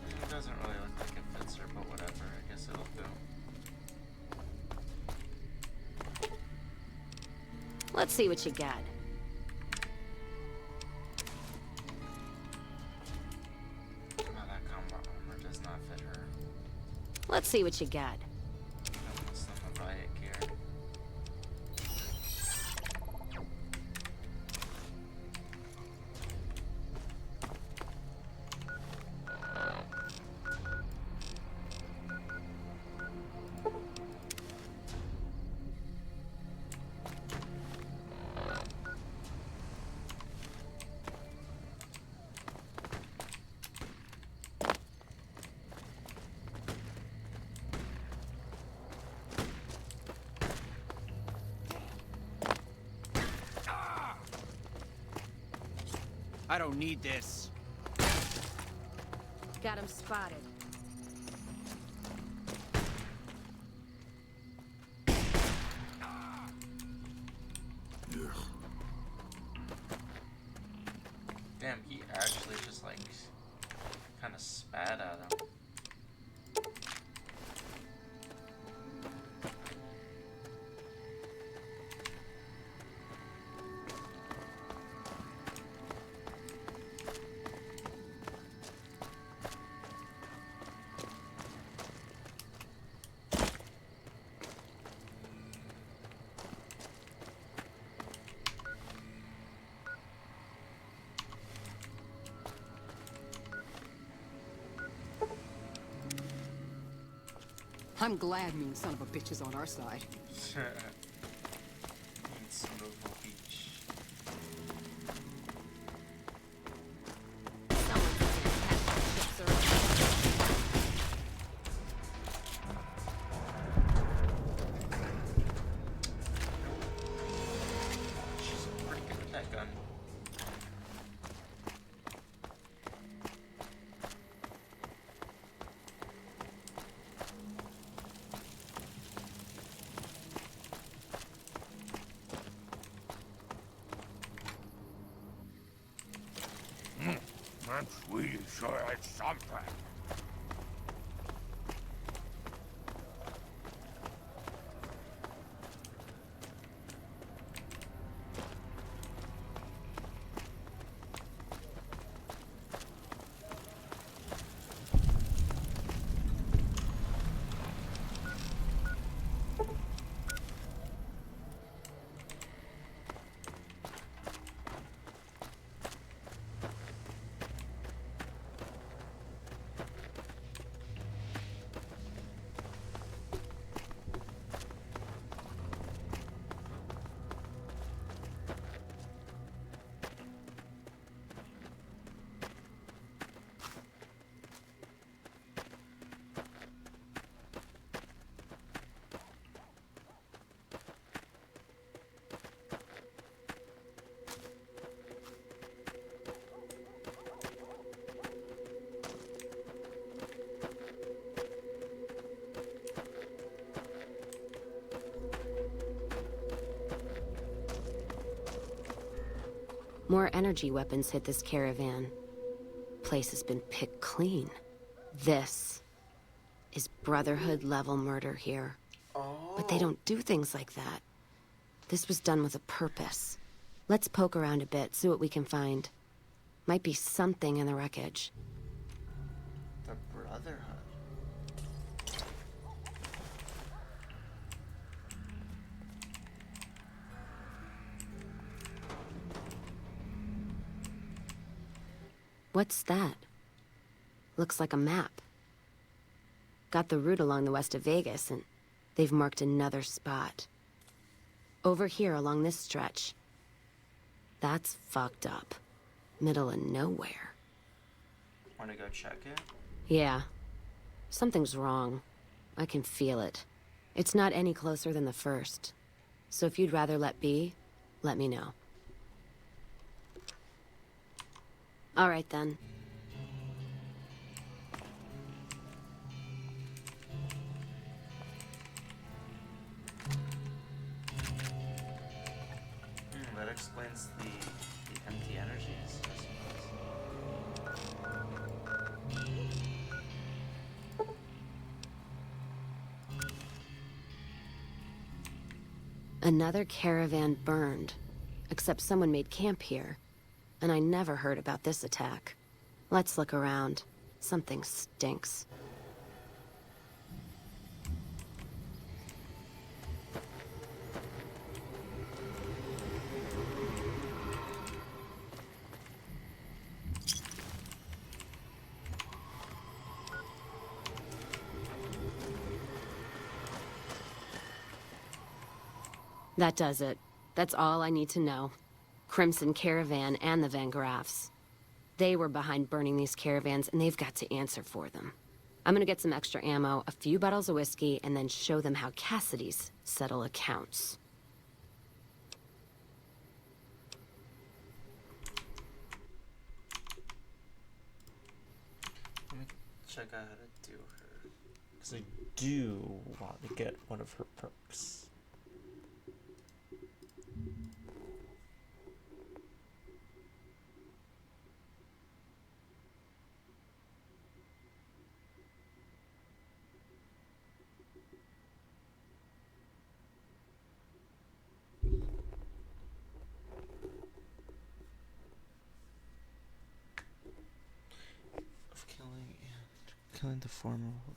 It doesn't really look like it fits her, but whatever. I guess it'll do. Let's see what you got. Oh, that combat armor does not fit her. Let's see what you got. Almost on the riot gear. I don't need this. Got him spotted. Damn, he actually just like kind of spat at him. I'm glad mean son of a bitch is on our side. Snowball Beach. She's pretty good with that gun. That sweet sure had something. More energy weapons hit this caravan. Place has been picked clean. This is Brotherhood level murder here. But they don't do things like that. This was done with a purpose. Let's poke around a bit, see what we can find. Might be something in the wreckage. The Brotherhood. What's that? Looks like a map. Got the route along the west of Vegas, and they've marked another spot. Over here along this stretch. That's fucked up. Middle of nowhere. Wanna go check it? Yeah. Something's wrong. I can feel it. It's not any closer than the first. So if you'd rather let be, let me know. All right, then. That explains the empty energies, I suppose. Another caravan burned. Except someone made camp here. And I never heard about this attack. Let's look around. Something stinks. That does it. That's all I need to know. Crimson Caravan and the Van Graffs. They were behind burning these caravans, and they've got to answer for them. I'm gonna get some extra ammo, a few bottles of whiskey, and then show them how Cassidy's settle accounts. Let me check out how to do her. Because I do want to get one of her perks. Killing the former woman.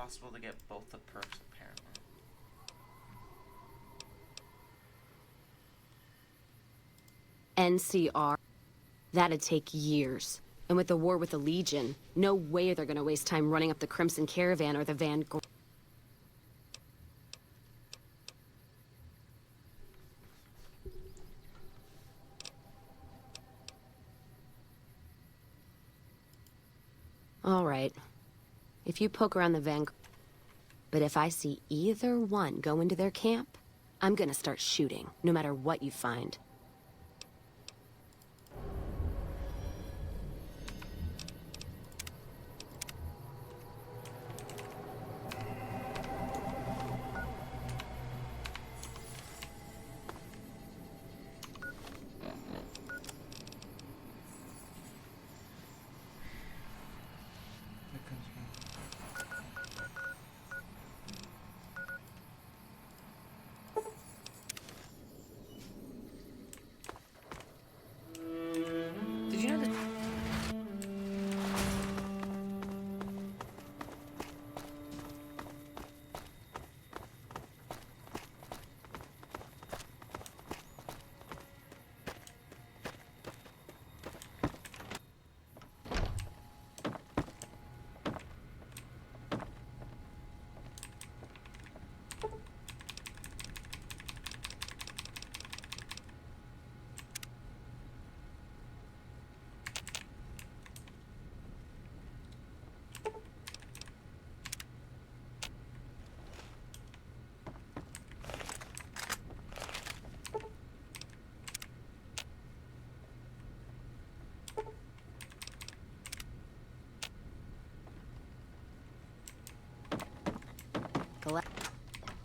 possible to get both the perks, apparently. NCR? That'd take years. And with the war with the Legion, no way they're gonna waste time running up the Crimson Caravan or the Vanguard. All right. If you poke around the Vanguard... But if I see either one go into their camp, I'm gonna start shooting, no matter what you find. Did you know that?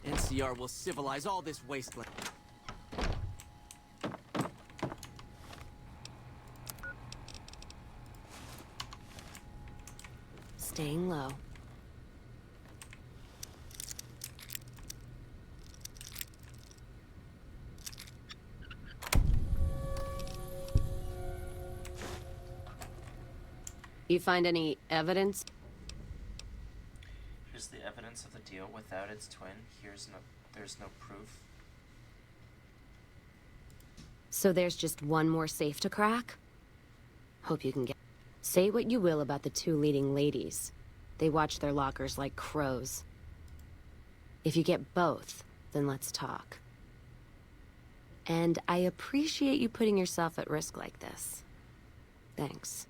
NCR will civilize all this wasteland. Staying low. You find any evidence? Here's the evidence of the deal without its twin. There's no proof. So there's just one more safe to crack? Hope you can get... Say what you will about the two leading ladies. They watch their lockers like crows. If you get both, then let's talk. And I appreciate you putting yourself at risk like this. Thanks.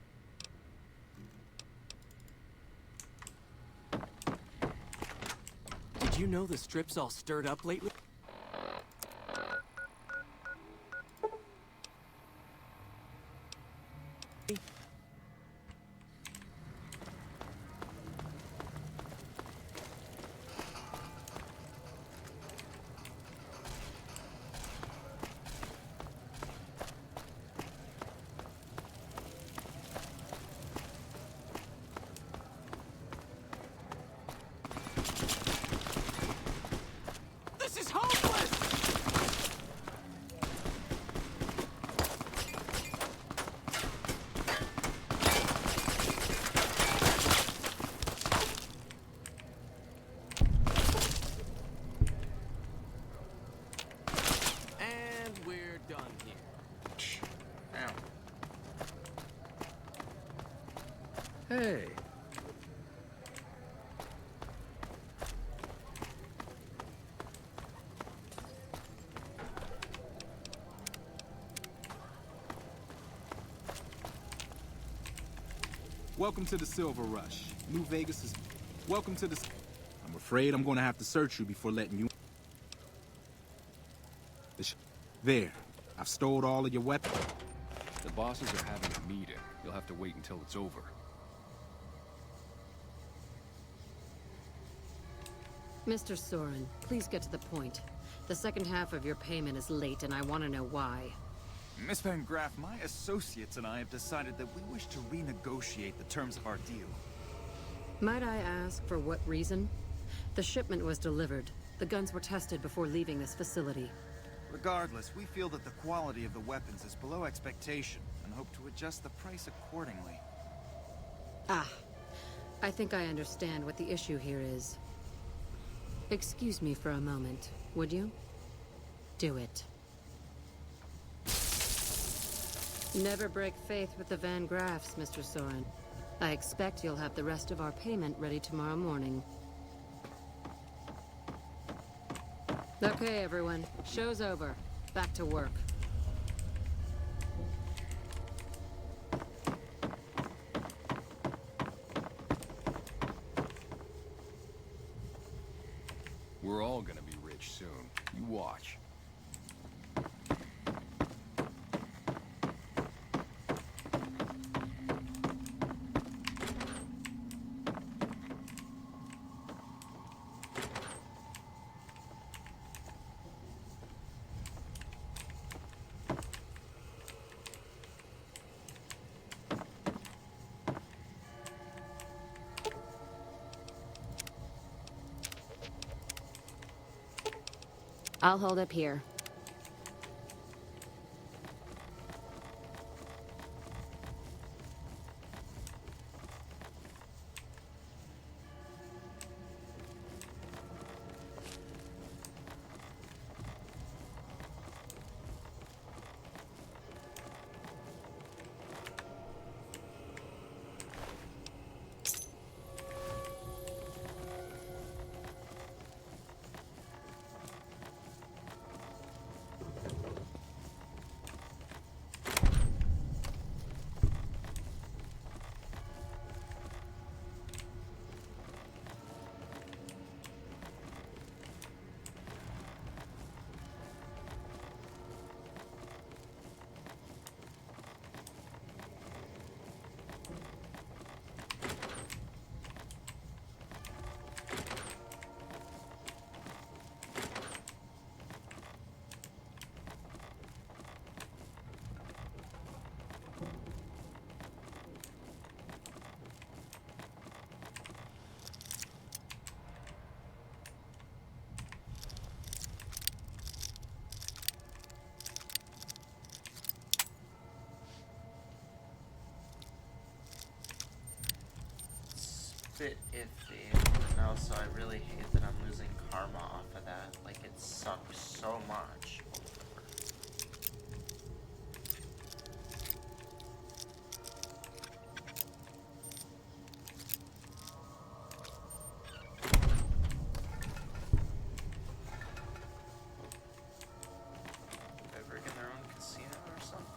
Did you know the strip's all stirred up lately? This is hopeless! And we're done here. Ow. Hey. Welcome to the Silver Rush. New Vegas is... Welcome to the... I'm afraid I'm gonna have to search you before letting you... There. I've stowed all of your weapons. The bosses are having a meeting. You'll have to wait until it's over. Mr. Soren, please get to the point. The second half of your payment is late, and I want to know why. Miss Van Graff, my associates and I have decided that we wish to renegotiate the terms of our deal. Might I ask for what reason? The shipment was delivered. The guns were tested before leaving this facility. Regardless, we feel that the quality of the weapons is below expectation and hope to adjust the price accordingly. Ah. I think I understand what the issue here is. Excuse me for a moment, would you? Do it. Never break faith with the Van Graffs, Mr. Soren. I expect you'll have the rest of our payment ready tomorrow morning. Okay, everyone. Show's over. Back to work. We're all gonna be rich soon. You watch. I'll hold up here. Bit iffy, and also I really hate that I'm losing karma off of that. Like, it sucks so much. Ever get their own casino or something?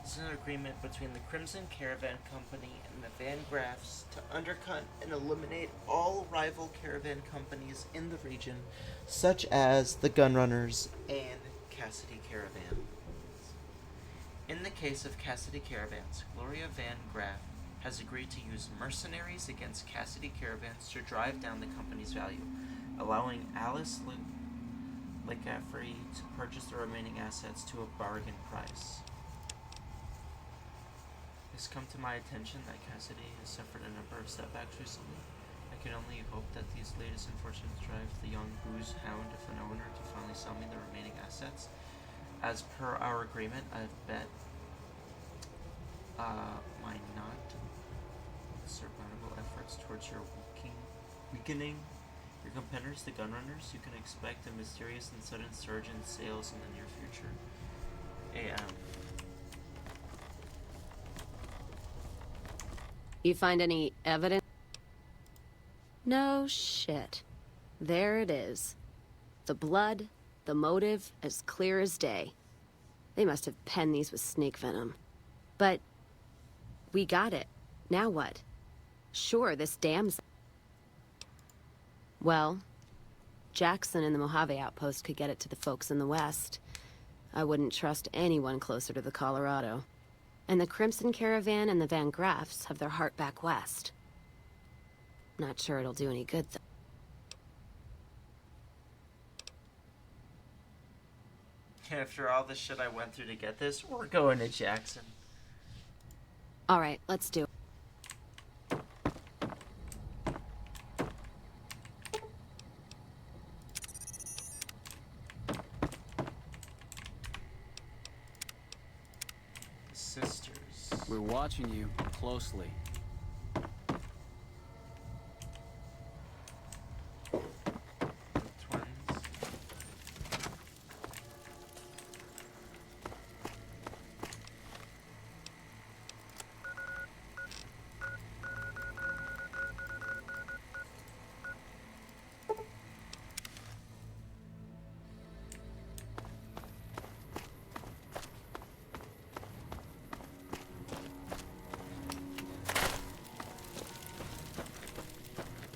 This is an agreement between the Crimson Caravan Company and the Van Graffs to undercut and eliminate all rival caravan companies in the region, such as the Gunrunners and Cassidy Caravans. In the case of Cassidy Caravans, Gloria Van Graff has agreed to use mercenaries against Cassidy Caravans to drive down the company's value, allowing Alice LeGaffrey to purchase the remaining assets to a bargain price. It's come to my attention that Cassidy has suffered a number of setbacks recently. I can only hope that these latest infortunes drive the young booze hound of an owner to finally sell me the remaining assets. As per our agreement, I've bet my not survivable efforts towards your weakening your competitors, the Gunrunners. You can expect a mysterious and sudden surge in sales in the near future. You find any evidence? No shit. There it is. The blood, the motive, as clear as day. They must have penned these with snake venom. But we got it. Now what? Sure, this dam's... Well, Jackson and the Mojave outpost could get it to the folks in the west. I wouldn't trust anyone closer to the Colorado. And the Crimson Caravan and the Van Graffs have their heart back west. Not sure it'll do any good, though. After all the shit I went through to get this, we're going to Jackson. All right, let's do it. Sisters. We're watching you closely.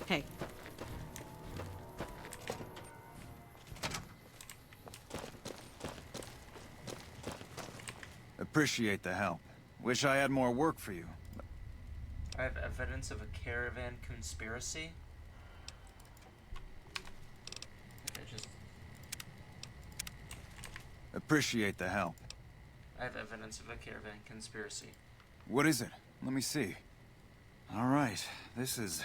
Hey. Appreciate the help. Wish I had more work for you. I have evidence of a caravan conspiracy. Okay, Appreciate the help. I have evidence of a caravan conspiracy. What is it? Let me see. All right, this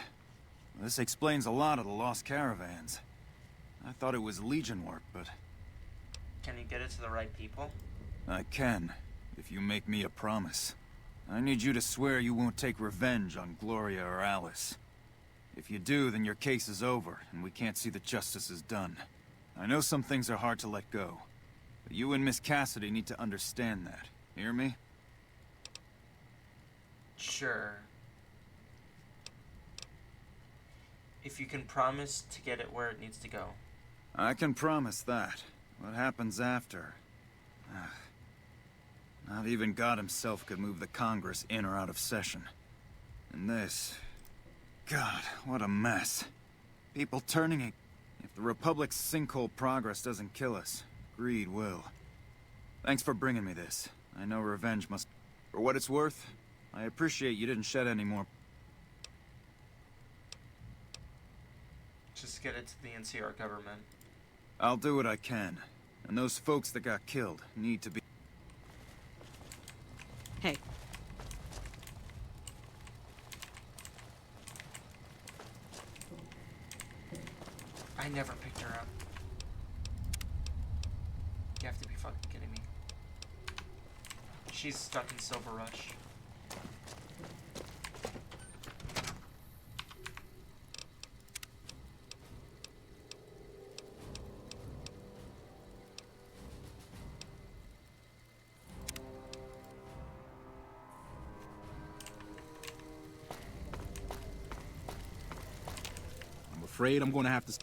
explains a lot of the lost caravans. I thought it was Legion work, but... Can you get it to the right people? I can, if you make me a promise. I need you to swear you won't take revenge on Gloria or Alice. If you do, then your case is over, and we can't see that justice is done. I know some things are hard to let go, but you and Miss Cassidy need to understand that. Hear me? Sure. If you can promise to get it where it needs to go. I can promise that. What happens after? Not even God himself could move the Congress in or out of session. And this... God, what a mess. People turning it... If the Republic's sinkhole progress doesn't kill us, greed will. Thanks for bringing me this. I know revenge must... For what it's worth, I appreciate you didn't shed any more... Just get it to the NCR government. I'll do what I can. And those folks that got killed need to be... Hey. I never picked her up. You have to be fucking kidding me. She's stuck in Silver Rush. Afraid I'm gonna have to...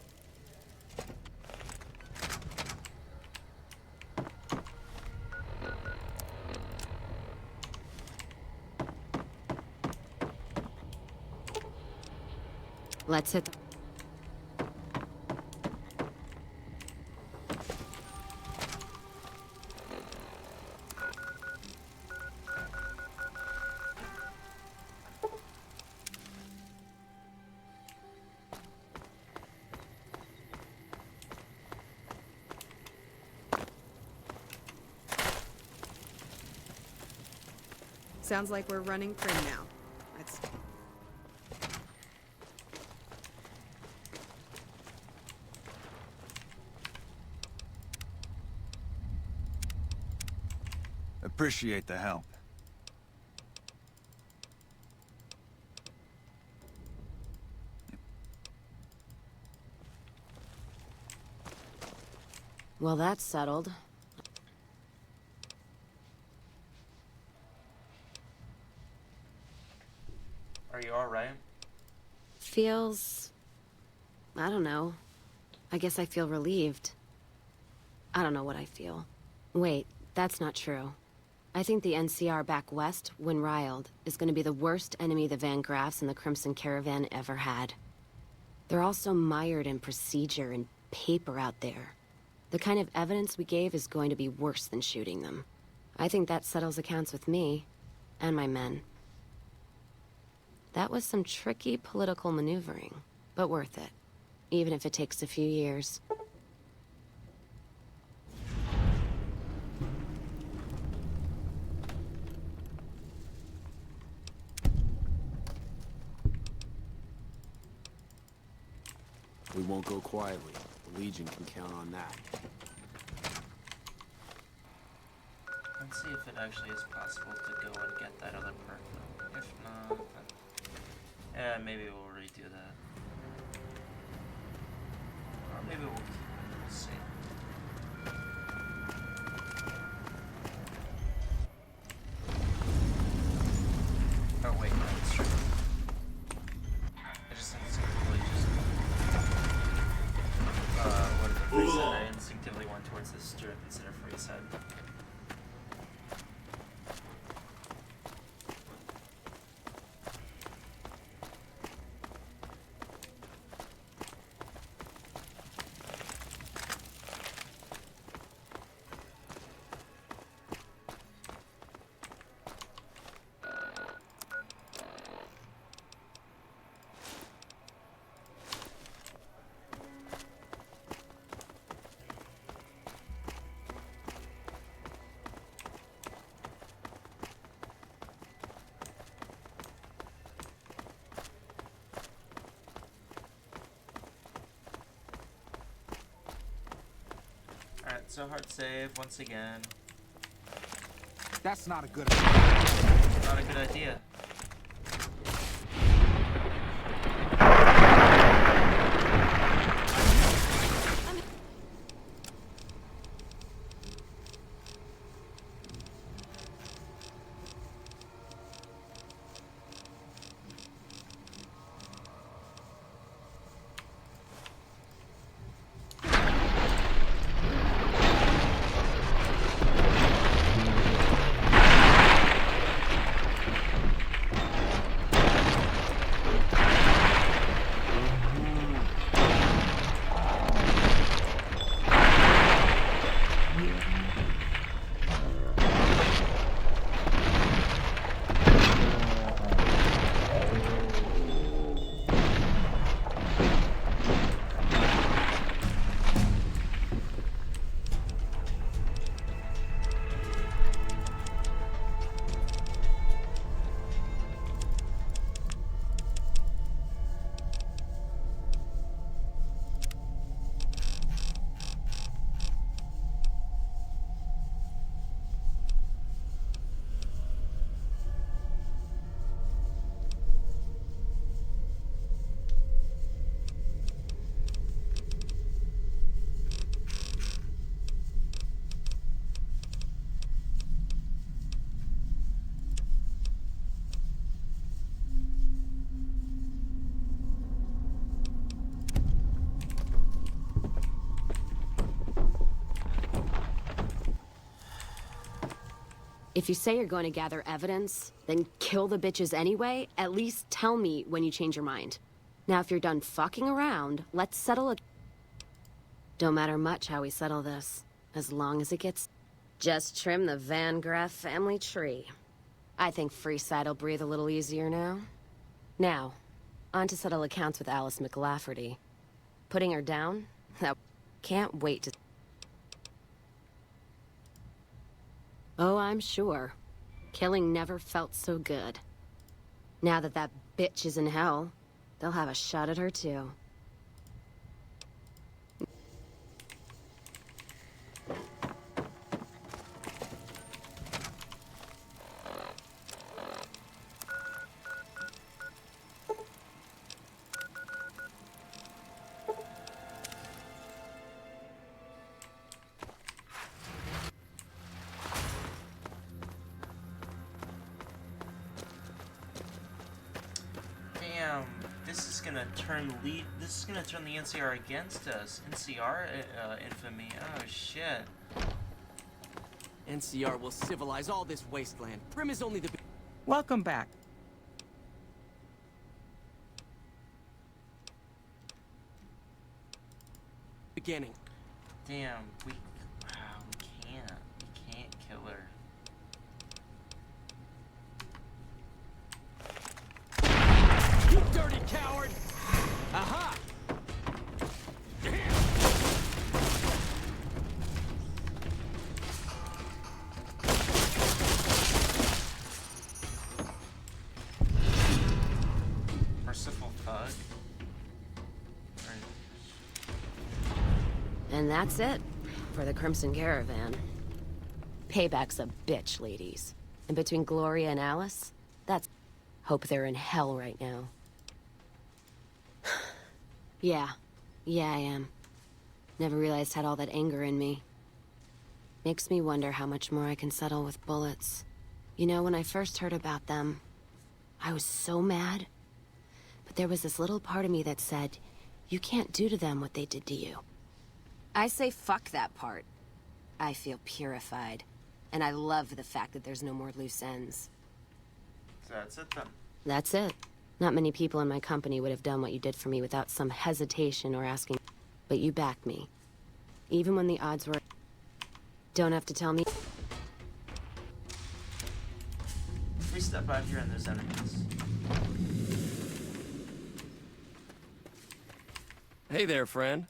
Let's hit the... Sounds like we're running Prim now. Let's... Appreciate the help. Well, that's settled. Are you alright? Feels... I don't know. I guess I feel relieved. I don't know what I feel. Wait, that's not true. I think the NCR back west, when riled, is gonna be the worst enemy the Van Graffs and the Crimson Caravan ever had. They're all so mired in procedure and paper out there. The kind of evidence we gave is going to be worse than shooting them. I think that settles accounts with me and my men. That was some tricky political maneuvering, but worth it, even if it takes a few years. We won't go quietly. The Legion can count on that. Let's see if it actually is possible to go and get that other perk though. If not, then... yeah, maybe we'll redo that. Or maybe we'll keep it. We'll see. Oh wait, no, it's true. I just instinctively just... what is it? Free side? I instinctively went towards this strip instead of free side. Alright, so hard save once again. That's not a good idea. Not a good idea. If you say you're going to gather evidence, then kill the bitches anyway, at least tell me when you change your mind. Now, if you're done fucking around, let's settle it. Don't matter much how we settle this, as long as it gets... Just trim the Van Graff family tree. I think Freeside'll breathe a little easier now. Now, on to settle accounts with Alice McLafferty. Putting her down? That can't wait to... Oh, I'm sure. Killing never felt so good. Now that that bitch is in hell, they'll have a shot at her too. This is gonna turn the NCR against us. NCR infamy. Oh shit. NCR will civilize all this wasteland. Prim is only the... Welcome back. beginning. Damn, we can't. We can't kill her. You dirty coward! Aha! Merciful thug. And that's it for the Crimson Caravan. Payback's a bitch, ladies. And between Gloria and Alice, that's... Hope they're in hell right now. Yeah, I am. Never realized I had all that anger in me. Makes me wonder how much more I can settle with bullets. You know, when I first heard about them, I was so mad. But there was this little part of me that said, you can't do to them what they did to you. I say fuck that part. I feel purified. And I love the fact that there's no more loose ends. So that's it then. That's it. Not many people in my company would have done what you did for me without some hesitation or asking. But you backed me. Even when the odds were... Don't have to tell me... If we step out here and there's enemies. Hey there, friend.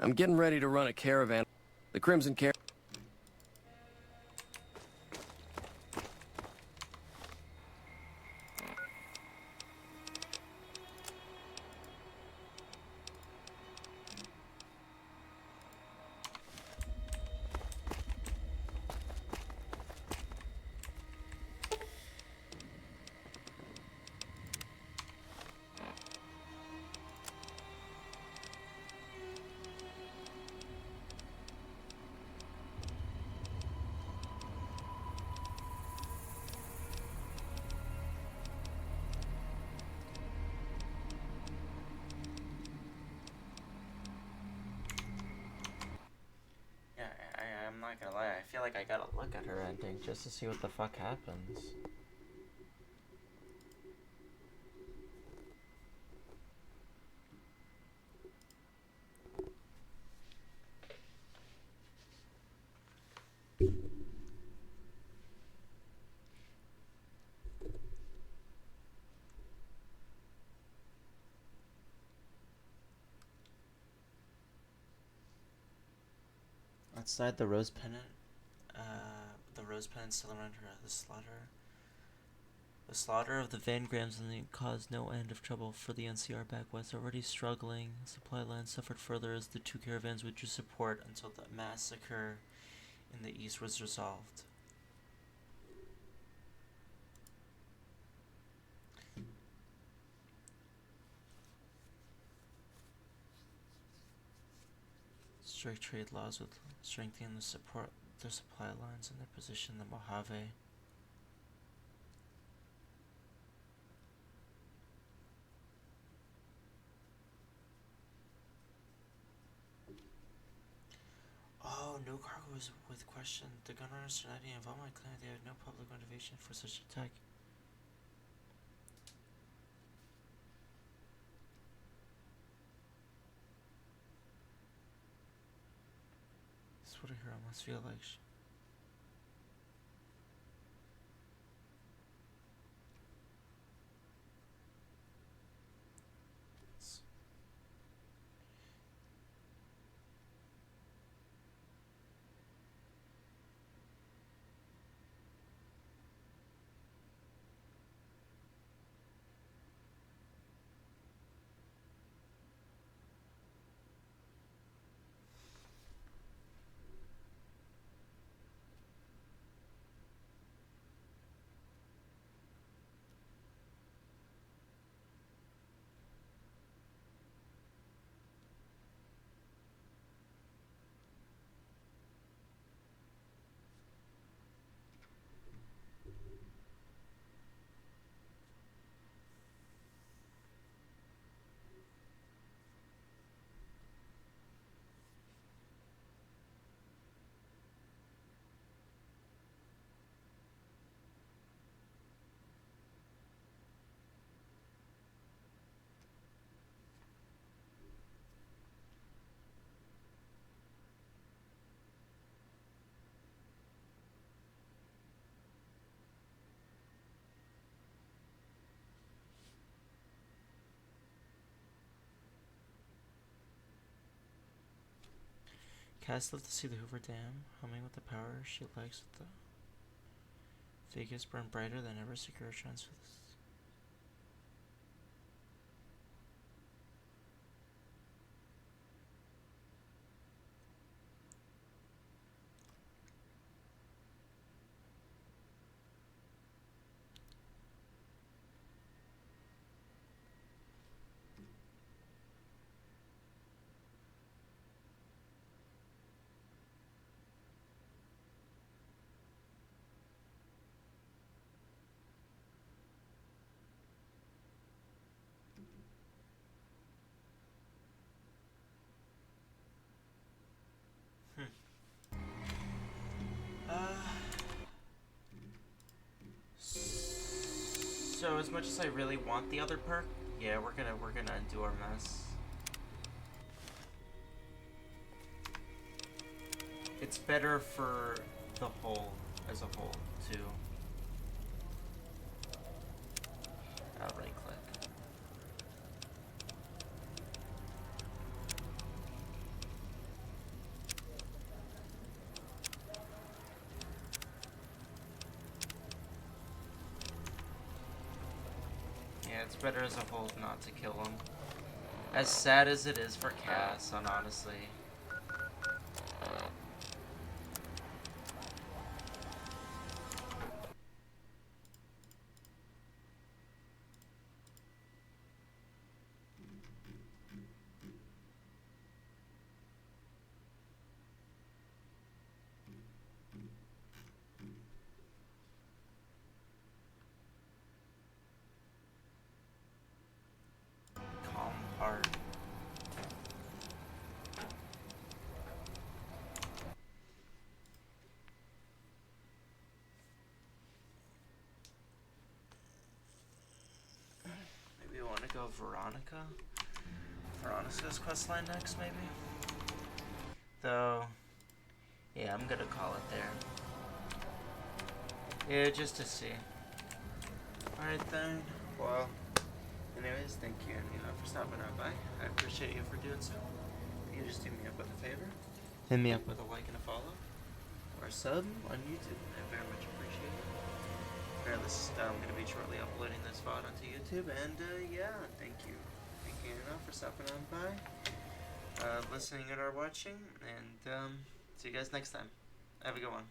I'm getting ready to run a caravan. The Crimson Caravan. I'm not gonna lie, I feel like I gotta look at her ending just to see what the fuck happens. Outside the rose pennant, still around her. The slaughter of the Van Grams caused no end of trouble for the NCR back west, already struggling. Supply lines suffered further as the two caravans withdrew support until the massacre in the east was resolved. Strict trade laws with strengthening their supply lines and their position in the Mojave. Oh, no cargo is with question. The gun runners are not involved. My claim they had no public motivation for such attack. This is what a hero must feel like. Cass lived to see the Hoover Dam humming with the power she likes with the Vegas burn brighter than ever. Secure transfers. So as much as I really want the other perk, yeah, we're gonna undo our mess. It's better for the whole as a whole too. I'll right click. Yeah, it's better as a whole not to kill him. As sad as it is for Cass, honestly. Calm heart. Maybe we want to go Veronica? Veronica's questline next, maybe? Though, yeah, I'm gonna call it there. Yeah, just to see. Alright then, well, anyways, thank you, for stopping on by. I appreciate you for doing so. You just do me up with a favor. Hit me up with a like and a follow. Or a sub on YouTube. I very much appreciate it. Regardless, I'm going to be shortly uploading this VOD onto YouTube. And, yeah, thank you. Thank you, for stopping on by. Listening and or watching. And, see you guys next time. Have a good one.